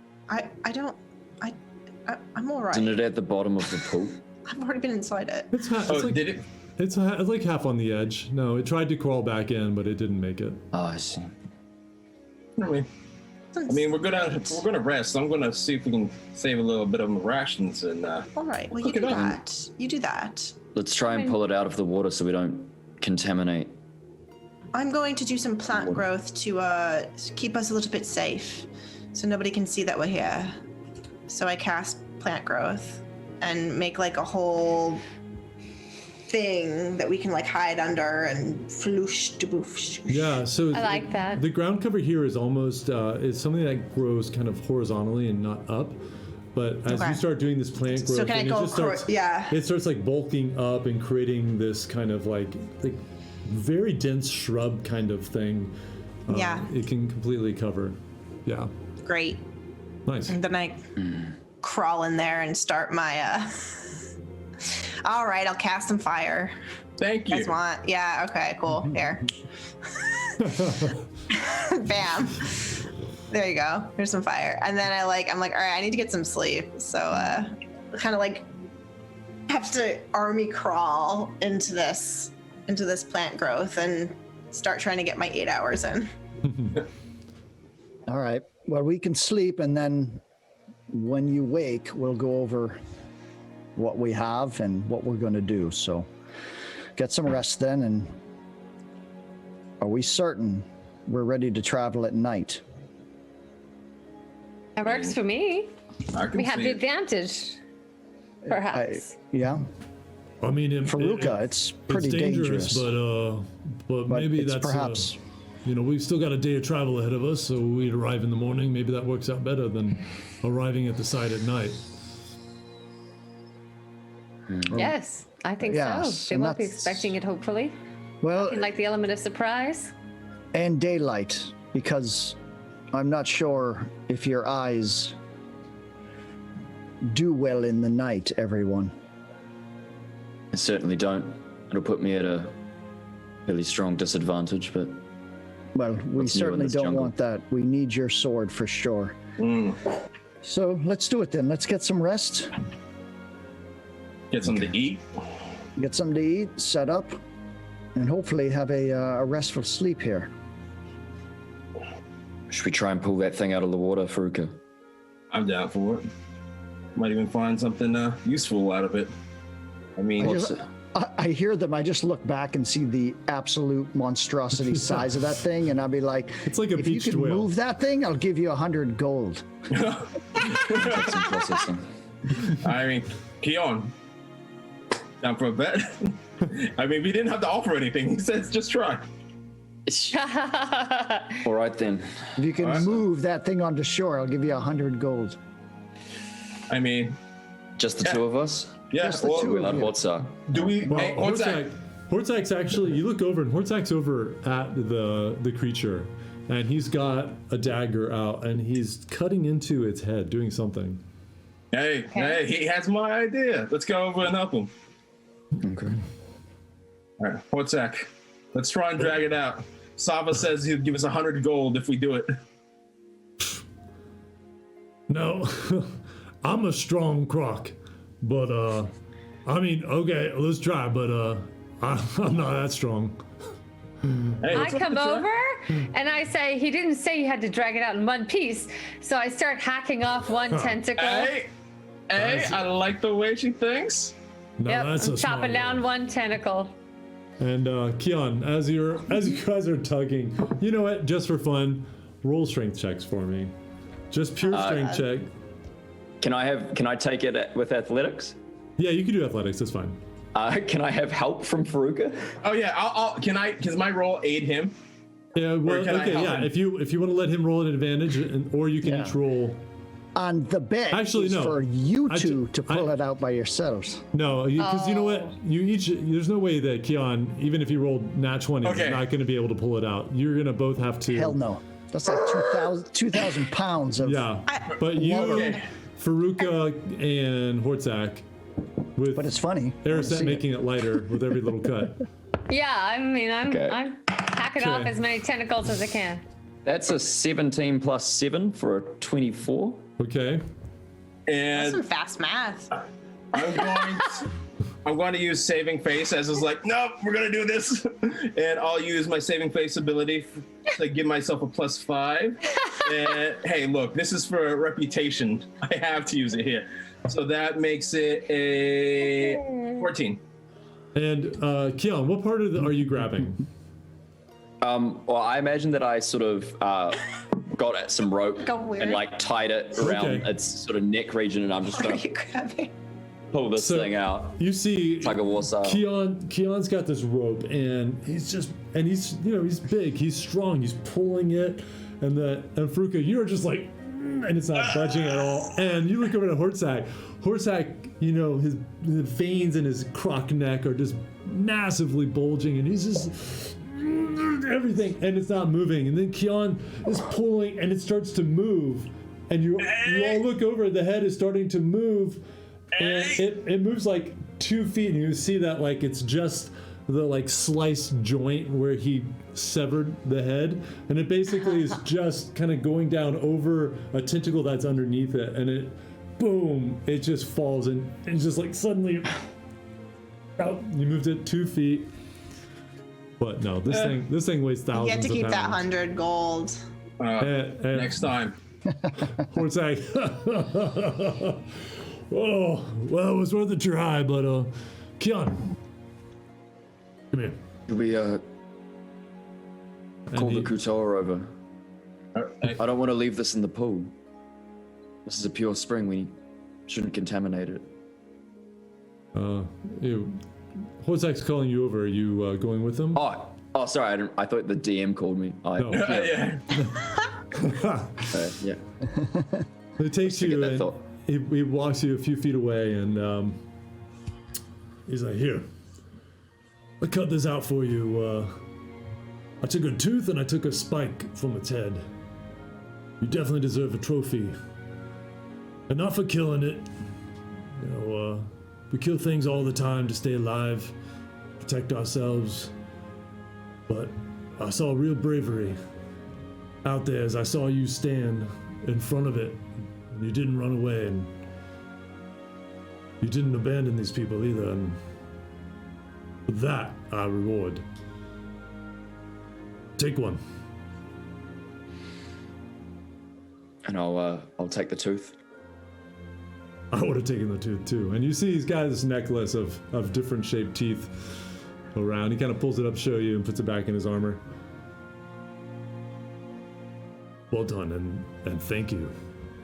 I'm all right. Isn't it at the bottom of the pool? I've already been inside it. It's, it's Oh, like did it? it's like half on the edge. No, it tried to crawl back in, but it didn't make it. Oh, I see. I mean, we're gonna rest. I'm gonna see if we can save a little bit of rations and. All right. Well, you Cook it do up. that. You do that. Let's try and pull it out of the water so we don't contaminate. I'm going to do some plant growth to keep us a little bit safe, so nobody can see that we're here. So I cast plant growth and make like a whole thing that we can like hide under and floosh to boof. Yeah, so I like that. The ground cover here is almost is something that grows kind of horizontally and not up. But as Okay. you start doing this plant growth, So can I thing, go it just starts, yeah. it starts like bulking up and creating this kind of like very dense shrub kind of thing. Yeah. It can completely cover. Yeah. Great. Nice. And then I crawl in there and start my all right, I'll cast some fire. Thank You you. guys want? Yeah, okay, cool. Here. Bam. There you go. Here's some fire. And then I'm like, all right, I need to get some sleep. So kind of like have to army crawl into this plant growth and start trying to get my 8 hours in. All right. Well, we can sleep, and then when you wake, we'll go over what we have and what we're going to do. So get some rest then. And are we certain we're ready to travel at night? That works for me. I can We have see the it. advantage, perhaps. Yeah. I mean, Faruka, it's pretty it's dangerous, dangerous. but But maybe it's that's perhaps we've still got a day of travel ahead of us, so we'd arrive in the morning. Maybe that works out better than arriving at the site at night. Yes, I think Yes, so. They and won't be that's- expecting it, hopefully. well, And like the element of surprise. and daylight, because I'm not sure if your eyes do well in the night, everyone. I certainly don't. It'll put me at a really strong disadvantage, but Well, we What's new in certainly this don't jungle? want that. We need your sword for sure. Mm. So let's do it then. Let's get some rest, Get something to eat. get something to eat, set up, and hopefully have a restful sleep here. should we try and pull that thing out of the water, Faruka? I'm down for it. Might even find something useful out of it. I mean, I hear them. I just look back and see the absolute monstrosity size of that thing, and I'll be like, It's like a if you beached can whale. move that thing, I'll give you 100 gold. That's impressive. I mean, Keon, down for a bet. I mean, we didn't have to offer anything. He says just try. All right then. If you can move that thing onto shore, I'll give you 100 gold. I mean, Just the two of us? yeah. Just the Well, two of Without you. Hortzak. do we? Well, Hey, what's that? Hortzak's actually, you look over and Hortzak's over at the creature, and he's got a dagger out and he's cutting into its head, doing something. Hey, he has my idea. Let's go over and help him. Okay. All right, what's that? Let's try and drag it out. Sava says he'll give us 100 gold if we do it. No, I'm a strong croc, but I mean, okay, let's try, but I'm not that strong. Hey, I what's up come with that? over and I say, he didn't say you had to drag it out in one piece. So I start hacking off one tentacle. Hey, I like the way she thinks. No, Yep, that's I'm a smart chopping down one. one tentacle. And Keon, as you guys are tugging, you know what? Just for fun, roll strength checks for me. Just pure strength check. Can I take it with athletics? Yeah, you can do athletics. That's fine. Can I have help from Faruka? Oh yeah, can my roll aid him? Yeah, well, can I okay, help yeah. him? If you want to let him roll an advantage, or you can Yeah. each roll. On the bet Actually, is no. for you I two ju- to pull I- it out by yourselves. No, because you know what? You each. There's no way that Keon, even if he rolled nat 20, Okay. is not going to be able to pull it out. You're going to both have to. Hell no. That's like 2,000 pounds of. Yeah, but you, Okay. Faruka, and Hortzak, with But it's funny. I wanna Ariset see making it lighter with every little cut. Yeah, I mean, I'm hacking off Okay. as many tentacles as I can. That's a 17 plus 7 for a 24. Okay. That's some And fast math. I'm going to use saving face as is like, nope, we're gonna do this, and I'll use my saving face ability to give myself a +5. And hey, look, this is for reputation. I have to use it here, so that makes it a 14. And Keon, what part of are you grabbing? Well, I imagine that I sort of got at some rope Go weird. and like tied it around Okay. its sort of neck region, and I'm just What are gonna you grabbing? pull this So- thing out. You see, Like a war style. Keon's got this rope, and he's big, he's strong, he's pulling it, and Faruka, you're just like, and it's not budging at all. And you look over at Hortzak. Hortzak, his the veins in his croc neck are just massively bulging, and he's just everything, and it's not moving. And then Keon is pulling, and it starts to move, and you all look over. The head is starting to move. And it moves like 2 feet, and you see that like it's just the like sliced joint where he severed the head, and it basically is just kind of going down over a tentacle that's underneath it, and it, boom, it just falls, and it's just like suddenly, out. You moved it 2 feet, but no, this thing weighs You thousands have to of keep that pounds. 100 gold. And Next time. Hortzak. Oh, well, it was worth a try, but Keon, come here. Should we And call he- the Kutoa over? I don't want to leave this in the pool. This is a pure spring. We shouldn't contaminate it. Hortzak's calling you over. Are you going with him? Oh, sorry. I thought the DM called me. No. Yeah. Yeah. It takes get you, that and thought. he walks you a few feet away, and he's like, "Here, I cut this out for you. I took a tooth and I took a spike from its head. You definitely deserve a trophy, and not for killing it. We kill things all the time to stay alive, protect ourselves. But I saw real bravery out there as I saw you stand in front of it. And you didn't run away, and you didn't abandon these people either. And for that, I reward. Take one." And I'll take the tooth. I would have taken the tooth too. And you see he's got this necklace of different shaped teeth around. He kind of pulls it up to show you and puts it back in his armor. Well done, and thank you.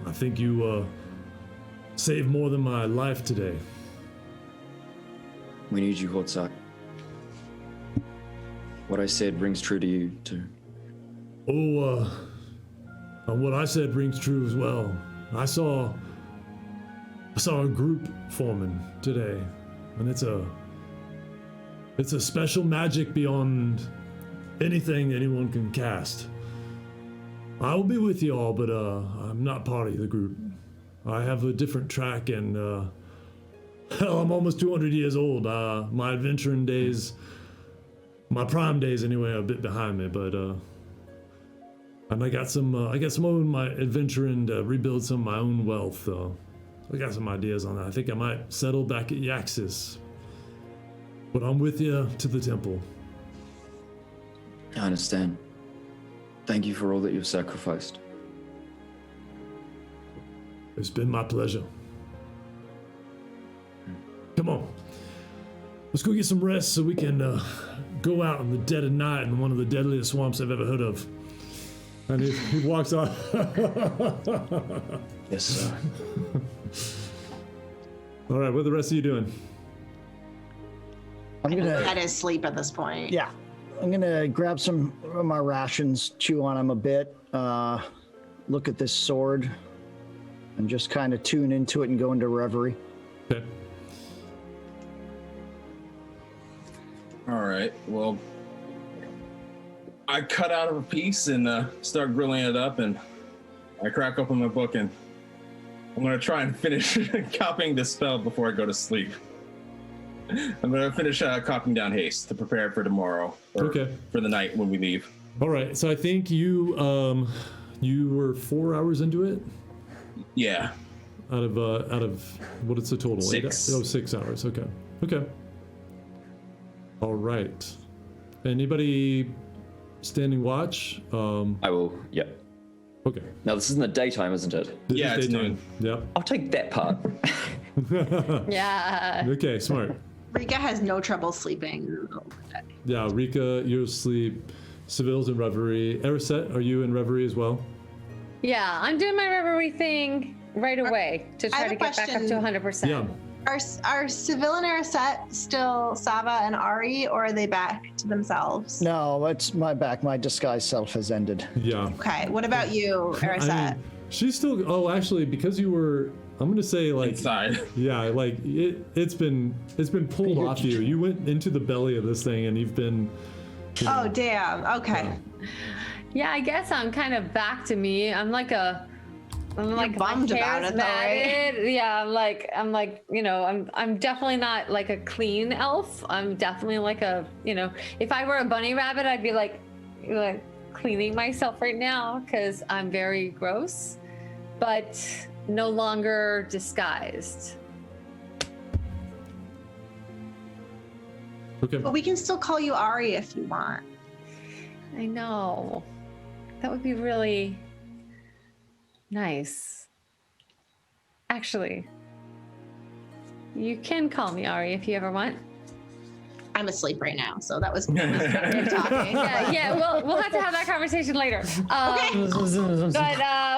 I think you saved more than my life today. We need you, Hortzak. What I said rings true to you, too. Oh, what I said rings true as well. I saw a group forming today, and it's a special magic beyond anything anyone can cast. I will be with you all, but I'm not part of the group. I have a different track, and hell, I'm almost 200 years old. My adventuring days, my prime days anyway, are a bit behind me, but and I got some of my adventuring to rebuild some of my own wealth. I got some ideas on that. I think I might settle back at Yaxis, but I'm with you to the temple. I understand. Thank you for all that you've sacrificed. It's been my pleasure. Come on. Let's go get some rest so we can go out in the dead of night in one of the deadliest swamps I've ever heard of. And he walks off. Yes, sir. All right, what are the rest of you doing? I'm gonna. That is sleep at this point. Yeah, I'm gonna grab some of my rations, chew on them a bit, look at this sword, and just kind of tune into it and go into reverie. Okay. All right. Well, I cut out of a piece and start grilling it up, and I crack open my book, and I'm gonna try and finish copying this spell before I go to sleep. I'm gonna finish copying down haste to prepare for tomorrow. Or Okay. For the night when we leave. All right, so I think you were 4 hours into it Yeah. out of what is the total? 6. 6 hours. Okay. All right. Anybody standing watch? I will, yep. Okay. Now, this is in the daytime, isn't it? This Yeah, is it's daytime. Yep. I'll take that part. Yeah. Okay, smart. Rika has no trouble sleeping. Yeah, Rika, you're asleep. Seville's in reverie. Erisette, are you in reverie as well? Yeah, I'm doing my reverie thing right away to I try have to a get back up to question. 100%. Yeah. Are Seville and Erisette still Sava and Ari, or are they back to themselves? No, it's my back. My disguised self has ended. Yeah. Okay, what about you, Erisette? I mean, she's still. Oh, actually, because you were. I'm gonna say like. Inside. Yeah, like it's been pulled off you. You went into the belly of this thing, and you've been. Oh, damn. Okay. Yeah, I guess I'm kind of back to me. I'm like my bummed about hair's it, though, right? matted. Yeah, I'm like, you know, I'm definitely not like a clean elf. I'm definitely like a, you know, if I were a bunny rabbit, I'd be like cleaning myself right now because I'm very gross, but no longer disguised. Okay. But we can still call you Ari if you want. I know. That would be really nice. Actually, you can call me Ari if you ever want. I'm asleep right now, so that was good talking. Yeah, we'll have to have that conversation later. But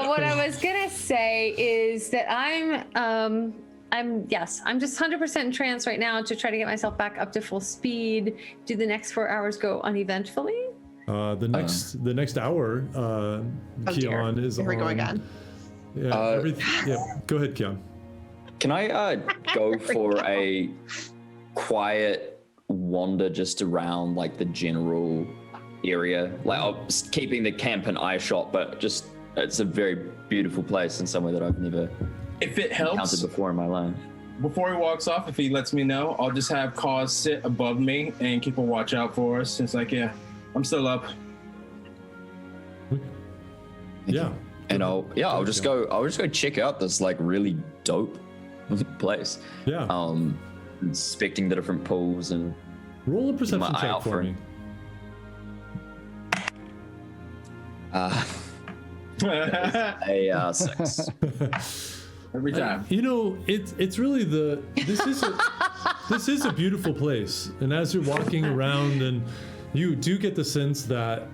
what I was gonna say is that I'm just 100% in trance right now to try to get myself back up to full speed. Do the next 4 hours go uneventfully? The next hour, Keon is Here we on. go again. Yeah. Yeah. Go ahead, Keon. Can I go for a quiet wander just around like the general area? Like I'm keeping the camp an eye shot, but just it's a very beautiful place and somewhere that I've never If it encountered helps, before in my life. before he walks off, if he lets me know, I'll just have Cause sit above me and keep a watch out for us. It's like, yeah, I'm still up. Yeah. And I'll just go check out this like really dope place. Yeah. Inspecting the different pools and Roll a perception my eye check out for for me. a 6. Every time. You know, it's really this is a beautiful place. And as you're walking around, and you do get the sense that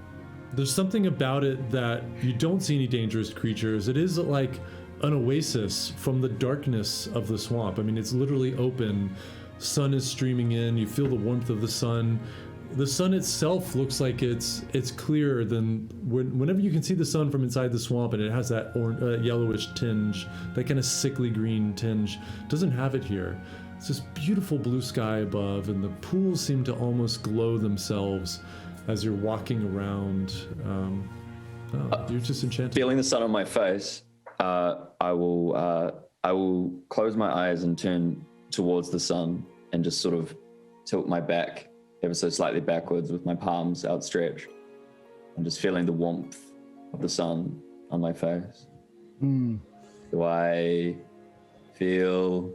there's something about it that you don't see any dangerous creatures. It is like an oasis from the darkness of the swamp. I mean, it's literally open. Sun is streaming in. You feel the warmth of the sun. The sun itself looks like it's clearer than whenever you can see the sun from inside the swamp, and it has that yellowish tinge, that kind of sickly green tinge. It doesn't have it here. It's this beautiful blue sky above, and the pools seem to almost glow themselves as you're walking around. You're just enchanted. Feeling the sun on my face, I will close my eyes and turn towards the sun and just sort of tilt my back ever so slightly backwards with my palms outstretched. I'm just feeling the warmth of the sun on my face. Do I feel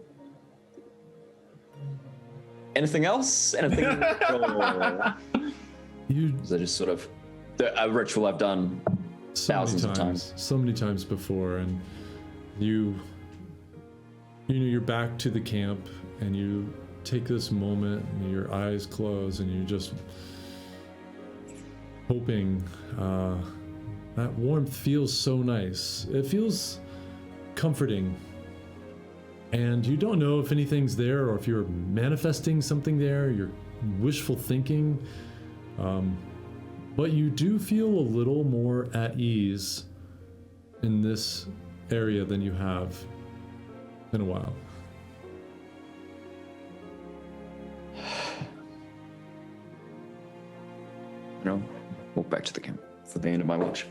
anything else? Anything? Is that just sort of a ritual I've done thousands of times? So many times before, and you know, you're back to the camp, and you take this moment, and your eyes close, and you're just hoping. That warmth feels so nice. It feels comforting. And you don't know if anything's there, or if you're manifesting something there, you're wishful thinking. But you do feel a little more at ease in this area than you have in a while. Walk back to the camp for the end of my watch.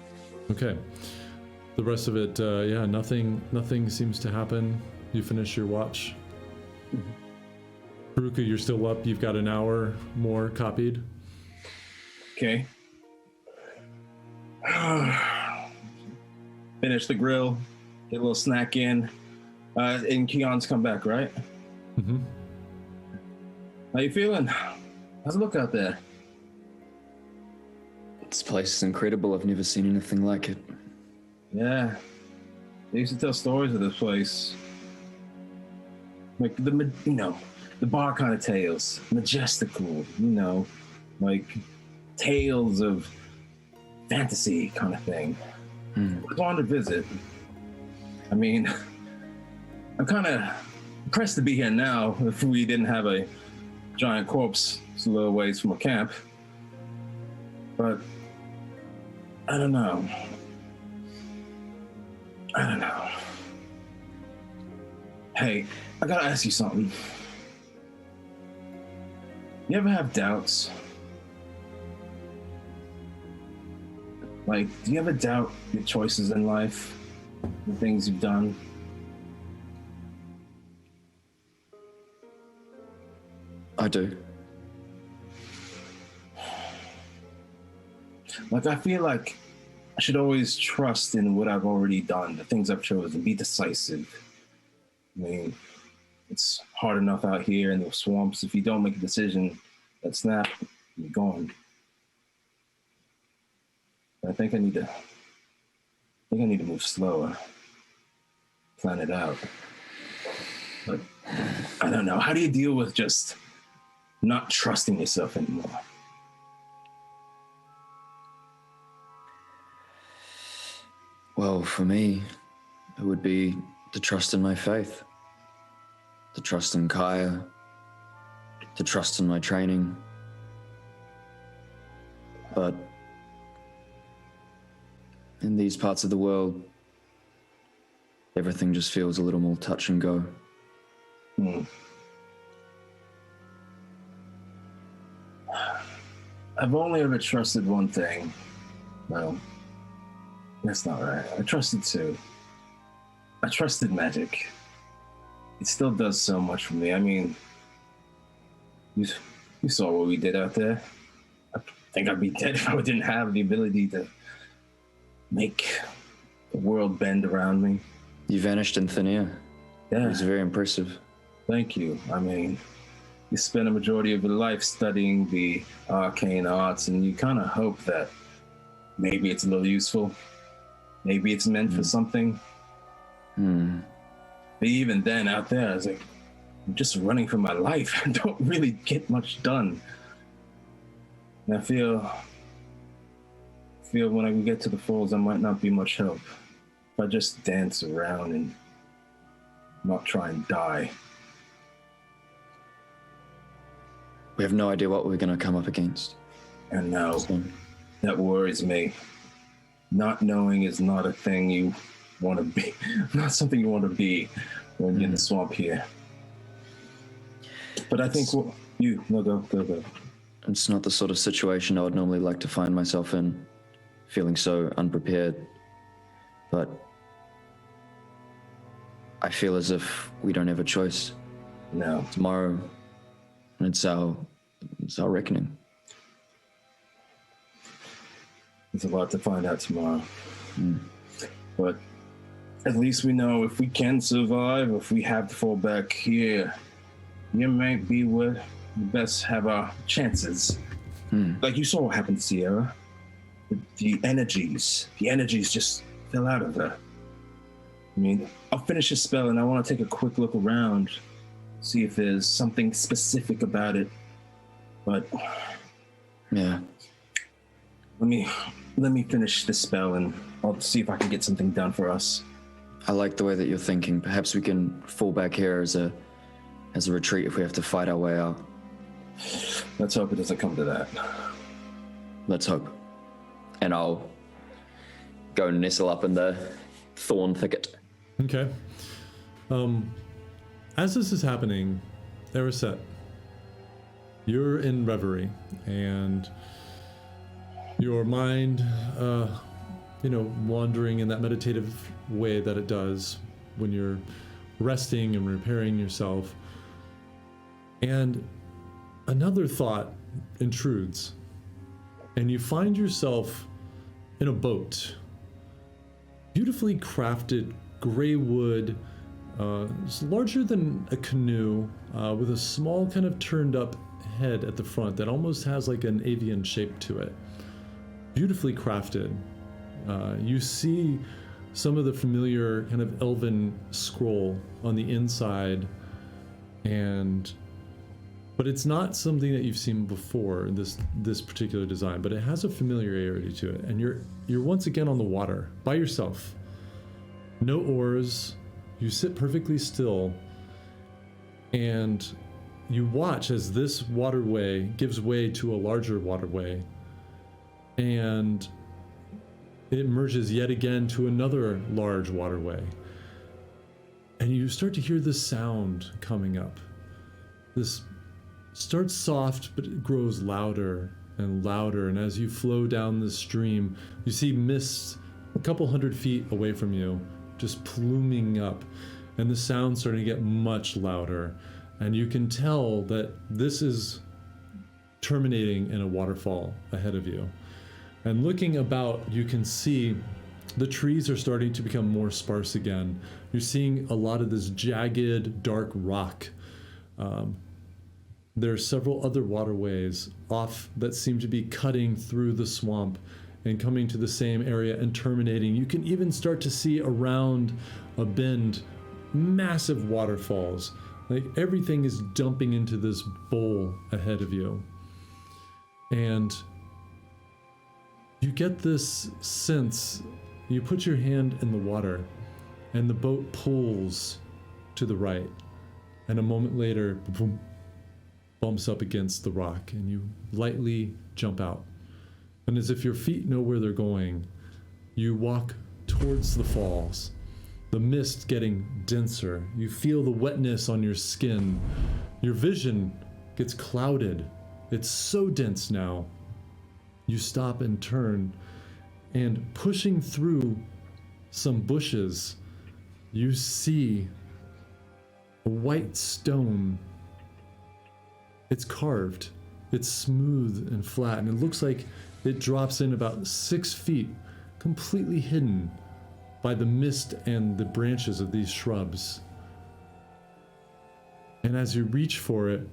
Okay. The rest of it, nothing seems to happen. You finish your watch. Haruka, you're still up. You've got an hour more copied. Okay. Finish the grill, get a little snack in, and Keon's come back, right? Mm-hmm. How you feeling? How's it look out there? This place is incredible. I've never seen anything like it. Yeah. They used to tell stories of this place. Like the bar kind of tales. Majestical, like tales of fantasy kind of thing. I wanted to visit. I mean, I'm kind of impressed to be here now if we didn't have a giant corpse a little ways from a camp. But I don't know. Hey, I gotta ask you something. You ever have doubts? Like, do you ever doubt your choices in life, the things you've done? I do. Like, I feel like I should always trust in what I've already done, the things I've chosen, be decisive. I mean, it's hard enough out here in the swamps. If you don't make a decision, that snap, you're gone. I think I need to move slower, plan it out. But I don't know. How do you deal with just not trusting yourself anymore? Well, for me, it would be to trust in my faith, to trust in Kaya, to trust in my training. But in these parts of the world, everything just feels a little more touch and go. I've only ever trusted one thing. Well, that's not right. I trusted two. I trusted magic. It still does so much for me. I mean, you saw what we did out there. I think I'd be dead if I didn't have the ability to make the world bend around me. You vanished in thin air. Yeah. It was very impressive. Thank you. I mean, you spend a majority of your life studying the arcane arts, and you kind of hope that maybe it's a little useful. Maybe it's meant for something. But even then, out there, I was like, I'm just running for my life. I don't really get much done. And I feel when I get to the falls, I might not be much help. If I just dance around and not try and die. We have no idea what we're going to come up against. And now, that worries me. Not knowing is not a thing you want to be. Not something you want to be when you're in the swamp here. But I think go. It's not the sort of situation I would normally like to find myself in, feeling so unprepared. But I feel as if we don't have a choice. No. Tomorrow, it's our reckoning. There's a lot to find out tomorrow. But at least we know if we can survive, if we have to fall back here, you might be what we best have our chances. Like you saw what happened to Sierra. The energies just fell out of her. I mean, I'll finish this spell and I want to take a quick look around, see if there's something specific about it. But yeah, let me finish this spell and I'll see if I can get something done for us. I like the way that you're thinking. Perhaps we can fall back here as a retreat if we have to fight our way out. Let's hope it doesn't come to that. Let's hope. And I'll go nestle up in the thorn thicket. Okay. As this is happening, Erisette, you're in reverie, and your mind, wandering in that meditative way that it does when you're resting and repairing yourself. And another thought intrudes, and you find yourself in a boat. Beautifully crafted gray wood, it's larger than a canoe, with a small kind of turned up head at the front that almost has like an avian shape to it. Beautifully crafted. You see some of the familiar kind of elven scroll on the inside, but it's not something that you've seen before, this particular design, but it has a familiarity to it. And you're once again on the water by yourself. No oars. You sit perfectly still, and you watch as this waterway gives way to a larger waterway, and it merges yet again to another large waterway. And you start to hear this sound coming up. This starts soft, but it grows louder and louder. And as you flow down the stream, you see mists a couple 100 feet away from you, just pluming up. And the sound's starting to get much louder. And you can tell that this is terminating in a waterfall ahead of you. And looking about, you can see the trees are starting to become more sparse again. You're seeing a lot of this jagged, dark rock. There are several other waterways off that seem to be cutting through the swamp and coming to the same area and terminating. You can even start to see around a bend massive waterfalls. Like everything is dumping into this bowl ahead of you. And you get this sense, you put your hand in the water and the boat pulls to the right. And a moment later, boom, bumps up against the rock and you lightly jump out. And as if your feet know where they're going, you walk towards the falls. The mist getting denser. You feel the wetness on your skin. Your vision gets clouded. It's so dense now. You stop and turn, and pushing through some bushes, you see a white stone. It's carved. It's smooth and flat, and it looks like it drops in about 6 feet, completely hidden by the mist and the branches of these shrubs. And as you reach for it,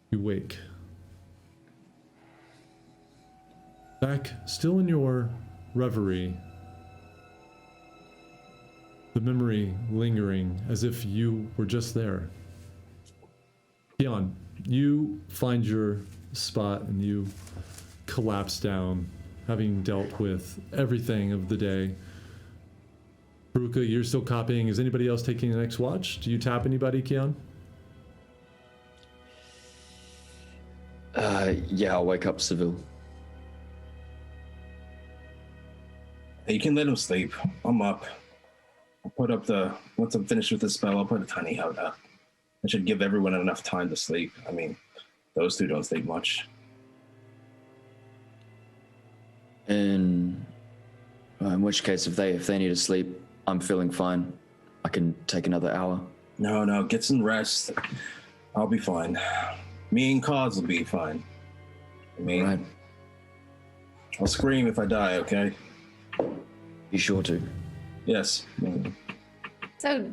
you wake. Back, still in your reverie, the memory lingering as if you were just there. Keon, you find your spot and you collapse down, having dealt with everything of the day. Veruca, you're still copying. Is anybody else taking the next watch? Do you tap anybody, Keon? Yeah, I'll wake up Seville. You can let him sleep. I'm up. I'll put up once I'm finished with the spell, I'll put a tiny hut up. I should give everyone enough time to sleep. I mean, those two don't sleep much. In which case, if they need to sleep, I'm feeling fine. I can take another hour. No, get some rest. I'll be fine. Me and Cause will be fine. I mean, Right. I'll scream if I die, okay? Be sure to. Yes. So,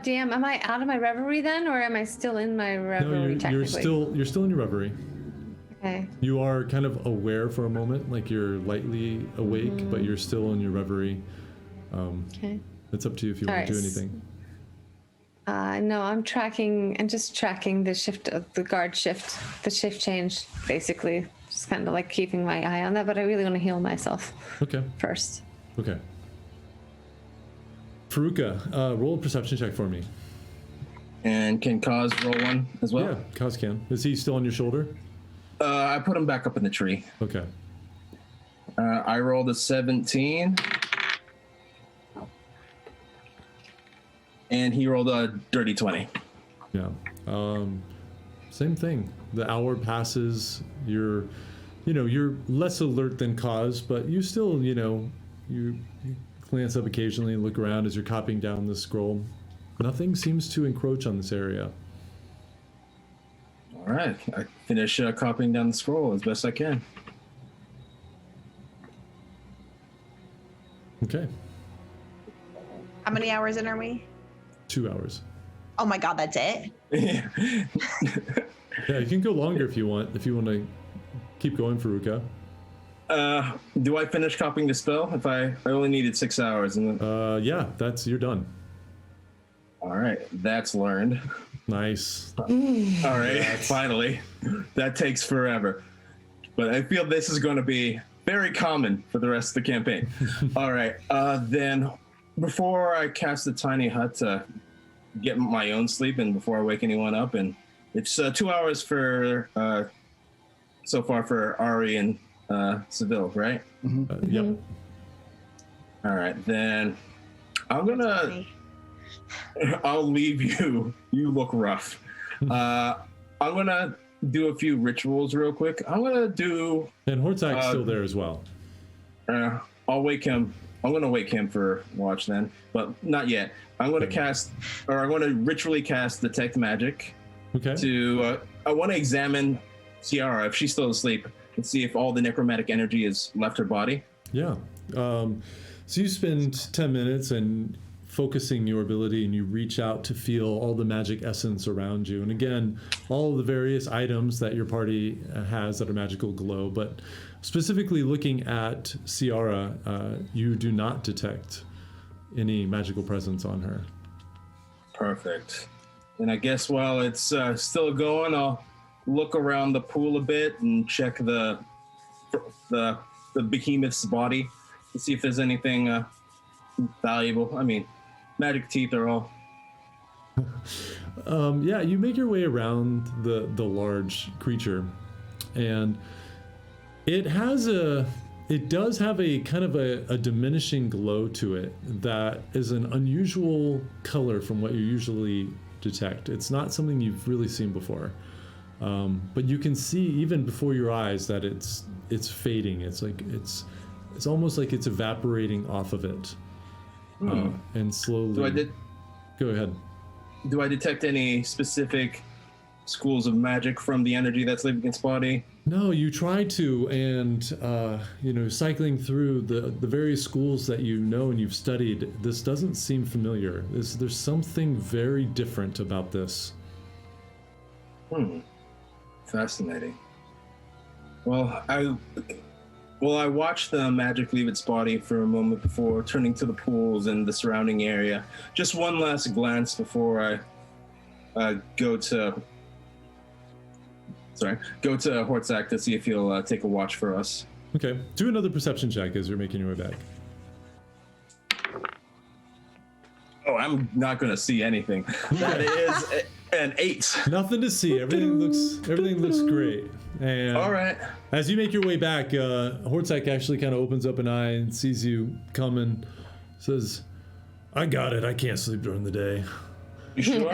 damn, am I out of my reverie then, or am I still in my No, reverie technically? you're still in your reverie. Okay. You are kind of aware for a moment, like you're lightly awake, but you're still in your reverie. Okay. It's up to you if you want to do Alright. anything. No, I'm just tracking the shift of the guard shift, the shift change, basically. Just kind of like keeping my eye on that, but I really want to heal myself Okay. first. Okay. Veruca, roll a perception check for me. And can Cause roll one as well? Yeah, Kaz can. Is he still on your shoulder? I put him back up in the tree. Okay. I rolled a 17. And he rolled a dirty 20. Yeah. Same thing. The hour passes. You're less alert than Kaz, but you still, you glance up occasionally and look around as you're copying down the scroll. Nothing seems to encroach on this area. All right. I finish copying down the scroll as best I can. Okay. How many hours in are we? 2 hours. Oh my god, that's it? Yeah, you can go longer if you want. If you want to keep going, Veruca. Do I finish copying the spell? If I only needed 6 hours. And then... Yeah, you're done. All right. That's learned. Nice. All right. Finally. That takes forever. But I feel this is going to be very common for the rest of the campaign. All right. Then before I cast the tiny hut to get my own sleep and before I wake anyone up, and it's 2 hours for so far for Ari and Seville, right? Yep. All right. Then I'll leave you. You look rough. I'm gonna do a few rituals real quick. I'm gonna do. And Hortzak's still there as well. I'll wake him. I'm gonna wake him for watch then, but not yet. I'm gonna I'm gonna ritually cast Detect Magic. Okay. I want to examine Ciara if she's still asleep and see if all the necromantic energy has left her body. Yeah. So you spend 10 minutes and focusing your ability, and you reach out to feel all the magic essence around you. And again, all the various items that your party has that are magical glow, but specifically looking at Ciara, you do not detect any magical presence on her. Perfect. And I guess while it's still going, I'll look around the pool a bit and check the behemoth's body to see if there's anything valuable. I mean, magic teeth are all. Yeah, you make your way around the large creature, and it does have a kind of a diminishing glow to it that is an unusual color from what you usually detect. It's not something you've really seen before, but you can see even before your eyes that it's fading. It's almost like it's evaporating off of it, and slowly. Go ahead. Do I detect any specific schools of magic from the energy that's leaving its body? No, you try to, and cycling through the various schools that you know and you've studied, this doesn't seem familiar. There's something very different about this. Fascinating. Well, Well, I watched the magic leave its body for a moment before turning to the pools and the surrounding area. Just one last glance before I go to Hortzak to see if he'll take a watch for us. Okay. Do another perception check as you're making your way back. Oh, I'm not going to see anything. That is an 8. Nothing to see. Everything looks great. And All right. as you make your way back, Hortzak actually kind of opens up an eye and sees you coming. Says, "I got it. I can't sleep during the day. You sure?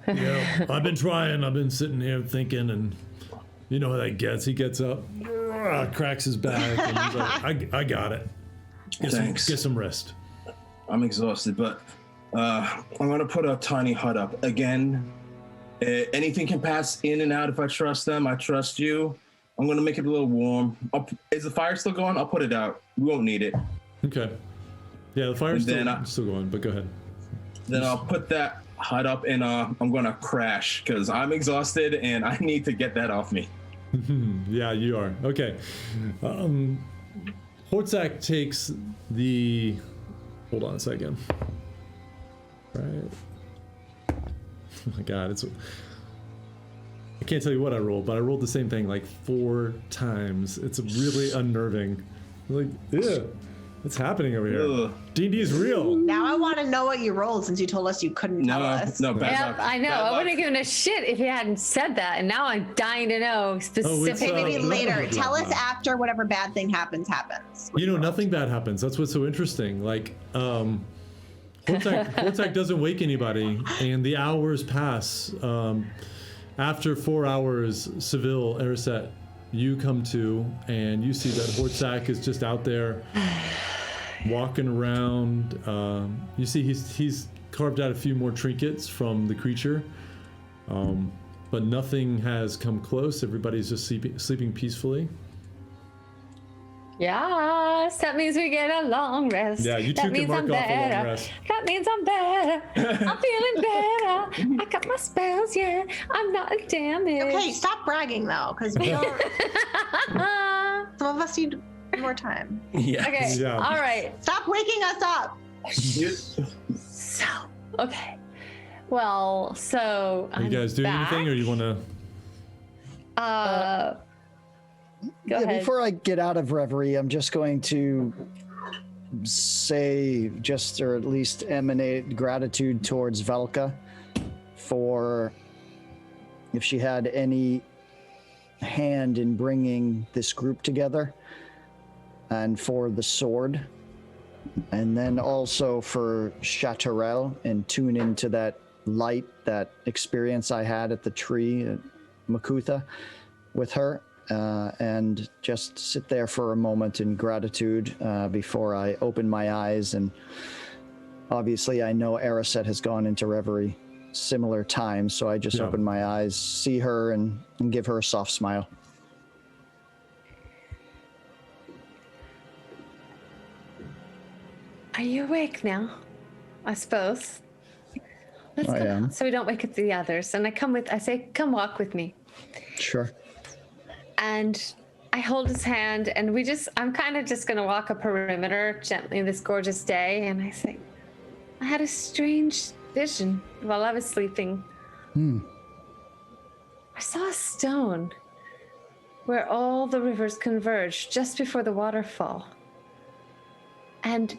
Yeah, I've been trying. I've been sitting here thinking, and you know how that gets. He gets up, cracks his back, and he's like, I got it. Thanks. Get some rest." I'm exhausted, but I'm going to put a tiny hut up. Again, anything can pass in and out if I trust them. I trust you. I'm going to make it a little warm. Is the fire still going? I'll put it out. We won't need it. Okay. Yeah, the fire's And still going, but go ahead. Then I'll put that hut up and I'm going to crash because I'm exhausted and I need to get that off me. Yeah, you are. Okay. Hortzak takes the... Hold on a second. Right. Oh my god, I can't tell you what I rolled, but I rolled the same thing like 4 times. It's really unnerving. Like, ew, what's happening over here? Ugh. D&D is real. Now I want to know what you rolled since you told us you couldn't tell us. No, bad Yep, luck. I know. Bad I luck. wouldn't have given a shit if you hadn't said that, and now I'm dying to know specifically. Okay, maybe blah, later. blah, blah, Tell us blah. after whatever bad thing happens. You know, nothing bad happens. That's what's so interesting. Like, Hortzak doesn't wake anybody, and the hours pass. After 4 hours, Seville, Erisset, you come to, and you see that Hortzak is just out there walking around. You see he's carved out a few more trinkets from the creature, but nothing has come close. Everybody's just sleeping peacefully. Yes, that means we get a long rest. Yeah, you two that can means mark I'm off a long better. rest. That means I'm better. I'm feeling better. I got my spells, yeah. I'm not damaged. Okay, stop bragging though, because we don't. Some of us need more time. Yeah. Okay, Yeah. all right. Stop waking us up. So, okay. Well, so Are you guys doing anything, or you want to? Go ahead. Before I get out of reverie, I'm just going to say, or at least emanate gratitude towards Velka for if she had any hand in bringing this group together, and for the sword, and then also for Chaterelle and tune into that light, that experience I had at the tree at Makutha with her. And just sit there for a moment in gratitude before I open my eyes. And obviously I know Erisset has gone into reverie similar times, so I just open my eyes, see her, and give her a soft smile. Are you awake now? I suppose. Let's I go am. so we don't wake up the others. And I say, come walk with me. Sure. And I hold his hand, and I'm kind of just going to walk a perimeter gently this gorgeous day. And I say, I had a strange vision while I was sleeping. I saw a stone where all the rivers converge just before the waterfall. And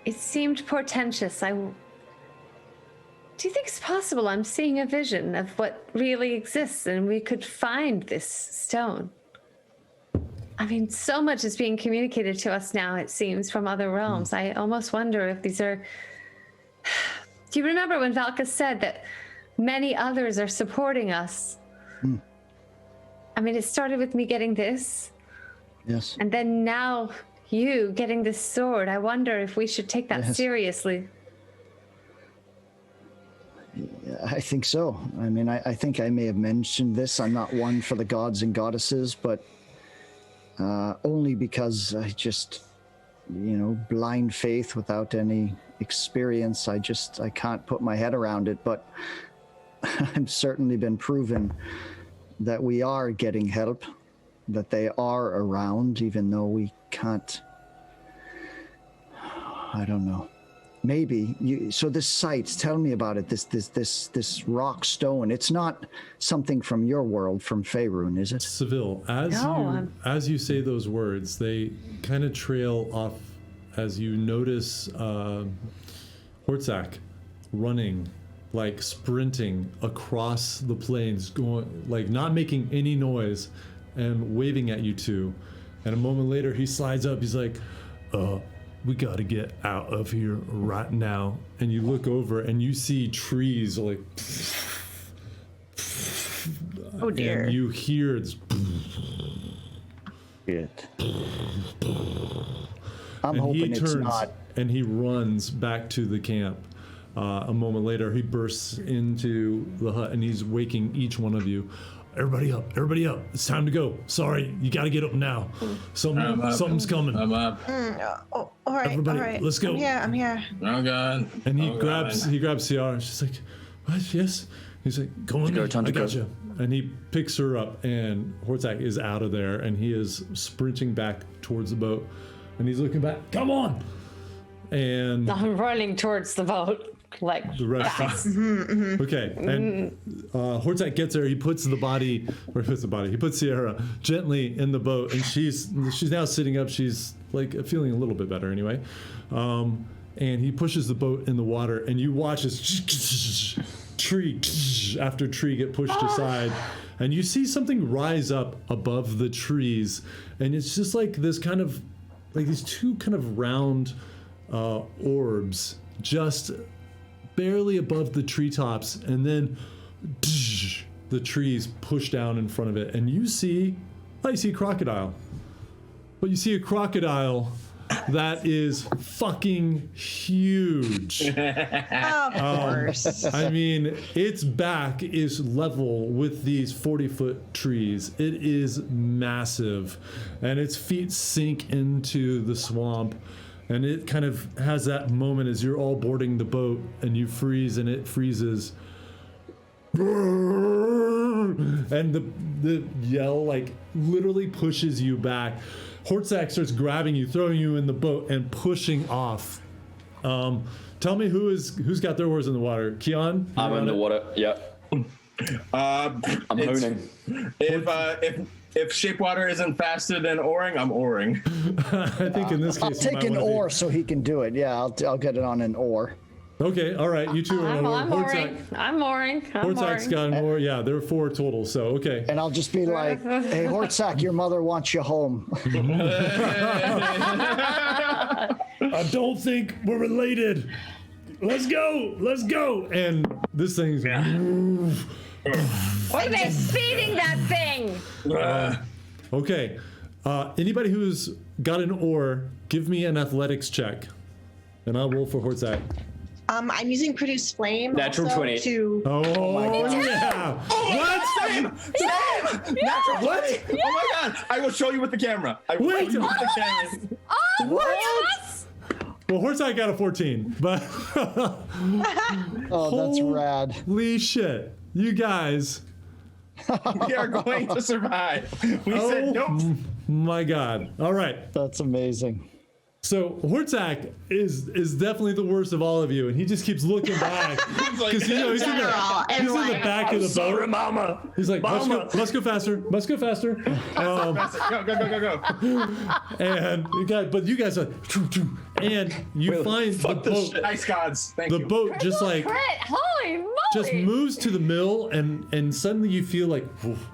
it seemed portentous. Do you think it's possible I'm seeing a vision of what really exists and we could find this stone? I mean, so much is being communicated to us now, it seems, from other realms. I almost wonder if these are... Do you remember when Valka said that many others are supporting us? I mean, it started with me getting this, Yes. and then now you getting this sword. I wonder if we should take that Yes. seriously. I think so. I mean, I think I may have mentioned this. I'm not one for the gods and goddesses, but only because I just, blind faith without any experience. I can't put my head around it, but I've certainly been proven that we are getting help that they are around, even though we can't. I don't know. Maybe you. So this site, tell me about it. This rock stone. It's not something from your world, from Faerun, is it? Seville, No, as you say those words, they kind of trail off as you notice Hortzak running, like sprinting across the plains, going like not making any noise and waving at you two. And a moment later, he slides up. He's like, we got to get out of here right now. And you look over and you see trees like, Oh dear. and you hear it's, Shit. I'm and hoping he it's turns not. and he runs back to the camp. A moment later, he bursts into the hut and he's waking each one of you. Everybody up! Everybody up! It's time to go. Sorry, you got to get up now. Something's coming. I'm up. Oh, all right. Everybody, all right. let's go. I'm here. Oh god. And he Oh, grabs God. Ciara. She's like, "What? Yes." He's like, "Go on, go, time I to got go." you." And he picks her up, and Hortzak is out of there, and he is sprinting back towards the boat, and he's looking back. Come on! And I'm running towards the boat. Like, the rest. Okay, and Hortzak gets there. He puts the body, or he puts the body. He puts Ciara gently in the boat, and she's now sitting up. She's like feeling a little bit better anyway. And he pushes the boat in the water, and you watch this tree after tree get pushed aside, and you see something rise up above the trees, and it's just like this kind of like these two kind of round orbs just barely above the treetops, and then the trees push down in front of it, and you see a crocodile. But you see a crocodile that is fucking huge. Of course. I mean, its back is level with these 40-foot trees. It is massive, and its feet sink into the swamp. And it kind of has that moment as you're all boarding the boat and you freeze and it freezes. And the yell like literally pushes you back. Hortzak starts grabbing you, throwing you in the boat and pushing off. Tell me who's got their oars in the water. Kian? I'm in the water. Yeah. I'm hooning. If Shapewater isn't faster than oaring, I'm oaring. I think in this case I'll you take might an wanna be- oar so he can do it. Yeah, I'll get it on an oar. Okay, all right, you two are on I'm oar. mooring. I'm mooring. Hortzak's got an oar. Yeah, there are 4 total. So okay. And I'll just be like, hey, Hortzak, your mother wants you home. I don't think we're related. Let's go. Let's go. And this thing's We've been speeding that thing. okay. Anybody who's got an oar, give me an athletics check, and I'll roll for Hortzak. I'm using Produce Flame. Natural also 20. To Oh yeah! What? Same! Natural What? 20. Oh my god! I will show you with the camera. I will Wait. show you with the camera. Oh, yes! Well, Hortzak got a 14, but Oh, that's rad. holy shit, you guys! We are going to survive. We said nope. My God! All right. That's amazing. So Hortzak is definitely the worst of all of you, and he just keeps looking back because he's in the back of the boat. Mama. He's like, let's go faster, must go faster. Go. And you guys are, and you find the boat. Nice gods. Thank The you. boat just like Crit. Holy moly. just moves to the mill, and suddenly you feel like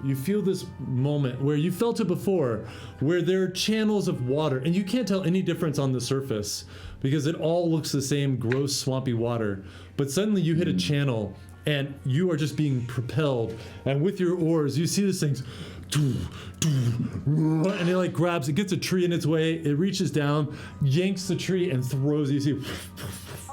you feel this moment where you felt it before, where there are channels of water, and you can't tell any difference on the surface because it all looks the same gross swampy water. But suddenly you hit a channel and you are just being propelled, and with your oars you see this thing's and it like grabs, it gets a tree in its way, it reaches down, yanks the tree and throws, you see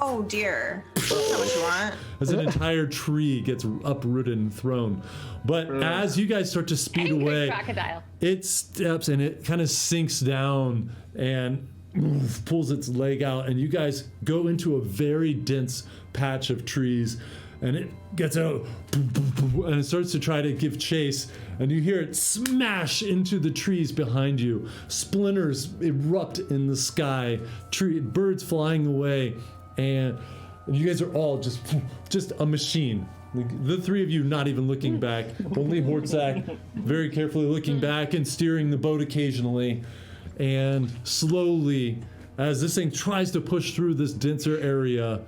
Oh dear. That's not what you want. as an entire tree gets uprooted and thrown. But as you guys start to speed Angry away, crocodile. it steps and it kind of sinks down and pulls its leg out, and you guys go into a very dense patch of trees, and it gets out, and it starts to try to give chase, and you hear it smash into the trees behind you. Splinters erupt in the sky, birds flying away, and you guys are all just a machine. Like, the three of you not even looking back. Only Hortzak very carefully looking back and steering the boat occasionally. And slowly, as this thing tries to push through this denser area,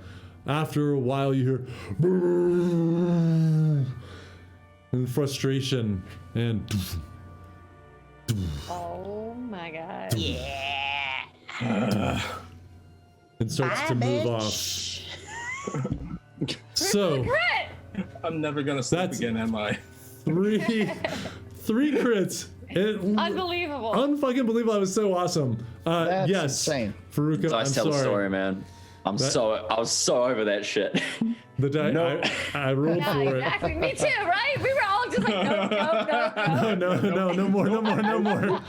after a while you hear and frustration and Oh my god. it starts to move off. So I'm never gonna sleep That's- again, am I? three crits. Unbelievable. Unfucking believable. That was so awesome. That's yes, insane. Faruka, Dice I'm tell sorry. a story, man. I was so over that shit. The die, Nope. I rolled Yeah, for exactly. Me too, right? We were all just like, no. it. No more.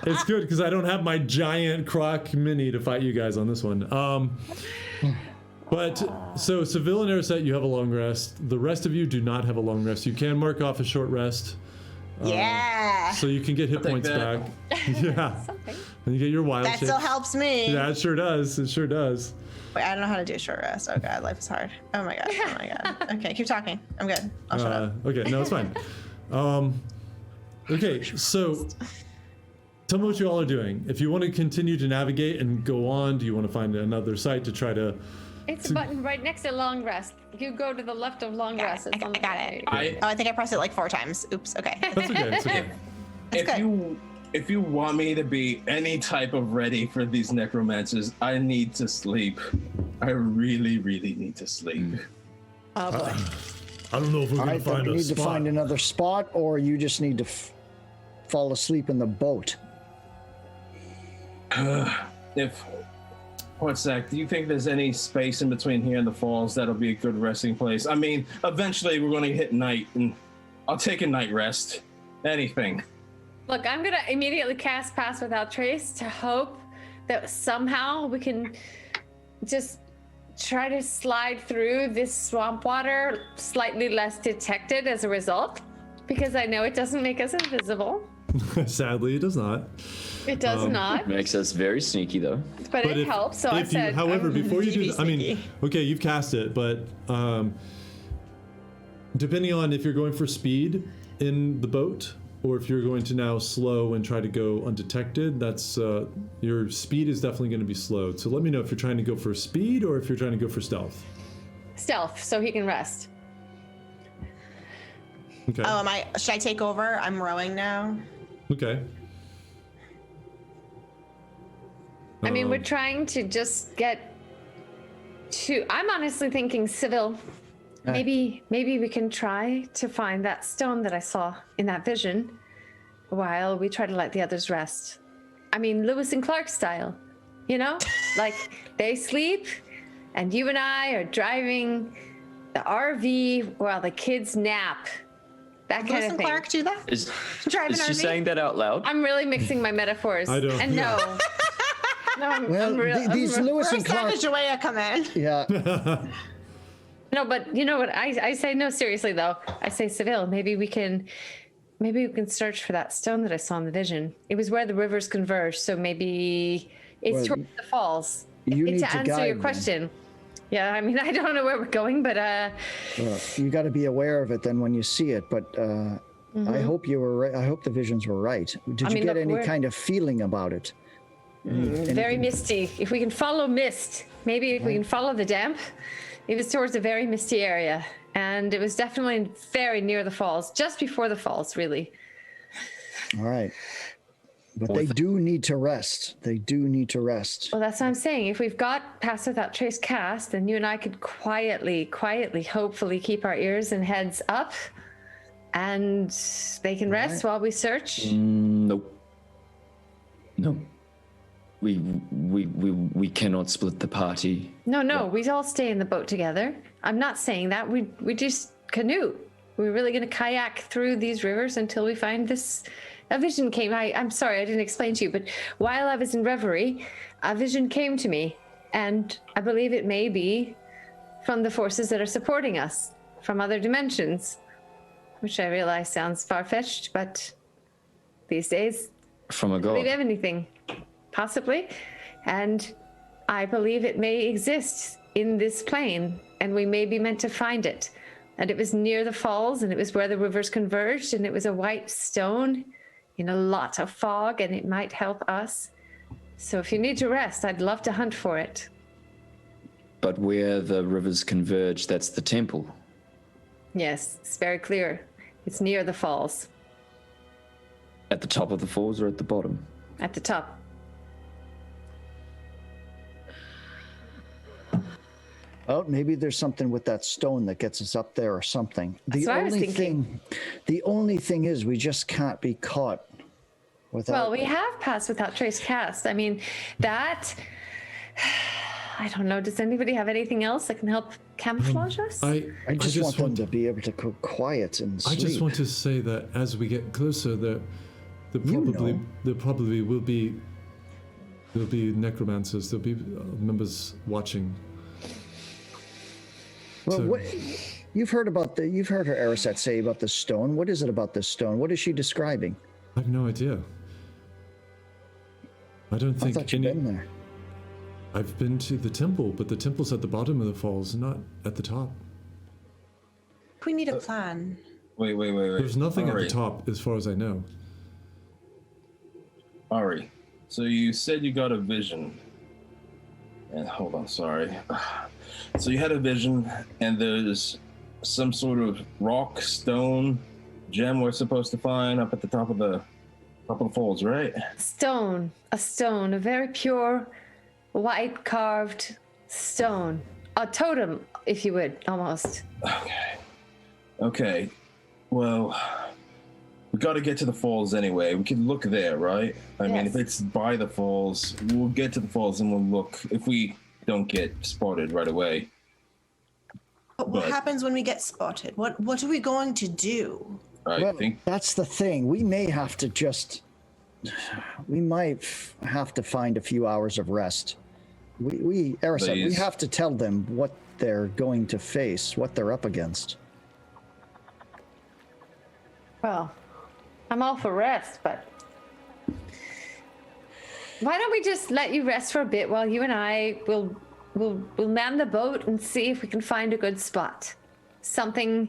It's good because I don't have my giant croc mini to fight you guys on this one. But so Seville and Airset, you have a long rest. The rest of you do not have a long rest. You can mark off a short rest, Yeah. so you can get hit take points that. back. Yeah, and you get your wild That shape. still helps me. Yeah, it sure does. It sure does. Wait, I don't know how to do a short rest. Oh god, life is hard. Oh my god. Okay, keep talking. I'm good. I'll shut up. Okay, no, it's fine. Okay, so tell me what you all are doing. If you want to continue to navigate and go on, do you want to find another site to try to? It's a button right next to long rest. You go to the left of long rest. It's on the got it. right. Oh, I think I pressed it like 4 times. Oops. Okay. That's okay. It's okay. If you want me to be any type of ready for these necromancers, I need to sleep. I really, really need to sleep. Oh boy. I don't know if we're All gonna right, then find we a need to spot. find another spot, or you just need to fall asleep in the boat. If Hortzak, do you think there's any space in between here and the falls that'll be a good resting place? I mean, eventually we're going to hit night, and I'll take a night rest. Anything. Look, I'm gonna immediately cast Pass Without Trace to hope that somehow we can just try to slide through this swamp water slightly less detected as a result, because I know it doesn't make us invisible. Sadly, it does not. It does not, Makes us very sneaky, though. but it helps. So I if you, said, however, I'm before you do, really I mean, sneaky. okay, you've cast it, but depending on if you're going for speed in the boat or if you're going to now slow and try to go undetected, that's your speed is definitely going to be slowed. So let me know if you're trying to go for speed or if you're trying to go for stealth. stealth, so he can rest. Okay. Oh, should I take over? I'm rowing now. Okay. I mean, we're trying to just get to. I'm honestly thinking, Seville. Maybe we can try to find that stone that I saw in that vision, while we try to let the others rest. I mean, Lewis and Clark style, you know, like they sleep, and you and I are driving the RV while the kids nap. That kind Lewis of and thing. Clark do that? Is Drive she an RV? saying that out loud? I'm really mixing my metaphors. I don't- And yeah. no, I'm Well, these Lewis and Where's Clark. Savage Awaya come in? Yeah. No, but you know what? I say no, seriously though. I say Seville, maybe we can search for that stone that I saw in the vision. It was where the rivers converge, so maybe it's Well, towards the falls. you need to to answer guide your them. question. Yeah, I mean, I don't know where we're going, but You got to be aware of it then when you see it. But I hope you were right. I hope the visions were right. Did you mean, get look, any we're- kind of feeling about it? very misty. If we can follow mist, maybe if we can follow the damp, it was towards a very misty area. And it was definitely very near the falls, just before the falls, really. All right. But they do need to rest. They do need to rest. Well, that's what I'm saying. If we've got Pass Without Trace cast, then you and I could quietly, hopefully keep our ears and heads up, and they can rest while we search. Nope. No. We cannot split the party. No, we all stay in the boat together. I'm not saying that. We just canoe. We're really going to kayak through these rivers until we find this. A vision came. I'm sorry, I didn't explain to you, but while I was in reverie, a vision came to me, and I believe it may be from the forces that are supporting us from other dimensions, which I realize sounds far-fetched, but these days, From a I believe god. anything, possibly. And I believe it may exist in this plane, and we may be meant to find it. And it was near the falls, and it was where the rivers converged, and it was a white stone in a lot of fog, and it might help us. So if you need to rest, I'd love to hunt for it. But where the rivers converge, that's the temple. Yes, it's very clear. It's near the falls, At the top of the falls or at the bottom? at the top. Oh, maybe there's something with that stone that gets us up there or something. That's what I was thinking. The only thing is we just can't be caught without. Well, we have passed without trace cast. I mean, that. I don't know. Does anybody have anything else that can help camouflage us? I just want them to be able to go quiet and sleep. I just want to say that as we get closer, there probably will be necromancers. There'll be members watching. Well, So- what, you've heard her Erisat say about the stone. What is it about this stone? What is she describing? I have no idea. I don't I think thought you'd been there. I've been to the temple, but the temple's at the bottom of the falls, not at the top. We need a plan. Wait. There's nothing at Ari. the top, as far as I know. Ari, so you said you got a vision. And hold on, sorry. So you had a vision, and there's some sort of rock, stone, gem we're supposed to find up at the top of the falls, right? Stone, a very pure, white carved stone. A totem, if you would, almost. Okay. Well, we got to get to the falls anyway. We can look there, right? I mean, if Yes. it's by the falls, we'll get to the falls and we'll look. If we don't get spotted right away. But what But- happens when we get spotted? What are we going to do? I Well, think that's the thing. We may have to we might have to find a few hours of rest. Erisat, we Please. have to tell them what they're going to face, what they're up against. Well, I'm all for rest, but why don't we just let you rest for a bit while you and I will man the boat and see if we can find a good spot, something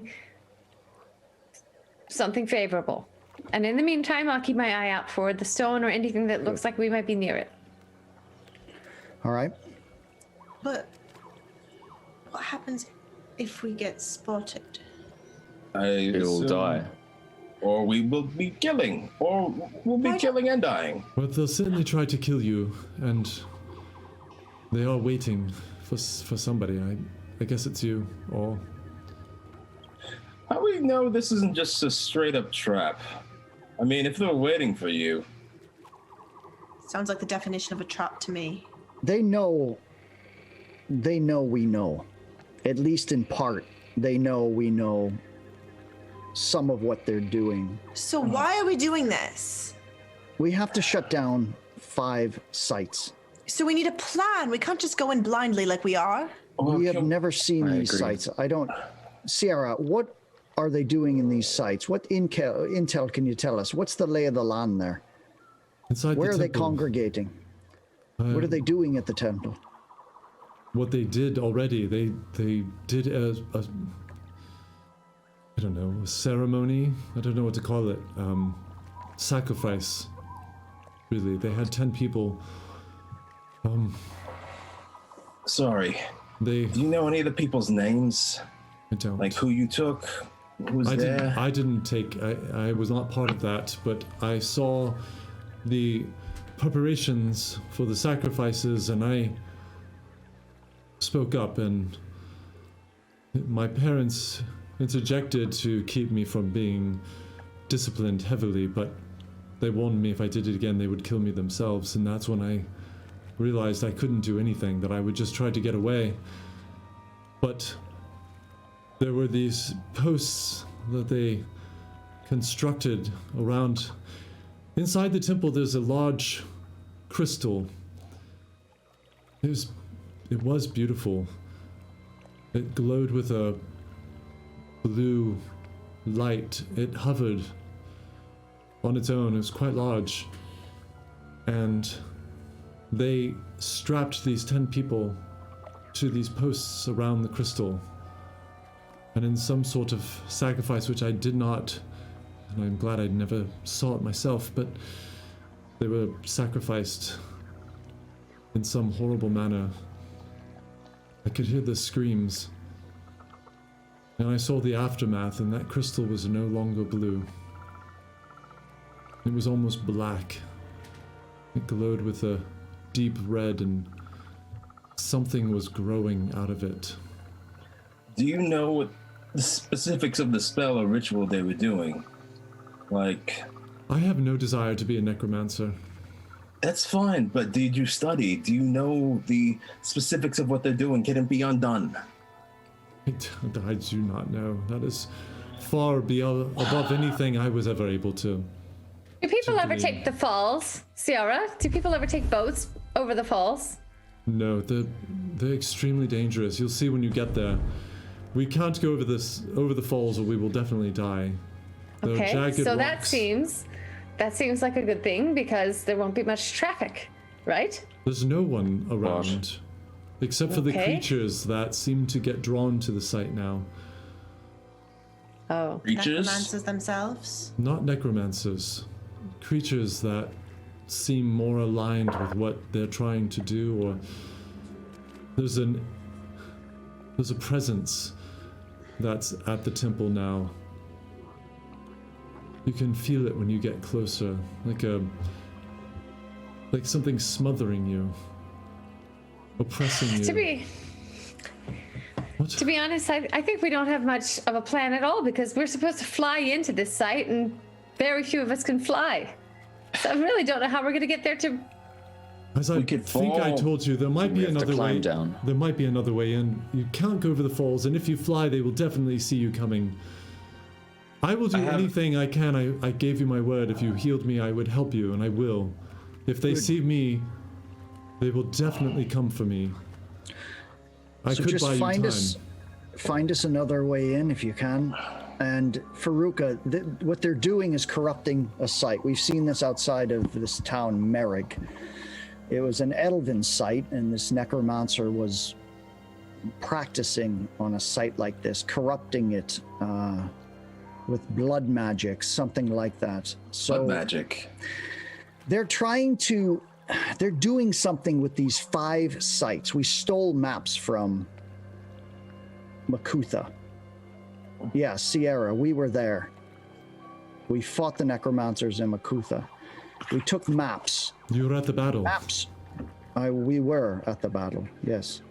favorable. And in the meantime, I'll keep my eye out for the stone or anything that looks like we might be near it. All right. But what happens if we get spotted? It'll assume- die. Or we will be killing. Or we'll be killing and dying. But they'll certainly try to kill you, and they are waiting for somebody. I guess it's you, or How do we know this isn't just a straight up trap? I mean, if they're waiting for you, Sounds like the definition of a trap to me. They know we know. At least in part, they know we know some of what they're doing. So why are we doing this? We have to shut down 5 sites. So we need a plan. We can't just go in blindly like we are. We have Okay. never seen I these agree. sites. Sierra, what are they doing in these sites? What intel can you tell us? What's the lay of the land there? inside Where the are they temple. congregating? What are they doing at the temple? What they did already, they did a I don't know, a ceremony. I don't know what to call it. Sacrifice. Really, they had 10 people. sorry. They Do you know any of the people's names? I don't. Like who you took? Who was there? I didn't take. I was not part of that, but I saw the preparations for the sacrifices, and I spoke up, and my parents interjected to keep me from being disciplined heavily, but they warned me if I did it again, they would kill me themselves, and that's when I realized I couldn't do anything, that I would just try to get away. But there were these posts that they constructed around. Inside the temple, there's a large crystal. It was beautiful. It glowed with a blue light. It hovered on its own. It was quite large. And they strapped these 10 people to these posts around the crystal. And in some sort of sacrifice, which I did not, and I'm glad I never saw it myself, but they were sacrificed in some horrible manner. I could hear the screams. And I saw the aftermath, and that crystal was no longer blue. It was almost black. It glowed with a deep red, and something was growing out of it. Do you know what the specifics of the spell or ritual they were doing? Like, I have no desire to be a necromancer. that's fine, but did you study? Do you know the specifics of what they're doing? Can it be undone? I do not know. That is far above anything I was ever able to. Do people ever glean. take the falls, Ciara? Do people ever take boats over the falls? No, they're extremely dangerous. You'll see when you get there. We can't go over the falls, or we will definitely die. They're Okay, jagged so rocks. that seems like a good thing because there won't be much traffic, right? There's no one around, except for the Okay. creatures that seem to get drawn to the site now. Oh, Creatures? Necromancers themselves. Not necromancers. Creatures that seem more aligned with what they're trying to do, or there's a presence that's at the temple now. You can feel it when you get closer, like something smothering you, oppressing you. To be honest, I think we don't have much of a plan at all because we're supposed to fly into this site and very few of us can fly. So I really don't know how we're going to get there to... As I could think I fall. told you, there might be have to another climb way down. There might be another way in. You can't go over the falls, and if you fly, they will definitely see you coming. I will do anything I can. I gave you my word. If you healed me, I would help you, and I will. If they see me, they will definitely come for me. I So could just buy you time. find us another way in if you can. And Faruka, what they're doing is corrupting a site. We've seen this outside of this town, Merrig. It was an elven site, and this necromancer was practicing on a site like this, corrupting it with blood magic, something like that. So Blood magic. they're doing something with these 5 sites. We stole maps from Makutha. Yeah, Sierra, we were there. We fought the necromancers in Makutha. We took maps. You were at the battle. Maps. We were at the battle, yes.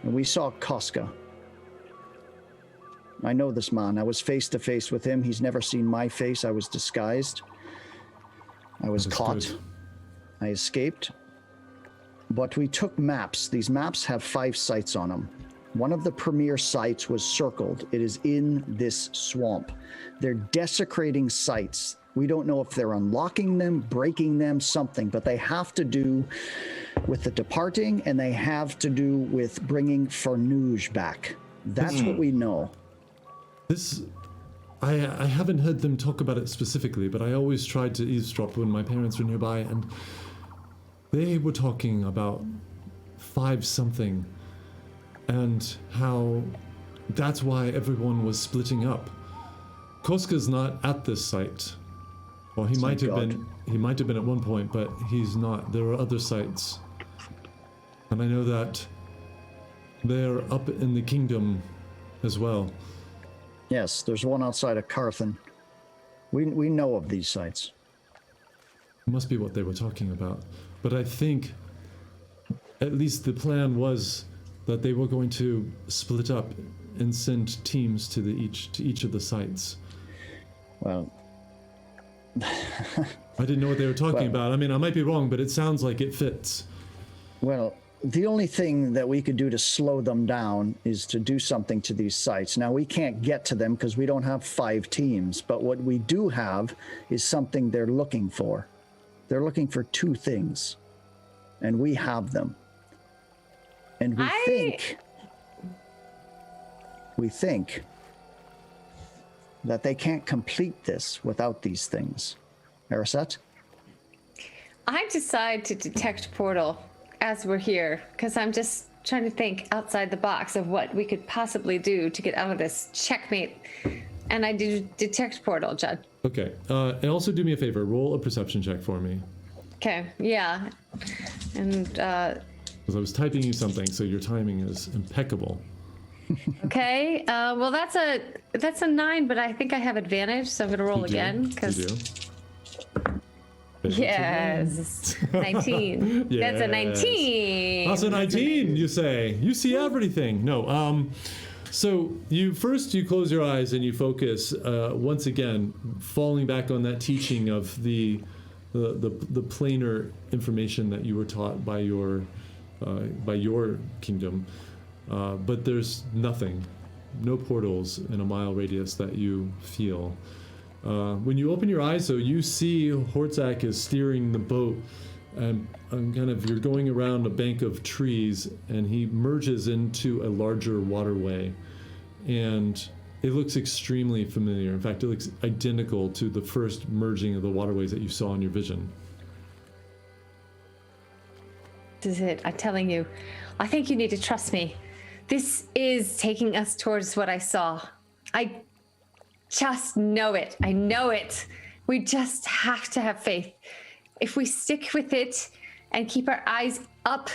And we saw Koska. I know this man. I was face to face with him. He's never seen my face. I was disguised. I was That is caught. good. I escaped. But we took maps. These maps have 5 sites on them. One of the premier sites was circled. It is in this swamp. They're desecrating sites. We don't know if they're unlocking them, breaking them, something, but they have to do with the departing, and they have to do with bringing Farnooge back. That's what we know. I haven't heard them talk about it specifically, but I always tried to eavesdrop when my parents were nearby, and they were talking about 5 something, and how that's why everyone was splitting up. Koska's not at this site. Well, he might have God. been. He might have been at one point, but he's not. There are other sites, and I know that they're up in the kingdom as well. Yes, there's one outside of Carthan. We know of these sites. Must be what they were talking about. But I think at least the plan was that they were going to split up and send teams to each of the sites. Well, I didn't know what they were talking about. I mean, I might be wrong, but it sounds like it fits. Well, the only thing that we could do to slow them down is to do something to these sites. Now, we can't get to them because we don't have 5 teams, but what we do have is something they're looking for. They're looking for 2 things, and we have them. And we think we think that they can't complete this without these things. Erisette? I decide to detect portal as we're here because I'm just trying to think outside the box of what we could possibly do to get out of this checkmate. And I do detect portal, Judd. Okay. And also do me a favor. Roll a perception check for me. Okay, yeah. And, Because I was typing you something, so your timing is impeccable. okay. Well, that's a 9, but I think I have advantage, so I'm going to roll again. You Because do. yes, 19. That's a 19. That's a 19, you say. You see everything. No, so you close your eyes and you focus, once again, falling back on that teaching of the planar information that you were taught by your kingdom. But there's nothing, no portals in a mile radius that you feel. When you open your eyes, though, you see Hortzak is steering the boat, and you're going around a bank of trees, and he merges into a larger waterway, and it looks extremely familiar. In fact, it looks identical to the first merging of the waterways that you saw in your vision. This is it. I'm telling you. I think you need to trust me. This is taking us towards what I saw. I just know it. I know it. We just have to have faith. If we stick with it and keep our eyes up,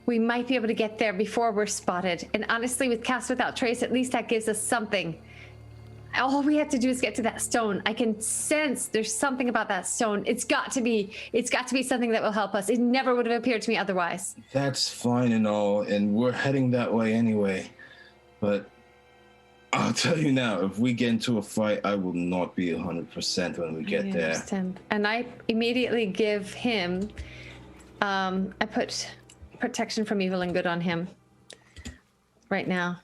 we might be able to get there before we're spotted. And honestly, with Cast Without Trace, at least that gives us something. All we have to do is get to that stone. I can sense there's something about that stone. It's got to be something that will help us. It never would have appeared to me otherwise. That's fine and all, and we're heading that way anyway. But I'll tell you now, if we get into a fight, I will not be 100% when we get there. Understand. And I immediately give him, I put protection from evil and good on him right now.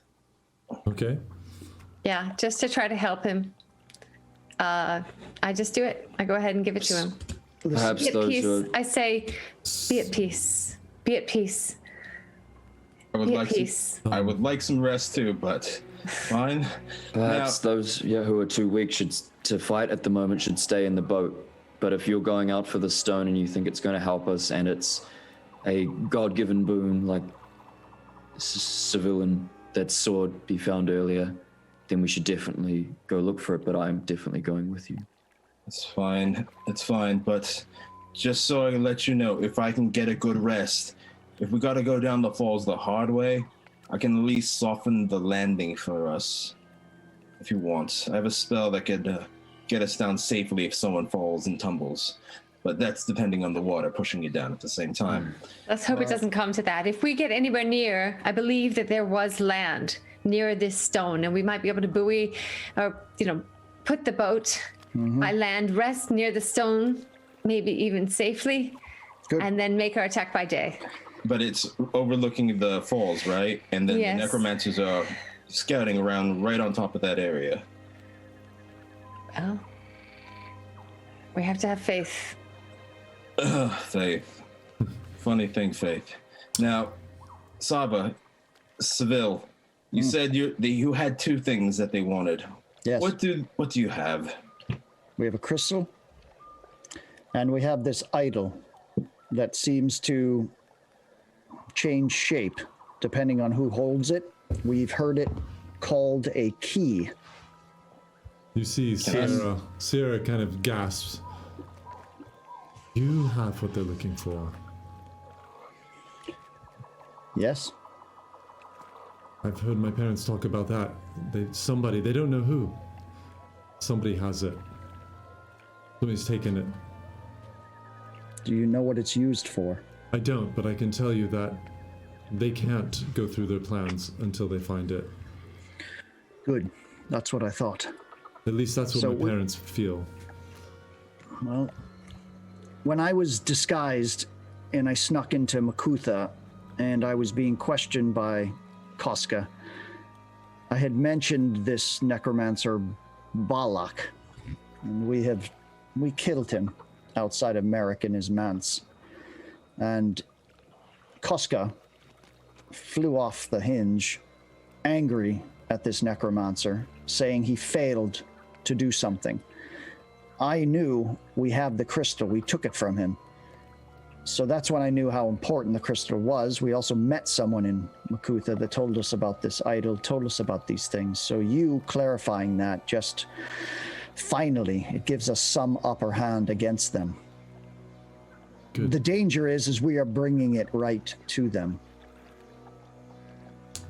Okay. Yeah, just to try to help him. I just do it. I go ahead and give it to him. Perhaps Be at those peace. who are I say, be at peace. Be at peace. I would Be at like peace. I would like some rest too, but fine. perhaps those who are too weak to fight at the moment should stay in the boat. But if you're going out for the stone and you think it's going to help us, and it's a God-given boon like Civilian, that sword be found earlier, then we should definitely go look for it. But I'm definitely going with you. It's fine. It's fine. But just so I can let you know, if I can get a good rest, if we got to go down the falls the hard way, I can at least soften the landing for us. If you want, I have a spell that could get us down safely if someone falls and tumbles. But that's depending on the water pushing you down at the same time. Let's hope it doesn't come to that. If we get anywhere near, I believe that there was land near this stone, and we might be able to buoy or, put the boat by land, rest near the stone, maybe even safely, Good. and then make our attack by day. But it's overlooking the falls, right? And then Yes. the necromancers are scouting around right on top of that area. Well, we have to have faith. Faith. Funny thing, Faith. Now, Saba, Seville, you said you had two things that they wanted. Yes. What do you have? We have a crystal, and we have this idol that seems to change shape depending on who holds it. We've heard it called a key. You see Sierra kind of gasps. You have what they're looking for. Yes? I've heard my parents talk about that. They don't know who. Somebody has it. Somebody's taken it. Do you know what it's used for? I don't, but I can tell you that they can't go through their plans until they find it. Good. That's what I thought. At least that's what So my parents feel. Well, when I was disguised and I snuck into Makutha and I was being questioned by Koska, I had mentioned this necromancer Balak. And we killed him outside of Merrick in his manse. And Koska flew off the hinge, angry at this necromancer, saying he failed to do something. I knew we have the crystal. We took it from him. So that's when I knew how important the crystal was. We also met someone in Makutha that told us about this idol, told us about these things. So you clarifying that, just finally, it gives us some upper hand against them. Good. The danger is we are bringing it right to them.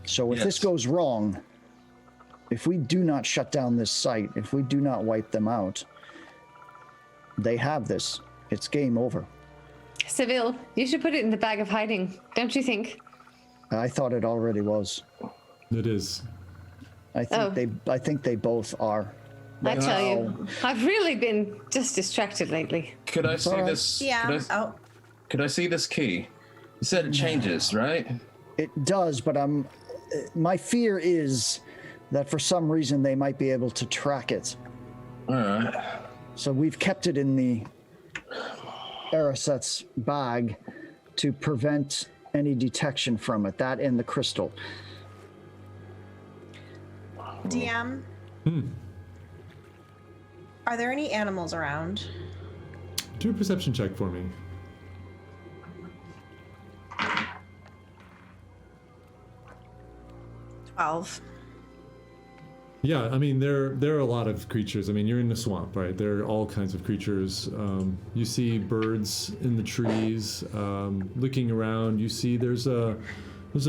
So if this Yes. goes wrong, if we do not shut down this site, if we do not wipe them out, they have this. It's game over. Seville, you should put it in the bag of hiding, don't you think? I thought it already was. It is. I think they both are. I tell Wow. you, I've really been just distracted lately. Could I see alright. this? Yeah. Could I see this key? You said it changes, right? It does, but my fear is that for some reason they might be able to track it. All right. So we've kept it in the Araset's bag to prevent any detection from it. That and the crystal. DM. Are there any animals around? Do a perception check for me. Yeah, I mean there are a lot of creatures. I mean you're in the swamp, right? There are all kinds of creatures. You see birds in the trees. Looking around, you see there's a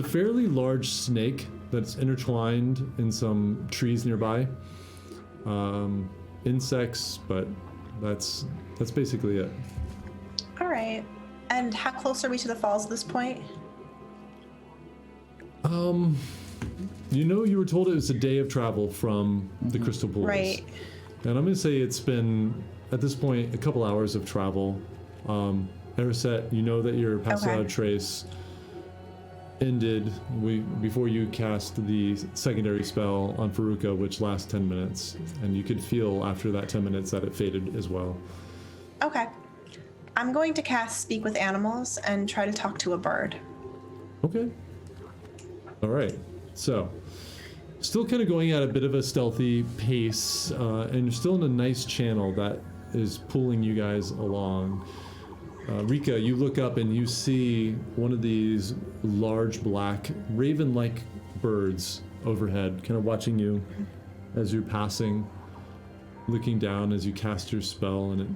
fairly large snake that's intertwined in some trees nearby. Insects, but that's basically it. All right. And how close are we to the falls at this point? You know, you were told it was a day of travel from the Crystal Pools. Right. And I'm going to say it's been, at this point, a couple hours of travel. Eraset, you know that your Pass Okay. Without Trace ended before you cast the secondary spell on Faruka, which lasts 10 minutes. And you could feel after that 10 minutes that it faded as well. Okay. I'm going to cast Speak with Animals and try to talk to a bird. Okay. All right. So, still kind of going at a bit of a stealthy pace, and you're still in a nice channel that is pulling you guys along. Rika, you look up and you see one of these large black raven-like birds overhead, kind of watching you as you're passing, looking down as you cast your spell, and it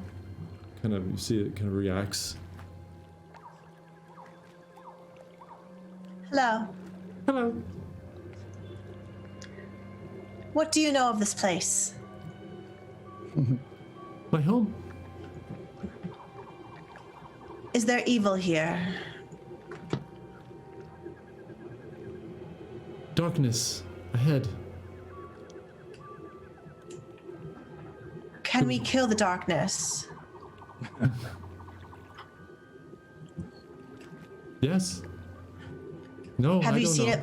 kind of, you see it kind of reacts. Hello. Hello. What do you know of this place? My home. Is there evil here? Darkness ahead. Can we kill the darkness? Yes. No, Have I you don't seen know. it?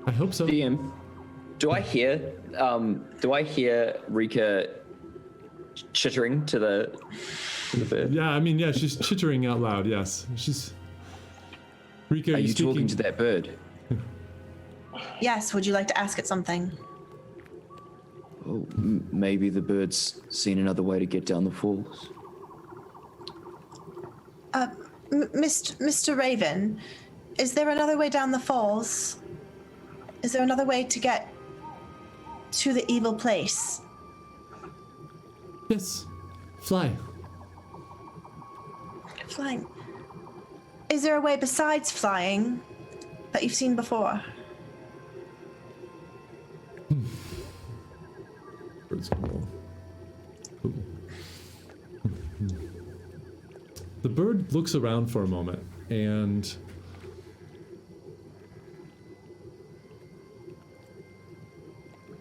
I hope so. DM, do I hear Rika chittering to the bird? Yeah, I mean, yeah, she's chittering out loud. Yes, she's. Rika, Are you speaking? talking to that bird? Yes. Would you like to ask it something? Oh, maybe the bird's seen another way to get down the falls. Mr. Raven, is there another way down the falls? Is there another way to get to the evil place? Yes. Fly. Flying. Is there a way besides flying that you've seen before? Bird's cool. Ooh. The bird looks around for a moment and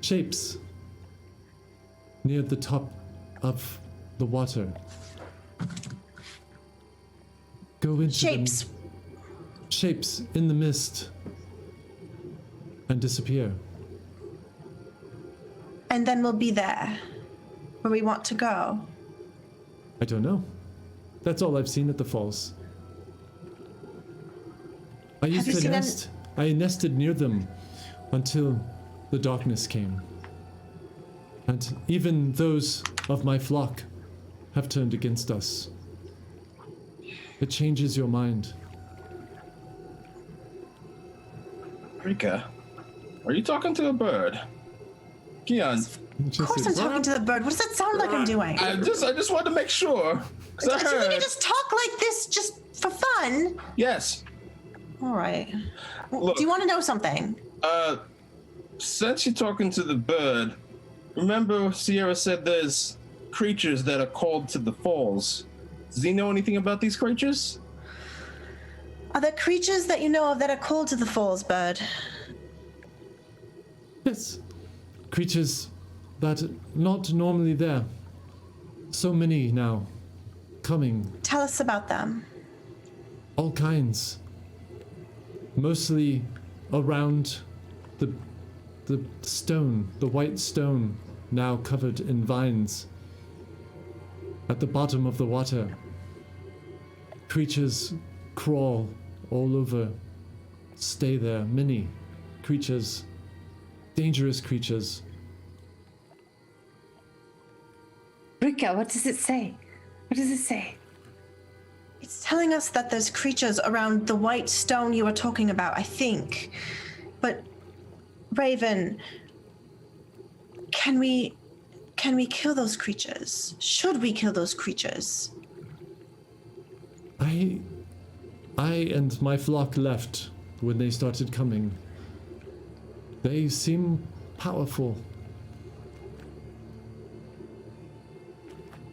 shapes near the top of the water. Go into Shapes. them. Shapes in the mist and disappear. And then we'll be there, where we want to go. I don't know. That's all I've seen at the falls. I used you to seen nest. I nested near them until the darkness came. And even those of my flock have turned against us. It changes your mind. Rika, are you talking to a bird? Keon, Of course I'm talking to the bird. What does that sound like I'm doing? I just wanted to make sure. 'Cause I Do you want me heard. to just talk like this just for fun? Yes. All right. Well, Look. do you want to know something? Since you're talking to the bird, remember Sierra said there's creatures that are called to the falls. Does he know anything about these creatures? Are there creatures that you know of that are called to the falls, bird? Yes. Creatures that are not normally there. So many now. Coming. Tell us about them. All kinds. Mostly around the stone, the white stone, now covered in vines. At the bottom of the water, creatures crawl all over, stay there. Many creatures, dangerous creatures. Rika, what does it say? What does it say? It's telling us that there's creatures around the white stone you were talking about, I think. But Raven, can we kill those creatures? Should we kill those creatures? I and my flock left when they started coming. They seem powerful.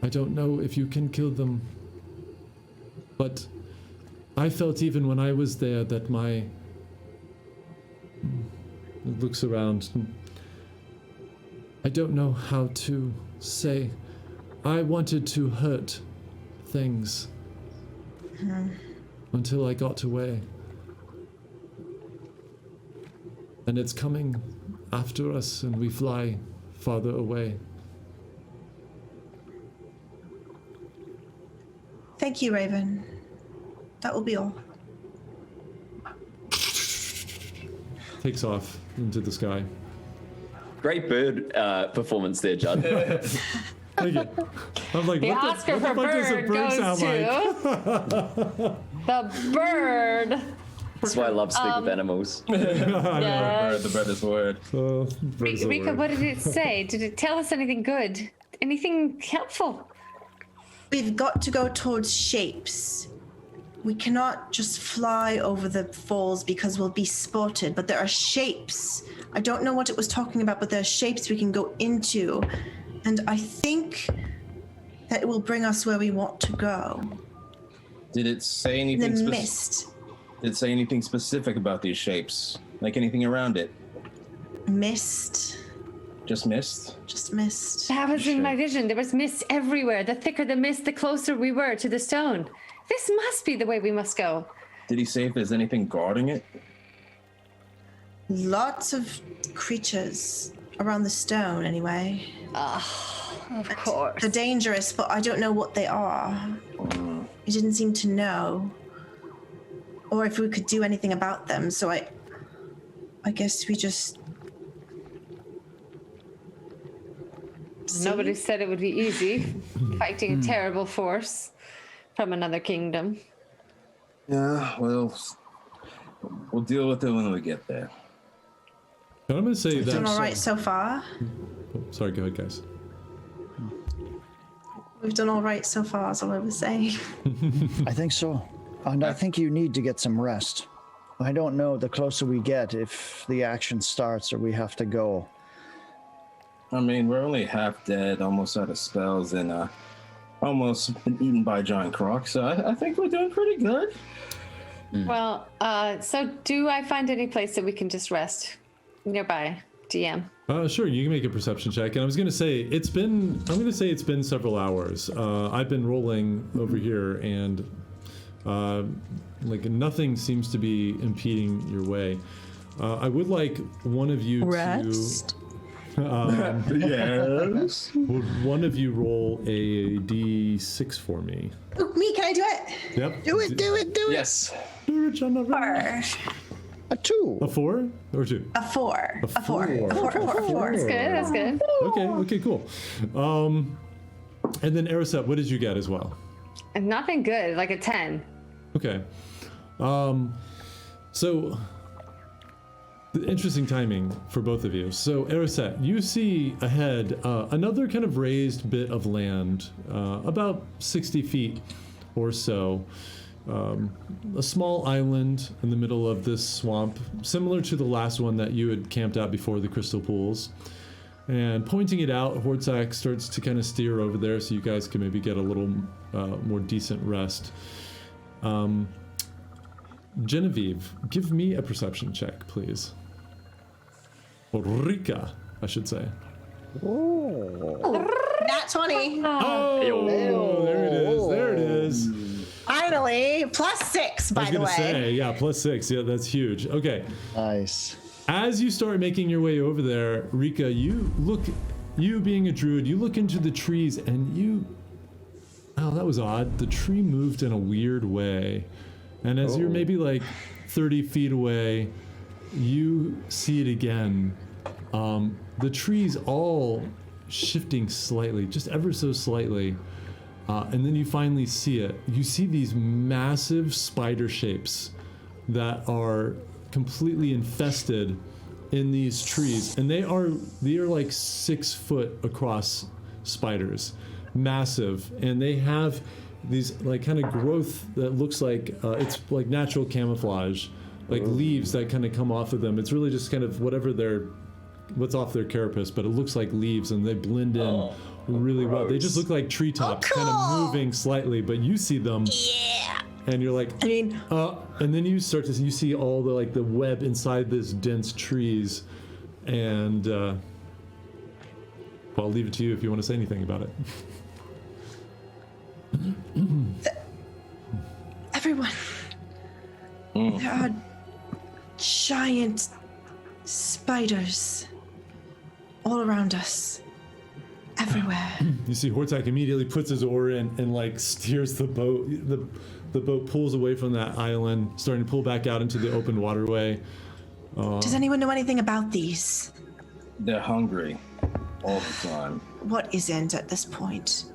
I don't know if you can kill them, but I felt even when I was there that it looks around. I don't know how to say. I wanted to hurt things until I got away. And it's coming after us, and we fly farther away. Thank you, Raven. That will be all. Takes off into the sky. Great bird performance there, Judd. Thank you. I'm like, The what Oscar the for fuck does a bird bird goes sound to like? the bird. That's why I love speak with animals. Yes. The bird is word. Oh, bird's a Rika, word. what did it say? Did it tell us anything good? Anything helpful? We've got to go towards shapes. We cannot just fly over the falls because we'll be spotted, but there are shapes. I don't know what it was talking about, but there are shapes we can go into. And I think that it will bring us where we want to go. Did it say The anything mist. Did it say anything specific about these shapes? Like anything around it? Mist. Just mist? Just mist. That was in my vision. There was mist everywhere. The thicker the mist, the closer we were to the stone. This must be the way we must go. Did he say if there's anything guarding it? Lots of creatures around the stone, anyway. Of course. They're dangerous, but I don't know what they are. He didn't seem to know. Or if we could do anything about them, so I guess we just... Nobody said it would be easy fighting a terrible force from another kingdom. Yeah, well, we'll deal with it when we get there. And I'm going to say that. Doing all right so far. Oh, sorry, go ahead, guys. We've done all right so far, is all I was saying. I think so. And I think you need to get some rest. I don't know the closer we get if the action starts or we have to go. I mean, we're only half dead, almost out of spells, and almost been eaten by giant crocs. So I think we're doing pretty good. Well, so do I find any place that we can just rest nearby, DM? Sure, you can make a perception check. And I was going to say, it's been several hours. I've been rolling over here, and like nothing seems to be impeding your way. I would like one of you Rest? Yes. would one of you roll a d6 for me? Ooh, me, can I do it? Yep. Do it, do it, do it. Yes. Do it, Jennifer. Or A 2. A 4 or 2? A 4. A 4. four. A 4. A 4. A 4. That's good. That's good. Okay, cool. And then Erisette, what did you get as well? Nothing good. Like a 10. Okay. So the interesting timing for both of you. So Erisette, you see ahead another kind of raised bit of land, about 60 feet or so. A small island in the middle of this swamp, similar to the last one that you had camped out before the crystal pools. And pointing it out, Hortzak starts to kind of steer over there so you guys can maybe get a little more decent rest. Genevieve, give me a perception check, please. Or Rika, I should say. Nat 20. Oh, there it is. There it is. Finally. +6, by I was the gonna way. say, yeah, +6. Yeah, that's huge. Okay. Nice. As you start making your way over there, Rika, you being a druid, you look into the trees and oh, that was odd. The tree moved in a weird way. And as you're maybe like 30 feet away, you see it again. The trees all shifting slightly, just ever so slightly. And then you finally see it. You see these massive spider shapes that are completely infested in these trees, and they are like 6 foot across spiders, massive, and they have these like kind of growth that looks like it's like natural camouflage, like leaves that kind of come off of them. It's really just kind of what's off their carapace, but it looks like leaves, and they blend in really well. They just look like treetops, kind of moving slightly, but you see them. Yeah. And you're like, I mean, and then you see all the web inside this dense trees, and well, I'll leave it to you if you want to say anything about it. everyone. There are giant spiders all around us. Everywhere. You see Hortzak immediately puts his oar in and like steers the boat. The boat pulls away from that island, starting to pull back out into the open waterway. Does anyone know anything about these? They're hungry all the time. What isn't at this point?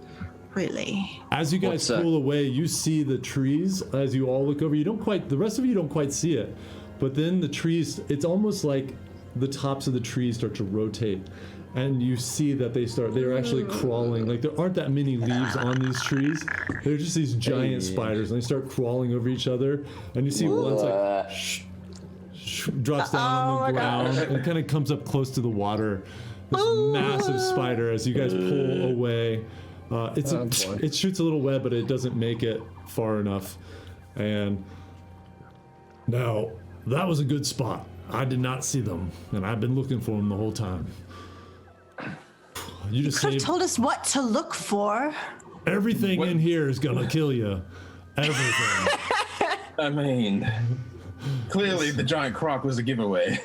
Really? As you guys pull away, you see the trees. As you all look over, the rest of you don't quite see it, but then the trees, it's almost like the tops of the trees start to rotate, and you see that they're actually crawling. Like there aren't that many leaves on these trees. They're just these giant spiders, and they start crawling over each other, and you see one's like drops down on the ground and kind of comes up close to the water. This massive spider as you guys pull away. It shoots a little web, but it doesn't make it far enough. And now, that was a good spot. I did not see them, and I've been looking for them the whole time. You just Could have saved told us what to look for. everything in here is gonna kill you. Everything. I mean, clearly the giant croc was a giveaway.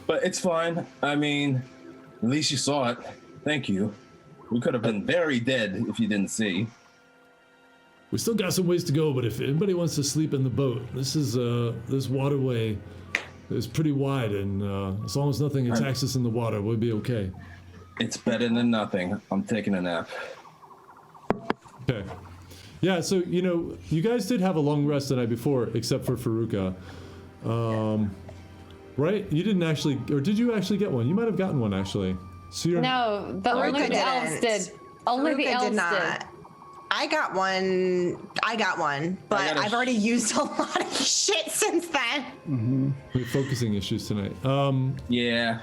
But it's fine. I mean, at least you saw it. Thank you. We could have been very dead if you didn't see. We still got some ways to go, but if anybody wants to sleep in the boat, this waterway is pretty wide, and as long as nothing attacks us in the water, we'll be okay. It's better than nothing. I'm taking a nap. Okay. Yeah, so, you guys did have a long rest the night before, except for Faruka. Right? You didn't actually, or did you actually get one? You might have gotten one, actually. So No, only the elves did. Only the Faruka elves did not. I got one, but I've already used a lot of shit since then. We're focusing issues tonight. Yeah.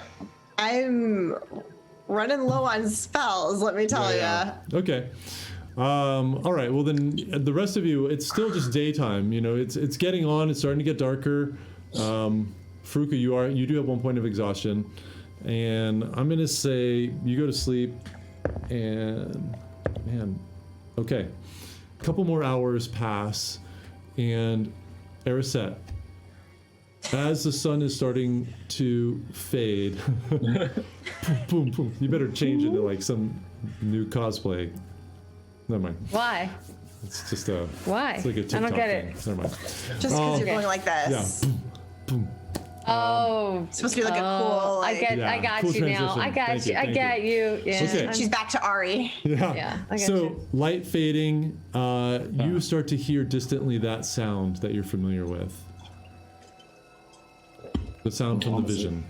I'm running low on spells, let me tell ya. Okay. All right. Well, then the rest of you, it's still just daytime. It's getting on. It's starting to get darker. Faruka, you do have 1 point of exhaustion, and I'm gonna say you go to sleep. And man, okay, a couple more hours pass, and Erisette, as the sun is starting to fade, boom, boom, you better change into like some new cosplay. Never mind. Why? It's just a. Why? It's like a I TikTok don't get thing. Never mind. Just because you're going like this. Yeah. Oh, It's supposed to be like a cool. I Like, get, Yeah, I got cool you now. transition. I got Thank you. you, I thank get you. Yeah. Okay. I'm- she's back to Ari. Yeah, I got So you. light fading, you start to hear distantly that sound that you're familiar with. The sound from the vision.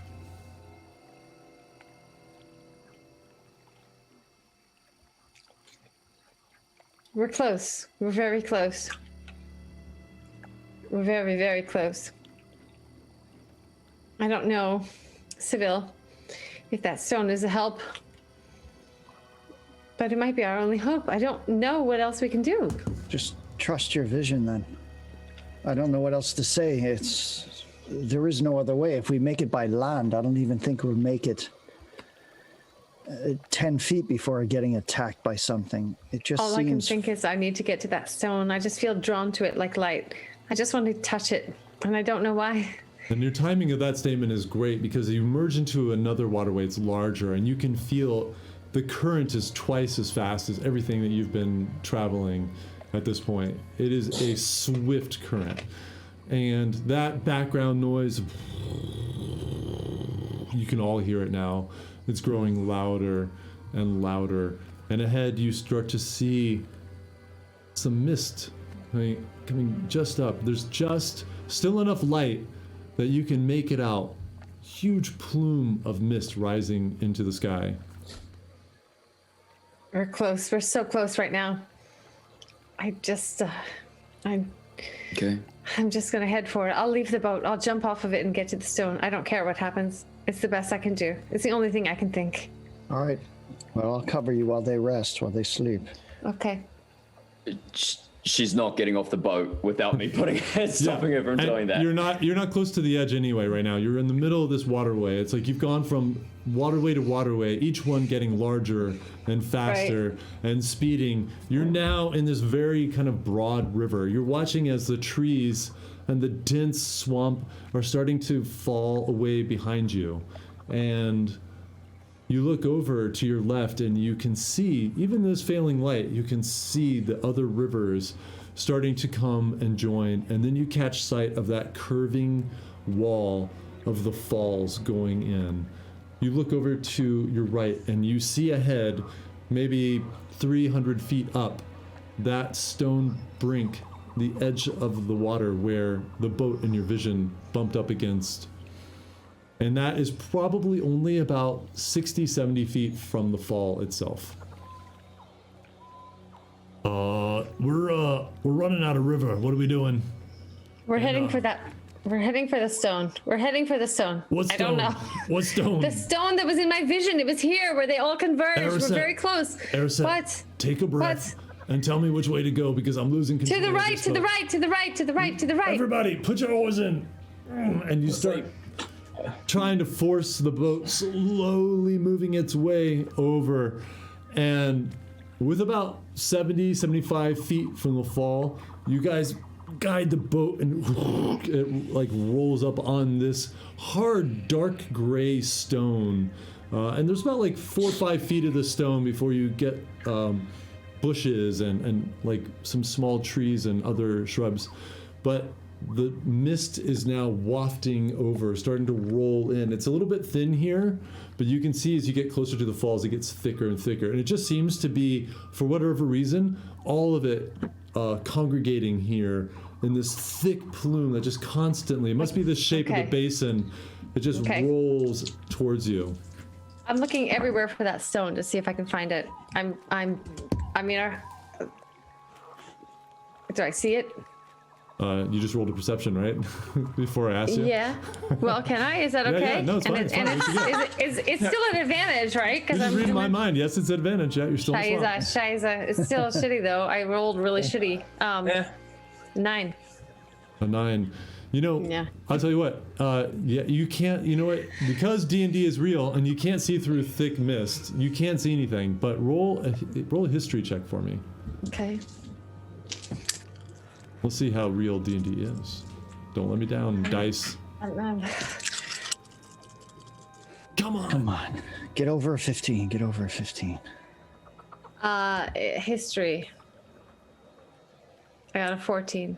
We're close. We're very close. We're very, very close. I don't know, Seville, if that stone is a help. But it might be our only hope. I don't know what else we can do. Just trust your vision then. I don't know what else to say. There is no other way. If we make it by land, I don't even think we'll make it 10 feet before getting attacked by something. It just All I can seems think is I need to get to that stone. I just feel drawn to it like light. I just want to touch it, and I don't know why. And your timing of that statement is great because you merge into another waterway. It's larger, and you can feel the current is twice as fast as everything that you've been traveling at this point. It is a swift current. And that background noise, you can all hear it now. It's growing louder and louder. And ahead, you start to see some mist coming just up. There's just still enough light that you can make it out. Huge plume of mist rising into the sky. We're close. We're so close right now. I'm Okay. just gonna head for it. I'll leave the boat. I'll jump off of it and get to the stone. I don't care what happens. It's the best I can do. It's the only thing I can think. all right. Well, I'll cover you while they rest, while they sleep. Okay. She's not getting off the boat without me stopping her from And doing that. You're not close to the edge anyway right now. You're in the middle of this waterway. It's like you've gone from waterway to waterway, each one getting larger and faster and speeding. You're now in this very kind of broad river. You're watching as the trees and the dense swamp are starting to fall away behind you. And you look over to your left and you can see, even this failing light, you can see the other rivers starting to come and join. And then you catch sight of that curving wall of the falls going in. You look over to your right and you see ahead, maybe 300 feet up, that stone brink, the edge of the water where the boat in your vision bumped up against. And that is probably only about 60, 70 feet from the fall itself. We're running out of river. What are we doing? We're heading for that. We're heading for the stone. We're heading for the stone. What I don't stone? know. What stone? The stone that was in my vision. It was here where they all converged. We're Erised. very close. Erised, What? take a breath and tell me which way to go because I'm losing control. To the of right, this to the boat. right, to the right, to the right, to the right. Everybody, put your oars in. And you start trying to force the boat slowly moving its way over. And with about 70, 75 feet from the fall, you guys guide the boat and it like rolls up on this hard, dark gray stone. And there's about like 4 or 5 feet of the stone before you get bushes and like some small trees and other shrubs. But the mist is now wafting over, starting to roll in. It's a little bit thin here, but you can see as you get closer to the falls, it gets thicker and thicker. And it just seems to be, for whatever reason, all of it congregating here in this thick plume that just constantly, it must be the shape of Okay. the basin, it just Okay. rolls towards you. I'm looking everywhere for that stone to see if I can find it. Do I see it? You just rolled a perception, right? Before I asked you? Yeah. Well, can I? Is that Yeah, okay? yeah, no, it's fine, it's fine. And You should it's still an advantage, right? You just read my mind. Yes, it's advantage. Yeah, you're still in the swamp. Shiza. It's still shitty though. I rolled really shitty. 9. A 9. You know, Yeah. I'll tell you what. Yeah, you can't. You know what? Because D&D is real, and you can't see through thick mist. You can't see anything. But roll a history check for me. Okay. We'll see how real D&D is. Don't let me down, dice. Come on. Come on. Get over a 15. Get over a 15. History. I got a 14.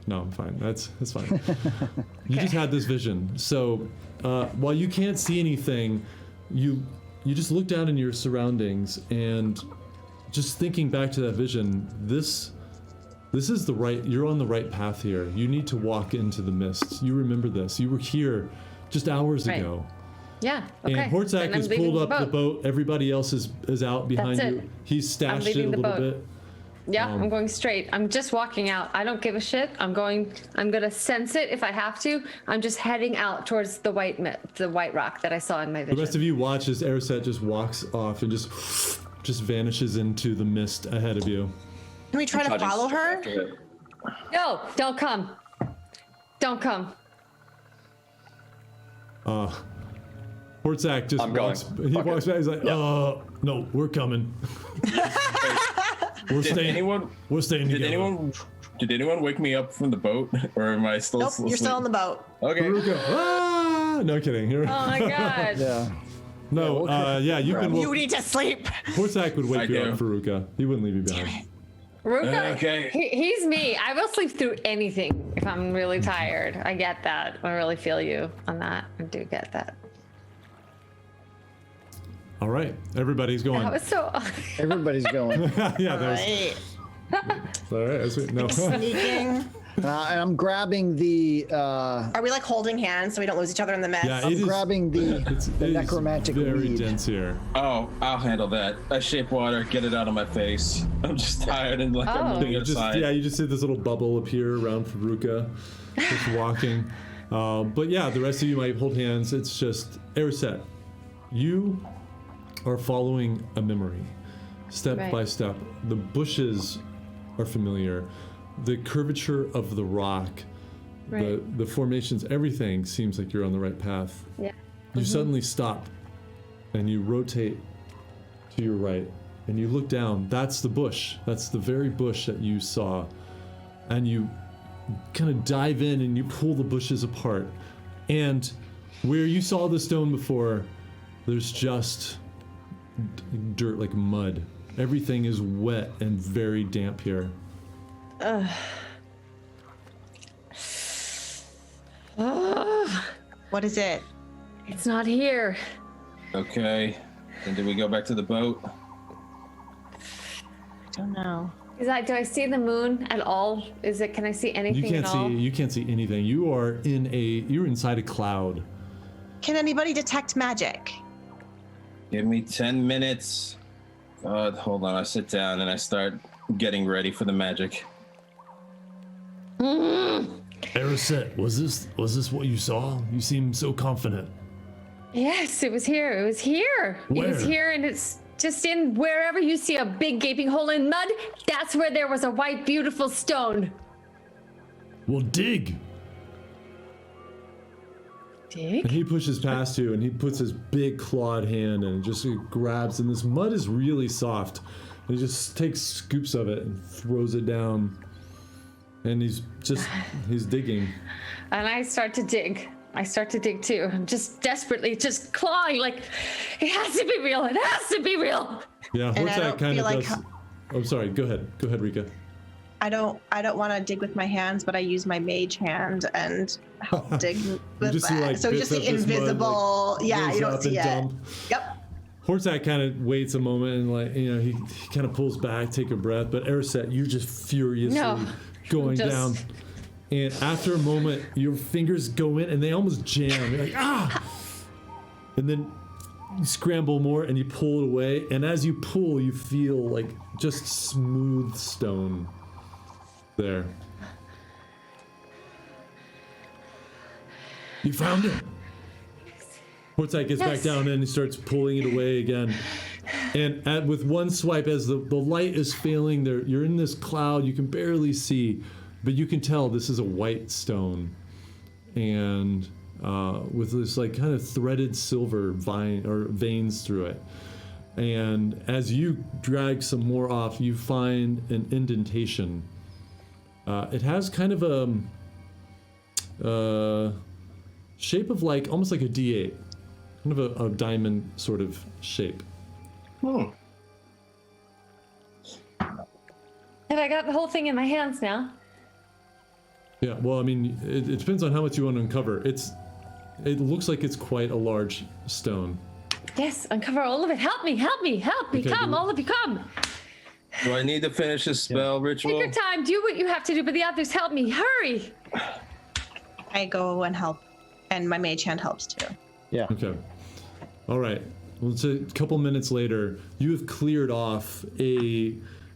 No, I'm fine. That's fine. You just had this vision. So while you can't see anything, you just look down in your surroundings and just thinking back to that vision, this is the right, you're on the right path here. You need to walk into the mist. You remember this. You were here just hours Right. ago. Yeah. Okay. And Hortzak Then I'm has leaving pulled up the boat. Everybody else is out behind That's you. it. He's stashed it a leaving the little boat. bit. Yeah, I'm going straight. I'm just walking out. I don't give a shit. I'm gonna sense it if I have to. I'm just heading out towards the white rock that I saw in my vision. The rest of you watch as Erisette just walks off and just vanishes into the mist ahead of you. Can we try to Charging follow straight her? after it. No, don't come. Don't come. Hortzak just I'm going. walks. He Fuck walks it. back. He's like, no, we're coming. We're Did staying. anyone? We're staying Did together. anyone wake me up from the boat, or am I still? Nope, you're still on the boat. Okay. Veruca, no kidding. Oh my god. Yeah. No, yeah, you've been. You need to sleep. Hortzak would wake I you up, do. Veruca. He wouldn't leave you behind. Ruka, Okay. he's me. I will sleep through anything if I'm really tired. I get that. I really feel you on that. I do get that. All right, everybody's going. That was so. Everybody's going. Yeah, there's. Right. All right, that's it. No. Sneaking. And I'm grabbing the Are we like holding hands so we don't lose each other in the mist? Yeah, I'm it is. grabbing the It is necromantic very weed. dense here. Oh, I'll handle that. I shape water, get it out of my face. I'm just tired and like I'm Oh. moving You just, aside. yeah, you just see this little bubble appear around Veruca, just walking. But yeah, the rest of you might hold hands. It's just Erisette. You are following a memory, step Right. by step. The bushes are familiar. The curvature of the rock, Right. the formations, everything seems like you're on the right path. Yeah. You suddenly stop and you rotate to your right and you look down. That's the bush. That's the very bush that you saw. And you kind of dive in and you pull the bushes apart. And where you saw the stone before, there's just dirt, like mud. Everything is wet and very damp here. What is it? It's not here. Okay. And did we go back to the boat? I don't know. Do I see the moon at all? Can I see anything You can't at all? see. You can't see anything. You're inside a cloud. Can anybody detect magic? Give me 10 minutes. Hold on. I sit down and I start getting ready for the magic. Erisette, was this what you saw? You seem so confident. Yes, it was here. It was here. It was Where? here, and it's just in wherever you see a big gaping hole in mud. That's where there was a white, beautiful stone. Well, dig. And Dig? he pushes past you and he puts his big clawed hand and just grabs, and this mud is really soft. And he just takes scoops of it and throws it down. And he's digging. And I start to dig. I start to dig too. I'm just desperately just clawing like, it has to be real. It has to be real. Yeah, And I Hortzak don't kind feel of like- does. Oh, sorry. Go ahead, Rika. I don't want to dig with my hands, but I use my mage hand and help dig with just see, that. like, So you bits just see of this mud, invisible. like, yeah, raise you don't up see it. and dump. Yep. Hortzak kind of waits a moment and, like, you know, he kind of pulls back, take a breath. But Erisette, you're just furiously No, going just- down. And after a moment, your fingers go in and they almost jam. You're like, ah! And then you scramble more and you pull it away. And as you pull, you feel like just smooth stone there. You found it. Hortzak gets back Yes. down and he starts pulling it away again. And with one swipe, as the light is failing, you're in this cloud, you can barely see, but you can tell this is a white stone. And with this like kind of threaded silver veins through it. And as you drag some more off, you find an indentation. It has kind of a shape of like almost like a D8, kind of a diamond sort of shape. Have but I got the whole thing in my hands now. Yeah, well, I mean, it depends on how much you want to uncover. It looks like it's quite a large stone. Yes, uncover all of it. Help me, help me, help me. Okay, Come, do- all of you, come. Do I need to finish this spell Take ritual? your time. Do what you have to do, but the others, help me. Hurry. I go and help, and my mage hand helps too. Yeah. Okay. All right. Well, it's a couple minutes later. You have cleared off a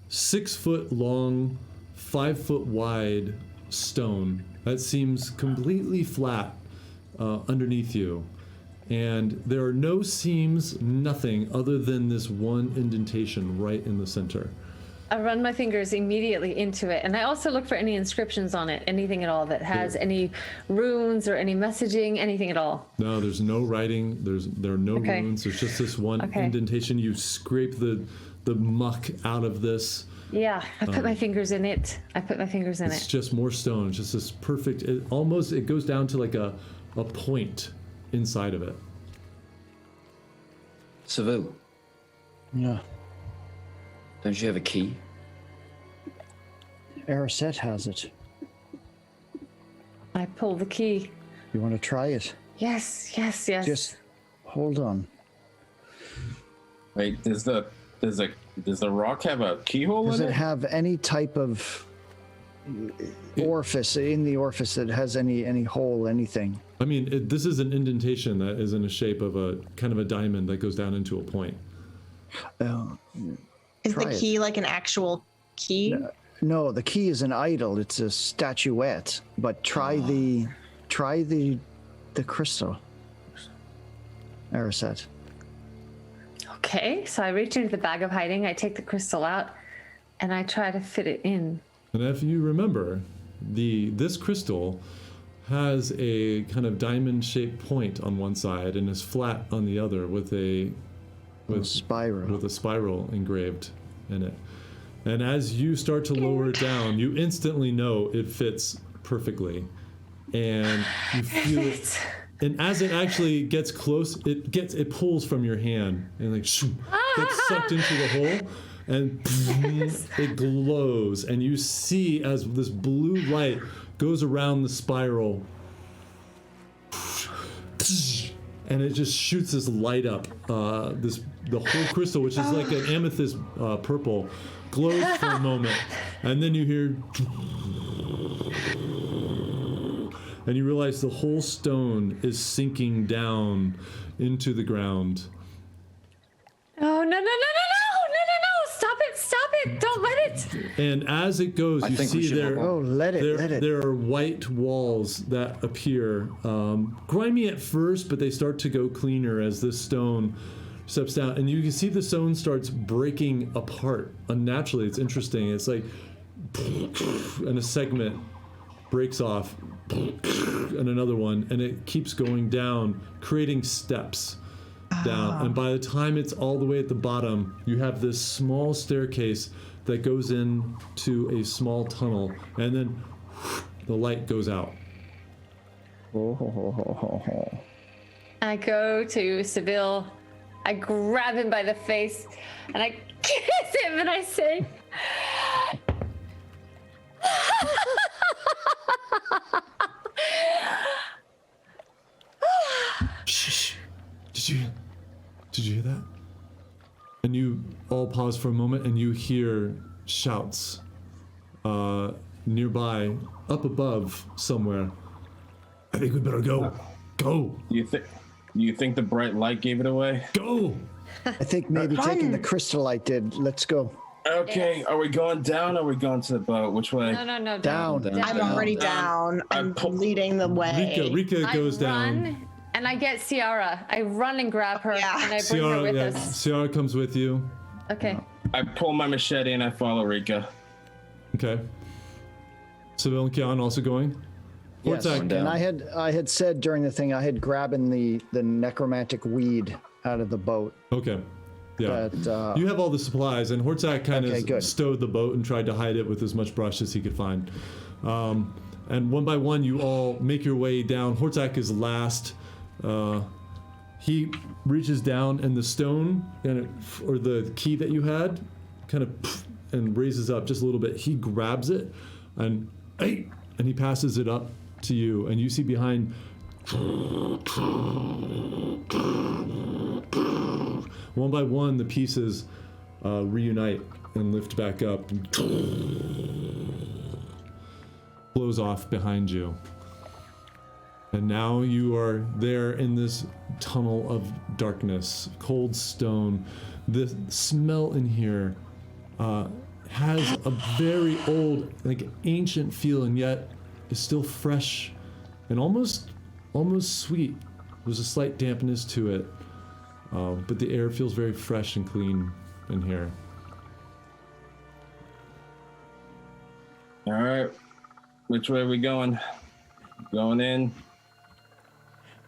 6 foot long, 5 foot wide stone that seems completely flat underneath you. And there are no seams, nothing other than this one indentation right in the center. I run my fingers immediately into it, and I also look for any inscriptions on it, anything at all that has any runes or any messaging, anything at all. No, there's no writing. There are no Okay. runes. There's just this one Okay. indentation. You scrape the muck out of this. Yeah, I put my fingers in it. I put my fingers in It's it. just more stone. Just this perfect. It goes down to like a point inside of it. Seville, Yeah. don't you have a key? Arasette has it. I pull the key. You want to try it? Yes, yes, yes. Just hold on. Wait, does the rock have a keyhole Does in it it? have any type of orifice in the orifice that has any hole, anything? I mean, this is an indentation that is in the shape of a kind of a diamond that goes down into a point. Is Try the it. key like an actual key? No, the key is an idol. It's a statuette. But try the crystal. Arasette. Okay, so I reach into the bag of hiding, I take the crystal out, and I try to fit it in. And if you remember, this crystal has a kind of diamond-shaped point on one side and is flat on the other with a spiral engraved in it. And as you start to lower it down, you instantly know it fits perfectly, and you feel it. And as it actually gets close, it pulls from your hand and like shoo, gets sucked into the hole, and it glows, and you see as this blue light goes around the spiral, and it just shoots this light up. The whole crystal, which is like an amethyst purple, glows for a moment, and then you hear. And you realize the whole stone is sinking down into the ground. Oh, no. Stop it. Don't let it. And as it goes, you think we see should there, hold on. Oh, let it. there are white walls that appear, grimy at first, but they start to go cleaner as this stone steps down. And you can see the stone starts breaking apart unnaturally. It's interesting. It's like, and a segment breaks off, and another one, and it keeps going down, creating steps down. And by the time it's all the way at the bottom, you have this small staircase that goes into a small tunnel, and then the light goes out. I go to Seville, I grab him by the face, and I kiss him, and I say, Shh. Did you hear that? And you all pause for a moment, and you hear shouts nearby, up above somewhere. I think we better go. Go. You think the bright light gave it away? Go. I think maybe taking the crystallite did. Let's go. Okay, Yes. are we going down or are we going to the boat? Which way? no, Down. I'm already down. I'm leading the way. Rika goes I run, down. and I get Ciara. I run and grab her, Yeah. and I bring her with us. Ciara comes with you. Okay. I pull my machete and I follow Rika. Okay. Seville and Kian also going? Yes. Hortak, down. And I had said during the thing I had grabbing the necromantic weed out of the boat. Okay. Yeah. But You have all the supplies, and Hortak kind Okay, of good. stowed the boat and tried to hide it with as much brush as he could find. And one by one, you all make your way down. Hortak is last. He reaches down, and the stone or the key that you had kind of and raises up just a little bit. He grabs it and he passes it up to you, and you see behind. One by one, the pieces reunite and lift back up and blows off behind you. And now you are there in this tunnel of darkness, cold stone. The smell in here has a very old, like ancient feel, and yet is still fresh and almost sweet. There's a slight dampness to it, but the air feels very fresh and clean in here. All right, which way are we going? Going in.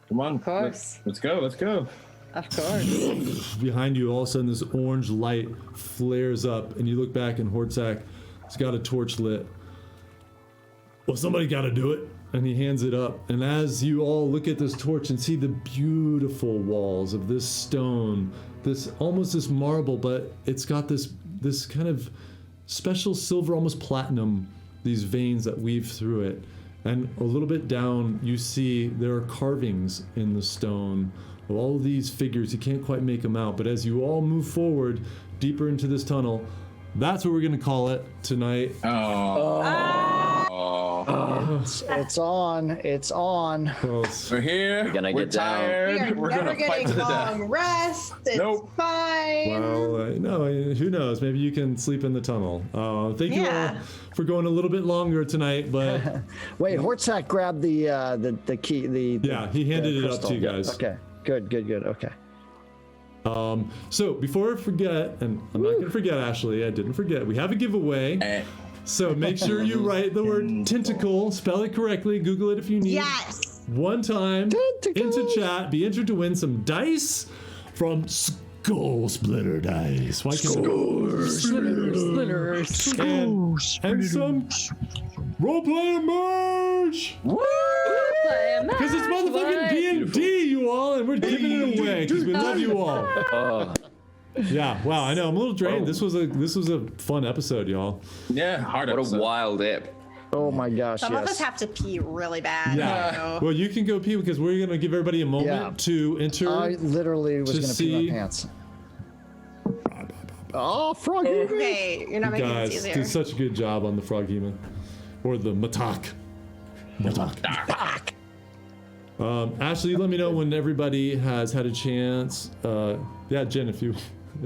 Come on. Of course. Let's go. Let's go. Of course. Behind you, all of a sudden, this orange light flares up, and you look back, and Hortzak has got a torch lit. Well, somebody got to do it. And he hands it up. And as you all look at this torch and see the beautiful walls of this stone, this almost this marble, but it's got this kind of special silver, almost platinum, these veins that weave through it. And a little bit down, you see there are carvings in the stone of all of these figures. You can't quite make them out, but as you all move forward deeper into this tunnel, that's what we're going to call it tonight. It's on. It's on. We're here. We're gonna get down. tired. We are We're never gonna fight getting to the death. long rest. It's Nope. fine. Well, no, who knows? Maybe you can sleep in the tunnel. Thank you all for going a little bit longer tonight, but Wait, Hortzak grabbed the key. yeah, he handed it up to you guys. Okay. Good. Okay. So before I forget, and I'm not going to forget, Ashley, I didn't forget, we have a giveaway. So make sure you write the word tentacle, spell it correctly, Google it if you need. Yes. One time Tentacles. into chat, be entered to win some dice from Skull Splitter Dice. Why can't and some role-playing merch! Because it's motherfucking D&D, you all, and we're giving it away because we love you all. Yeah, wow, I know, I'm a little drained. This was a fun episode, y'all. Yeah, hard What episode. a wild ep. Oh my gosh. Some of us yes. have to pee really bad. Yeah. so- Well, you can go pee because we're gonna give everybody a moment Yeah. to enter. I literally was to gonna pee see- my pants. Oh, froggy. Okay, you're not making Guys, this did easier. such a good job on the Frogema. Or the Matak. Ashley, let me know when everybody has had a chance. Yeah, Jen, if you,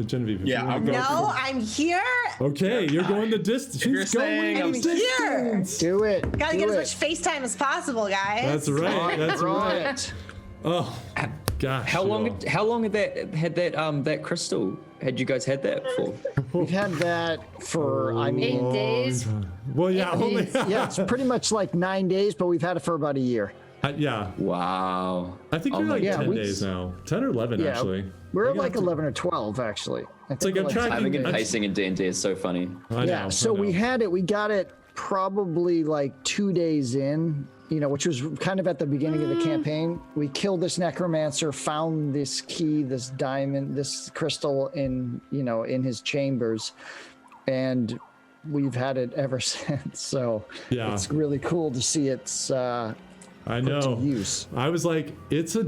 Genevieve. If Yeah, you wanna I'll go. No, I'm here. Okay, you're going the distance. you're She's going saying the I'm distance. Do it. Gotta do get it. as much FaceTime as possible, guys. That's right. That's right. Right. Oh, gosh. How long? y'all. How long had that crystal? Had you guys had that for? We've had that for, I mean, 8 days. Well, yeah, only. yeah, it's pretty much like 9 days, but we've had it for about a year. Yeah, Wow. I think Oh we're my like God. 10 Yeah, days now. 10 or 11, Yeah, actually. we're I at like got to- 11 or 12, actually. I think like we're I'm tracking- Timing and I'm- pacing in D&D is so funny. I Yeah, know, so I know. we got it probably like 2 days in, which was kind of at the beginning of the campaign. We killed this necromancer, found this key, this diamond, this crystal in his chambers, and we've had it ever since. So Yeah. it's really cool to see it's I put know. to use. I was like, it's a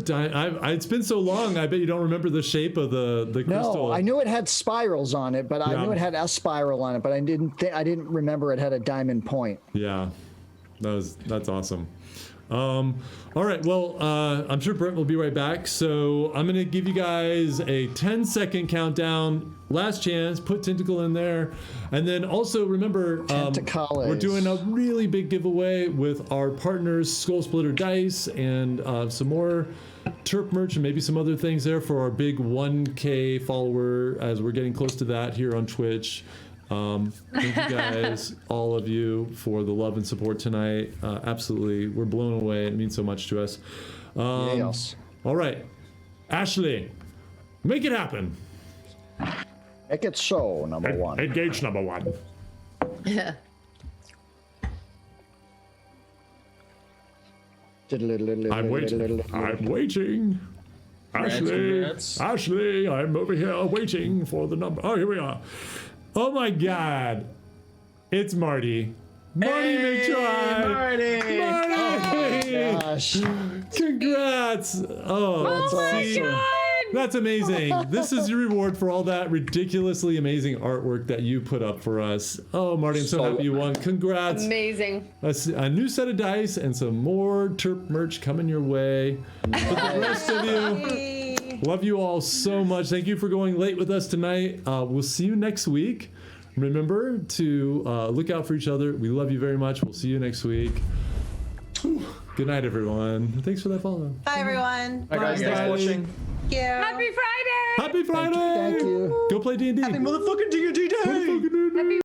it's been so long. I bet you don't remember the shape of the crystal. No, I knew it had spirals on it, but I Yeah. knew it had a spiral on it, but I didn't remember it had a diamond point. Yeah, that's awesome. All right, well, I'm sure Brent will be right back. So I'm gonna give you guys a 10-second countdown. Last chance, put Tentacle in there, and then also remember, Tentacles. we're doing a really big giveaway with our partners, Skull Splitter Dice, and some more Terp merch and maybe some other things there for our big 1K follower as we're getting close to that here on Twitch. Thank you guys, all of you, for the love and support tonight. Absolutely, we're blown away. It means so much to us. Yes. All right, Ashley, make it happen. Make it so, number one. Engage number one. I'm waiting. I'm waiting. Ashley, Congrats. Ashley, I'm over here waiting for the number. Oh, here we are. Oh my God. It's Marty. Marty McTry. Marty. Gosh. Congrats. Oh, see, that's amazing. This is your reward for all that ridiculously amazing artwork that you put up for us. Oh, Marty, I'm so happy you won. Congrats. Amazing. A new set of dice and some more Terp merch coming your way. For the rest of you, love you all so much. Thank you for going late with us tonight. We'll see you next week. Remember to look out for each other. We love you very much. We'll see you next week. Whew. Good night, everyone. Thanks for that follow. Bye, everyone. Hi guys, thanks for watching. Thank you. Happy Friday. Happy Friday. Thank you. Go play D&D. Happy motherfucking D&D day. Motherfucking D&D.